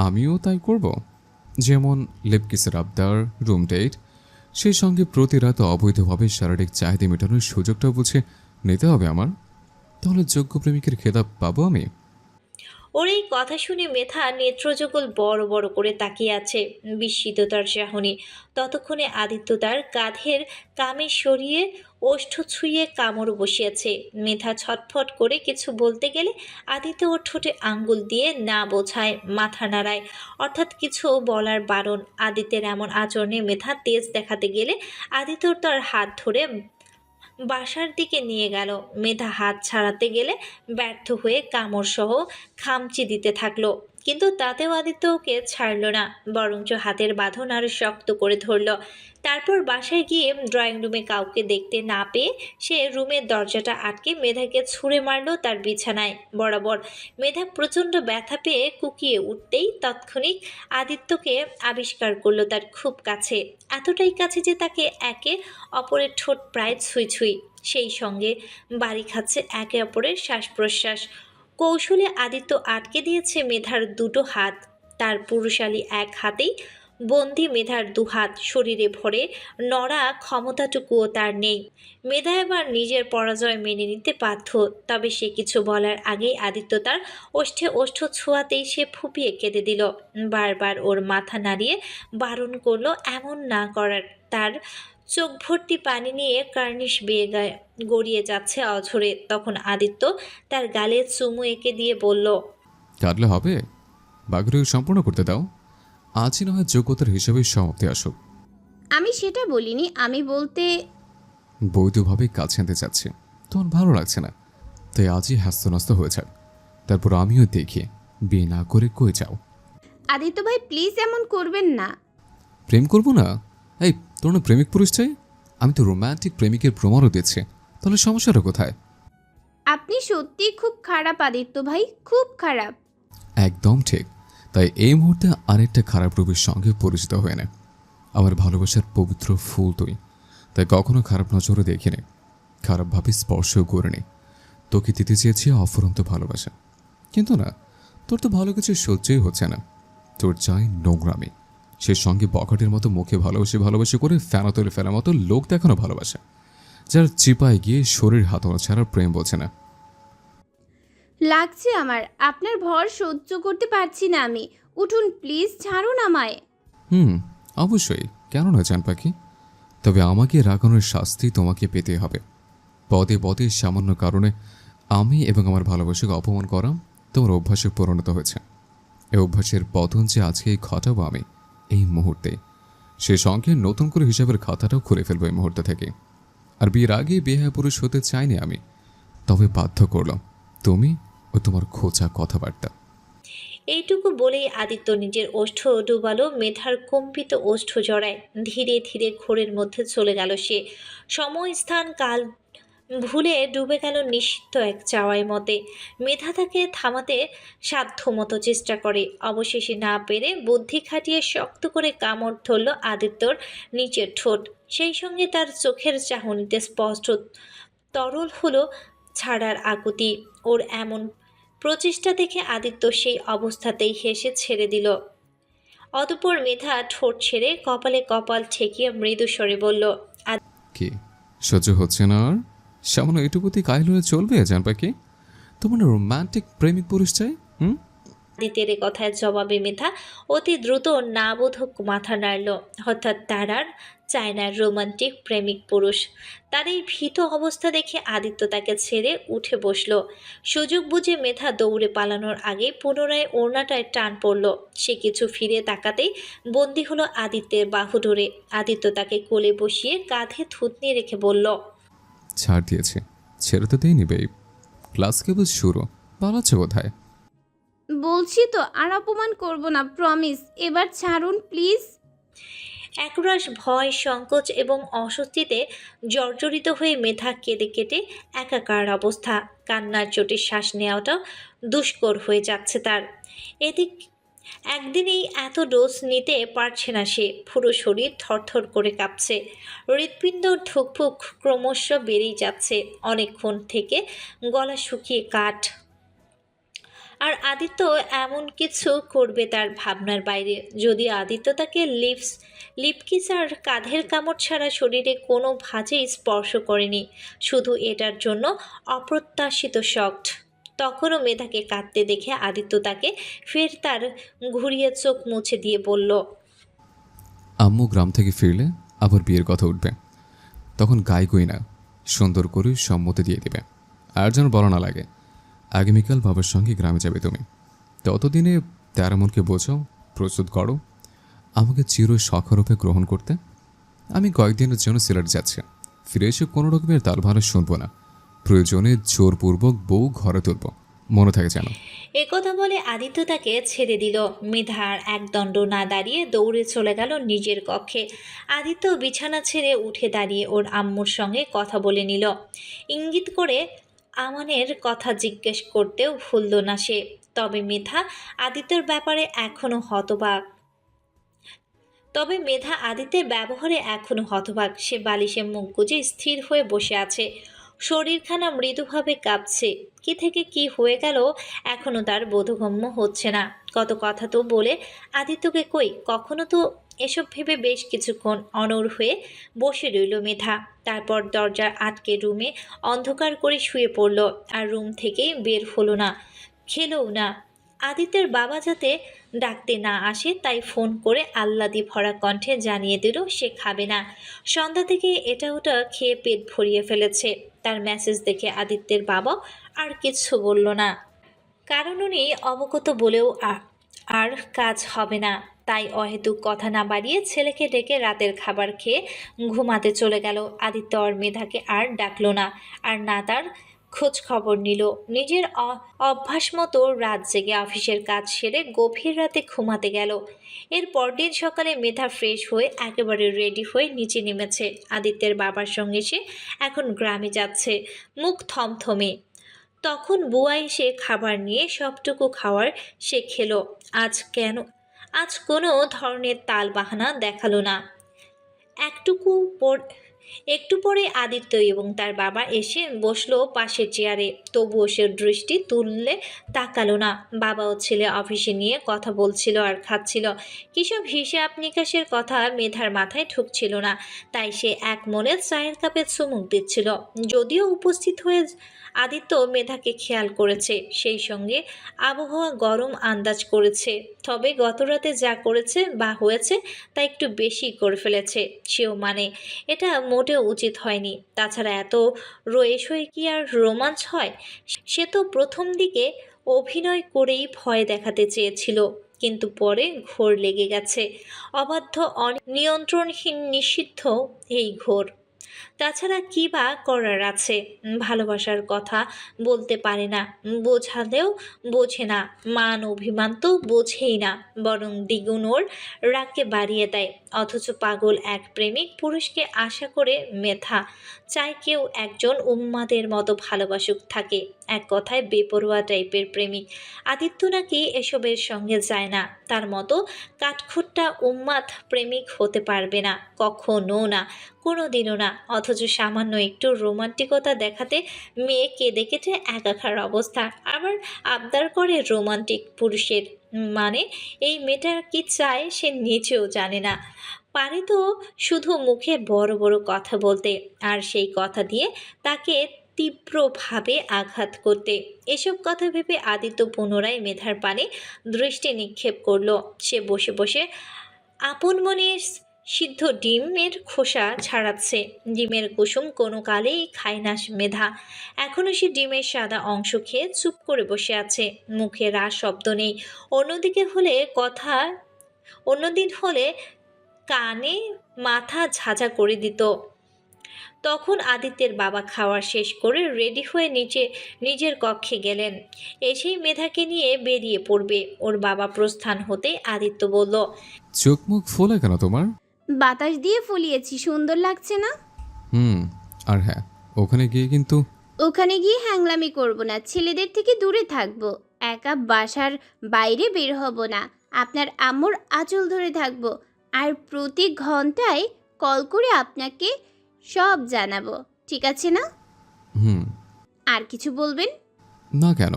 আমিও তাই করব? যেমন লিপকিসের আবদার, রুম ডেট, সেই সঙ্গে প্রতি রাতে অবৈধভাবে শারীরিক চাহিদা মেটানোর সুযোগটা বুঝে নিতে হবে আমার। তাহলে যোগ্য প্রেমিকের খেতাব পাবো আমি। ওর এই কথা শুনে মেধা নেত্রযুগল বড় বড় করে তাকিয়ে আছে, বিস্মিত তার চাহনি। ততক্ষণে আদিত্য তার কাঁধের কামে সরিয়ে ওষ্ঠ ছুঁয়ে কামড় বসিয়েছে। মেধা ছটফট করে কিছু বলতে গেলে আদিত্য ওর ঠোঁটে আঙ্গুল দিয়ে না বোঝায় মাথা নাড়ায়, অর্থাৎ কিছু বলার বারণ। আদিত্যের এমন আচরণে মেধা তেজ দেখাতে গেলে আদিত্য তার হাত ধরে বাসার দিকে নিয়ে গেল। মেধা হাত ছাড়াতে গেলে ব্যর্থ হয়ে কামড় সহ খামচি দিতে থাকলো, কিন্তু তাতেও আদিত্য ওকে ছাড়ল না, বরঞ্চ হাতের বাঁধন আরো শক্ত করে ধরল। তারপর বাসায় গিয়ে ড্রয়িং রুমে কাউকে দেখতে না পেয়ে সে রুমের দরজাটা আটকে মেধাকে ছুঁড়ে মারল তার বিছানায় বরাবর। মেধা প্রচণ্ড ব্যথা পেয়ে কুকিয়ে উঠতেই তৎক্ষণিক আদিত্যকে আবিষ্কার করলো তার খুব কাছে, এতটাই কাছে যে তাকে একে অপরের ঠোঁট প্রায় ছুঁই ছুঁই, সেই সঙ্গে বাড়ি খাচ্ছে একে অপরের শ্বাস প্রশ্বাস। কৌশলে আদিত্য আটকে দিয়েছে মেধার দুটো হাত, তার পুরুষালী এক হাতেই বন্দি মেধার দুহাত, শরীরে ভরে নড়া ক্ষমতাটুকুও তার নেই। মেধা এবার নিজের পরাজয় মেনে নিতে বাধ্য, তবে সে কিছু বলার আগেই আদিত্য তার ওষ্ঠে ওষ্ঠ ছোঁয়াতেই সে ফুপিয়ে কেঁদে দিল, বারবার ওর মাথা নাড়িয়ে বারণ করলো এমন না করার। তার চোখ ভর্তি পানি নিয়ে কার্নিশ বেয়ে গড়িয়ে যাচ্ছে অঝরে। তখন আদিত্য তার গালে চুমু এঁকে দিয়ে বলল, কাটলে হবে? বাঘরে সম্পূর্ণ করতে দাও, আজই না হয় যোগ্যতার হিসেবে সমাপ্তি আসুক। আমি সেটা বলিনি, আমি বলতে। বৈধভাবে কাজ আনতে চাচ্ছি, তোমার ভালো লাগছে না, তাই আজই হ্যাস্ত হয়ে যাক, তারপর আমিও দেখি বিয়ে না করে কই যাও। আদিত্য ভাই প্লিজ এমন করবেন না। প্রেম করবো না? এই তোর না প্রেমিক পুরুষ চাই? আমি তো রোম্যান্টিক প্রেমিকের প্রমাণও দিচ্ছি, তাহলে সমস্যাটা কোথায়? আপনি সত্যিই খুব খারাপ আদিত্য ভাই, খুব খারাপ। একদম ঠিক, তাই এই মুহূর্তে আরেকটা খারাপ রূপের সঙ্গে পরিচিত হয়ে নে। আমার ভালোবাসার পবিত্র ফুল তুই, তাই কখনো খারাপ নজরে দেখিনি, খারাপভাবে স্পর্শও করিনি। তোকে দিতে চেয়েছি অফুরন্ত ভালোবাসা, কিন্তু না, তোর তো ভালো কিছু সহ্যই হচ্ছে না। তোর চাই নোংরামি, সে সঙ্গে বকাটের মতো মুখে ভালোবাসি করে ফেনা তুলে ফেলার মতো লোক দেখানো ভালোবাসা, যার চিপায় গিয়ে শরীর হাতানো ছাড়া প্রেম বোঝে না। লাগছে আমার, আপনার ভর সহ্য করতে পারছি না আমি। উঠুন প্লিজ, ছাড়ুন আমায়। অবশ্যই, কেন নয় জান পাখি, তবে আমাকে রাগানোর শাস্তি তোমাকে পেতে হবে। পদে পদে সামান্য কারণে আমি এবং আমার ভালোবাসাকে অপমান করা তোমার অভ্যাসে পরিণত হয়েছে। এই অভ্যাসের পতন যে আজকেই ঘটাবো আমি, এই মুহূর্তে। সে সঙ্গে নতুন করে হিসাবের খাতাটাও খুলে ফেলবো এই মুহূর্ত থেকে। আর বিয়ের আগে বেহায়া পুরুষ হতে চাইনি আমি, তবে বাধ্য করলাম তুমি ও তোমার খোঁচা কথাবার্তা। এইটুকু বলেই আদিত্য নিজের ওষ্ঠ ডুবালো মেধার কম্পিত ওষ্ঠ জড়ায়। ধীরে ধীরে ঘোরের মধ্যে চলে গেল সে। সময় স্থান কাল ভুলে ডুবে গেল নিশ্চিত এক চাওয়ায় মতে। মেধা তাকে থামাতে সাধ্যমতো চেষ্টা করে, অবশেষে না পেরে বুদ্ধি খাটিয়ে শক্ত করে কামড় ধরল আদিত্যর নিচের ঠোঁট। সেই সঙ্গে তার চোখের চাহনিতে স্পষ্ট তরল হলো ছাড়ার আকুতি। ওর এমন প্রচেষ্টা দেখে আদিত্য সেই অবস্থাতেই হেসে ছেড়ে দিল। অতঃপর মেধা ঠোঁট ছেড়ে কপালে কপাল ঠেকিয়ে মৃদু স্বরে বলল, কি সহ্য হচ্ছে না আর? সামান্য এটুকুতি কাহিল হলে চলবে জান পাখি? তোমার রোমান্টিক প্রেমিক পুরুষ চাই? আদিত্যের এ কথার জবাবে মেধা অতি দ্রুত না বোধক মাথা নাড়ল। অর্থাৎ তার আর চায় না রোমান্টিক প্রেমিক পুরুষ। তার এই ভীত অবস্থা দেখে আদিত্য তাকে ছেড়ে উঠে বসল। সুযোগ বুঝে মেধা দৌড়ে পালানোর আগে পুনরায় ওড়নাটায় টান পড়ল। সে কিছু ফিরে তাকাতেই বন্দী হলো আদিত্যের বাহু ধরে। আদিত্য তাকে কোলে বসিয়ে কাঁধে থুতনি রেখে বলল, ছাড় দিয়েছে, ছেড়ে তো দেয়নি বেব, ক্লাস কেবল শুরু, পালাচ্ছে বোধহয়। বলছি তো আর অপমান করব না, প্রমিস। এবার ছাড়ুন প্লিজ। একরাশ ভয়, সংকোচ এবং অস্বস্তিতে জর্জরিত হয়ে মেধা কেঁদে কেটে একাকার অবস্থা। কান্নার চোটে শ্বাস নেওয়াটা দুষ্কর হয়ে যাচ্ছে তার। এদিক একদিনেই এত ডোজ নিতে পারছে না সে। পুরো শরীর থরথর করে কাঁপছে, হৃৎপিণ্ড ঠুকফুক ক্রমশ বেড়েই যাচ্ছে। অনেকক্ষণ থেকে গলা শুকিয়ে কাঠ। আর আদিত্য এমন কিছু করবে তার ভাবনার বাইরে। যদি আদিত্য তাকে লিপকিস আর কাঁধের কামড় ছাড়া শরীরে কোনো ভাঁজেই স্পর্শ করেনি, শুধু এটার জন্য অপ্রত্যাশিত শক্ট। তখনও মেধাকে কাঁদতে দেখে আদিত্য তাকে ফের তার ঘুরিয়ে চোখ মুছে দিয়ে বলল, আম্মু গ্রাম থেকে ফিরলে আবার বিয়ের কথা উঠবে, তখন গাই না সুন্দর করে সম্মতি দিয়ে দেবে। আর যেন বলা না লাগে, আগামীকাল বাবার সঙ্গে গ্রামে যাবে তুমি। ততদিনে তেরো মনকে বোঝাও, প্রস্তুত করো আমাকে চির সখরূপে গ্রহণ করতে। আমি কয়েকদিনের জন্য সিলেট যাচ্ছি, ফিরে এসে কোনো রকমের তাল ভালো শুনবো না, প্রয়োজনে জোরপূর্বক বউ ঘরে তুলব, মনে থাকে যেন। একথা বলে আদিত্য তাকে ছেড়ে দিল। মেধার একদণ্ড না দাঁড়িয়ে দৌড়ে চলে গেল নিজের কক্ষে। আদিত্য বিছানা ছেড়ে উঠে দাঁড়িয়ে ওর আম্মুর সঙ্গে কথা বলে নিল। ইঙ্গিত করে আমানের কথা জিজ্ঞেস করতেও ভুলল না সে। তবে মেধা আদিত্যের ব্যাপারে এখনও হতবাক। আদিত্যের ব্যবহারে এখনও হতবাক। সে বালিশে মুখ গুজে স্থির হয়ে বসে আছে, শরীরখানা মৃদুভাবে কাঁপছে। কি থেকে কি হয়ে গেল এখনও তার বোধগম্য হচ্ছে না। কত কথা তো বলে আদিত্যকে কই, কখনো তো এসব ভেবে বেশ কিছুক্ষণ অনড় হয়ে বসে রইল মেধা। তারপর দরজা আটকে রুমে অন্ধকার করে শুয়ে পড়ল। আর রুম থেকে বের হলো না, খেলও না। আদিত্যের বাবা যাতে ডাকতে না আসে তাই ফোন করে আহ্লাদে ভরা কণ্ঠে জানিয়ে দিল সে খাবে না। সন্ধ্যা থেকে এটা ওটা খেয়ে পেট ভরিয়ে ফেলেছে। তার মেসেজ দেখে আদিত্যের বাবা আর কিছু বলল না, কারণ উনি অবগত বলেও আর কাজ হবে না। তাই অহেতুক কথা না বাড়িয়ে ছেলেকে ডেকে রাতের খাবার খেয়ে ঘুমাতে চলে গেল। আদিত্য আর মেধাকে আর ডাকলো না, আর না তার খোঁজ খবর নিল। নিজের অভ্যাস মতো রাত জেগে অফিসের কাজ সেরে গভীর রাতে ঘুমাতে গেল। এর পরদিন সকালে মেধা ফ্রেশ হয়ে একেবারে রেডি হয়ে নিচে নেমেছে। আদিত্যের বাবার সঙ্গে সে এখন গ্রামে যাচ্ছে, মুখ থমথমে। তখন বুয়া এসে খাবার নিয়ে সবটুকু খাওয়ার সে খেলো। আজ কোনো ধরনের তাল বাহানা দেখালো না। একটু পরে আদিত্য এবং তার বাবা এসে বসলো পাশের চেয়ারে। তবুও সে দৃষ্টি তুললে তাকালো না। বাবা ও ছেলে অফিসে নিয়ে কথা বলছিল আর খাচ্ছিল। কিসব হিসাব নিকাশের কথা মেধার মাথায় ঢুকছিল না, তাই সে এক মনে চায়ের কাপে চুমুক দিচ্ছিল। যদিও উপস্থিত হয়ে আদিত্য মেধাকে খেয়াল করেছে, সেই সঙ্গে আবহাওয়া গরম আন্দাজ করেছে। তবে গতরাতে যা করেছে বা হয়েছে তা একটু বেশি করে ফেলেছে সেও মানে। এটা মোটেও উচিত হয়নি। তাছাড়া এত রয়েস হয়ে কি আর রোমাঞ্চ হয়? সে তো প্রথম দিকে অভিনয় করেই ভয় দেখাতে চেয়েছিল। কিন্তু পরে ঘোর লেগে গেছে। অবাধ্য, নিয়ন্ত্রণহীন, নিষিদ্ধ এই ঘোর। তাছাড়া কি বা করার আছে? ভালোবাসার কথা বলতে পারে না, বোঝালেও বোঝে না। মান অভিমান তো বোঝেই না, বরং দ্বিগুণ ওর রাগকে বাড়িয়ে দেয়। অথচ পাগল এক প্রেমিক পুরুষকে আশা করে মেধা চায় কেউ একজন উন্মাদের মতো ভালোবাসুক থাকে। এক কথায় বেপরোয়া টাইপের প্রেমিক। আদিত্য নাকি এসবের সঙ্গে যায় না। তার মতো কাঠখোট্টা উন্মাদ প্রেমিক হতে পারবে না, কখনো না, কোনোদিনও না। অথচ সামান্য একটু রোমান্টিকতা দেখাতে মেয়ে কেঁদে কেটে একাকার অবস্থা। আবার আবদার করে রোমান্টিক পুরুষের। মানে এই মেয়েটার কি চায় সে নিজেও জানে না। পারে তো শুধু মুখে বড় বড় কথা বলতে, আর সেই কথা দিয়ে তাকে তীব্রভাবে আঘাত করতে। এসব কথা ভেবে আদিত্য পুনরায় মেধার পানে দৃষ্টি নিক্ষেপ করলো। সে বসে বসে আপন মনে সিদ্ধ ডিমের খোসা ছাড়াচ্ছে। ডিমের কুসুম কোনো কালেই খায় না মেধা। এখনও সে ডিমের সাদা অংশ খেয়ে চুপ করে বসে আছে, মুখে রাস শব্দ নেই। অন্যদিকে হলে কথা অন্যদিন হলে কানে মাথা ঝাঁঝা করে দিত। তখন আদিত্যের বাবা খাওয়া শেষ করে রেডি হয়ে নিজের কক্ষে গেলেন। এসেই মেধাকে নিয়ে বেরিয়ে পড়বে। ওর বাবা প্রস্থান হতে আদিত্য বলল, চোখ মুখ ফোলা কেন তোমার? বাতাস দিয়ে ফুলিয়েছি, সুন্দর লাগছে না? আর হ্যাঁ, ওখানে গিয়ে কিন্তু ওখানে গিয়ে হ্যাংলামি করব না, ছেলেদের থেকে দূরে থাকবো, একা বাসার বাইরে বের হব না, আপনার আম্মুর আঁচল ধরে থাকবো, আর প্রতি ঘন্টায় কল করে আপনাকে সব জানাবো, ঠিক আছে না? হুম। আর কিছু বলবেন? না কেন?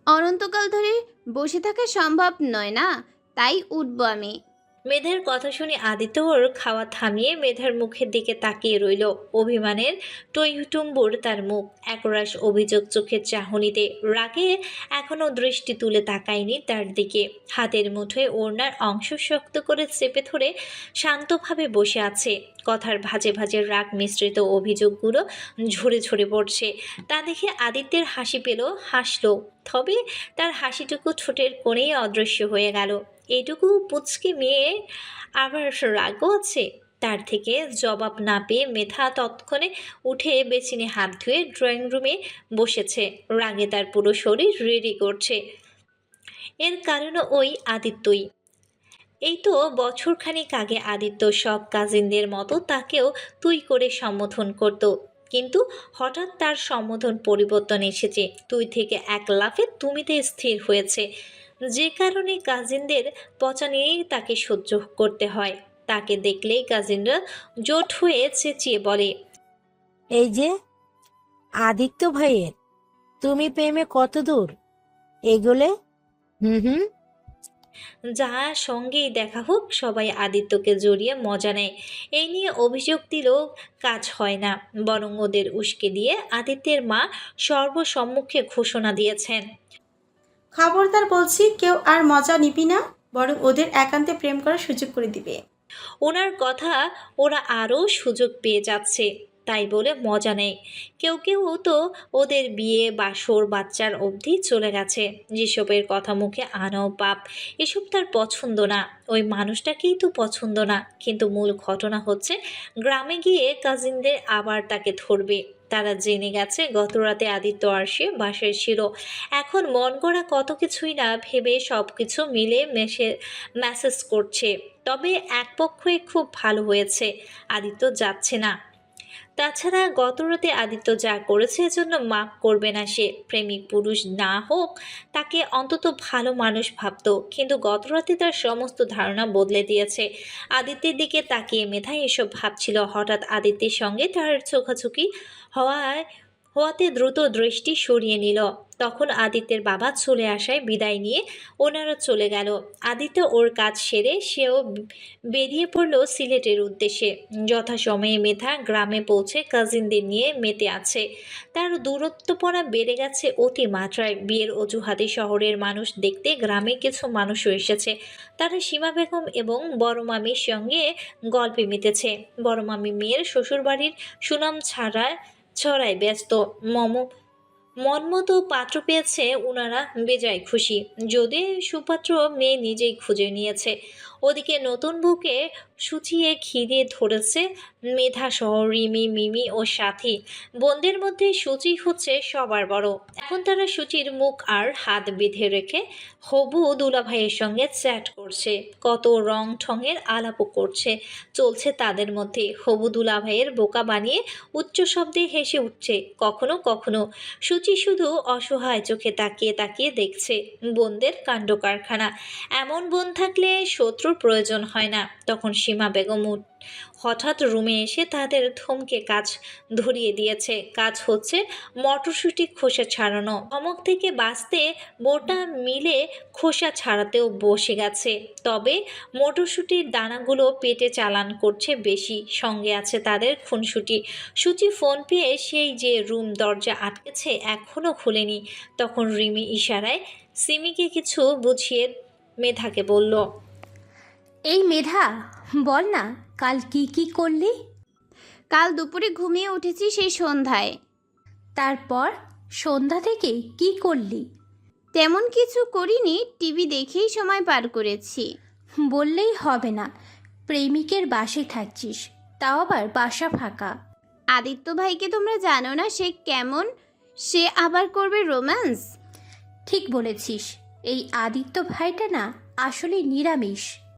অনন্তকাল ধরে বসে থাকা সম্ভব নয় না, তাই উঠবো আমি। মেধার কথা শুনে আদিত্য ওর খাওয়া থামিয়ে মেধার মুখের দিকে তাকিয়ে রইল। অভিমানের টইটুম্বুর তার মুখ, একরাশ অভিযোগ চোখের চাহনিতে। রাগে এখনো দৃষ্টি তুলে তাকায়নি তার দিকে। হাতের মুঠোয় ওড়নার অংশ শক্ত করে চেপে ধরে শান্তভাবে বসে আছে। কথার ভাজে ভাজে রাগ মিশ্রিত অভিযোগগুলো ঝরে ঝরে পড়ছে। তা দেখে আদিত্যের হাসি পেল, হাসলো। তবে তার হাসিটুকু ঠোঁটের কোণেই অদৃশ্য হয়ে গেল। এইটুকু পুচকে মেয়ে, আবার রাগও আছে। তার থেকে জবাব না পেয়ে মেধা তৎক্ষণে উঠে বেসিনে হাত ধুয়ে ড্রয়িং রুমে বসেছে। রাগে তার পুরো শরীর রেডি করছে। এর কারণও ওই আদিত্যই। এই তো বছরখানেক আগে আদিত্য সব কাজিনদের মতো তাকেও তুই করে সম্বোধন করত। কিন্তু হঠাৎ তার সম্বোধন পরিবর্তন এসেছে। তুই থেকে এক লাফে তুমিতে স্থির হয়েছে। যে কারণে কাজিনদের পচা নিয়েই তাকে সহ্য করতে হয়। তাকে দেখলেই কাজিনরা জোট হয়ে চেঁচিয়ে বলে, এই যে আদিত্য ভাইয়ের, তুমি প্রেমে কত দূর এগোলে? হুম। যা সঙ্গেই দেখা হোক সবাই আদিত্যকে জড়িয়ে মজা নেয়। এই নিয়ে অভিযোগ দিলেও কাজ হয় না, বরং ওদের উস্কে দিয়ে আদিত্যের মা সর্বসম্মুখে ঘোষণা দিয়েছেন, খবরদার বলছি, কেউ আর মজা নিবি না, বরং ওদের একান্তে প্রেম করার সুযোগ করে দিবে। ওনার কথা ওরা আরও সুযোগ পেয়ে যাচ্ছে, তাই বলে মজা নেই। কেউ কেউ তো ওদের বিয়ে বাসর বাচ্চার অবধি চলে গেছে। যেসবের কথা মুখে আনাও পাপ। এসব তার পছন্দ না, ওই মানুষটাকেই তো পছন্দ না। কিন্তু মূল ঘটনা হচ্ছে গ্রামে গিয়ে কাজিনদের আবার তাকে ধরবে। তারা জেনে গেছে গতরাতে আদিত্য আর সে বাসায় ছিল। এখন মন গড়া কত কিছুই না ভেবে সব কিছু মিলে মেসেজ করছে। তবে এক পক্ষই খুব ভালো হয়েছে, আদিত্য যাচ্ছে না। তাছাড়া গতরাতে আদিত্য যা করেছে এজন্য মাপ করবে না সে। প্রেমিক পুরুষ না হোক, তাকে অন্তত ভালো মানুষ ভাবত। কিন্তু গতরাতে তার সমস্ত ধারণা বদলে দিয়েছে। আদিত্যের দিকে তাকিয়ে মেধা এসব ভাবছিল। হঠাৎ আদিত্যের সঙ্গে তার চোখাচোখি হওয়াতে দ্রুত দৃষ্টি সরিয়ে নিল। তখন আদিত্যের বাবা চলে আসায় বিদায় নিয়ে ওনারা চলে গেল। আদিত্য ওর কাজ সেরে সেও বেরিয়ে পড়ল সিলেটের উদ্দেশ্যে। যথাসময়ে মেধা গ্রামে পৌঁছে কাজিনদের নিয়ে মেতে আছে। তার দূরত্বপনা বেড়ে গেছে অতি মাত্রায়। বিয়ের অজুহাতে শহরের মানুষ দেখতে গ্রামে কিছু মানুষও এসেছে। তারা সীমা বেগম এবং বড় মামির সঙ্গে গল্পে মেতেছে। বড় মামি মেয়ের শ্বশুরবাড়ির সুনাম ছড়ায় ব্যস্ত। মনমতো পাত্র পেয়েছে ওনারা বেজায় খুশি। যদি সুপাত্র মেয়ে নিজেই খুঁজে নিয়েছে। ওদিকে নতুন বউকে শুচিয়ে খিদে ধরেছে মেধা সহ রিমি, মিমি ও সাথী। বোনদের মধ্যে সুচি হচ্ছে সবার বড়। এখন তারা সুচির মুখ আর হাত বেঁধে রেখে হবু দুলাভাইয়ের সঙ্গে চ্যাট করছে, কত রং ঠঙের আলাপও করছে। চলছে তাদের মধ্যে। হবু দুলাভাইয়ের বোকা বানিয়ে উচ্চ শব্দে হেসে উঠছে কখনো কখনো। সুচি শুধু অসহায় চোখে তাকিয়ে তাকিয়ে দেখছে বোনদের কাণ্ড কারখানা। এমন বোন থাকলে শত্রুর প্রয়োজন হয় না। তখন সীমা বেগম হঠাৎ রুমে এসে তাদের থমকে কাজ ধরিয়ে দিয়েছে। কাজ হচ্ছে মটরশুঁটি খোসা ছাড়ানো। ধমক থেকে বাঁচতে বোটা মিলে খোসা ছাড়াতেও বসে গেছে। তবে মটরশুঁটির দানাগুলো পেটে চালান করছে বেশি। সঙ্গে আছে তাদের খুনসুটি। সুচি ফোন পেয়ে সেই যে রুম দরজা আটকেছে এখনও খুলেনি। তখন রিমি ইশারায় সিমিকে কিছু বুঝিয়ে মেধাকে বলল, এই মেধা, বল না কাল কি কি করলি? কাল দুপুরে ঘুমিয়ে উঠেছি সেই সন্ধ্যায়। তারপর সন্ধ্যা থেকে কি করলি? তেমন কিছু করিনি, টিভি দেখেই সময় পার করেছি। বললেই হবে না, প্রেমিকের বাসে থাকছিস, তাও আবার বাসা ফাঁকা। আদিত্য ভাইকে তোমরা জানো না সে কেমন, সে আবার করবে রোম্যান্স। ঠিক বলেছিস, এই আদিত্য ভাইটা না আসলে নিরামিষ।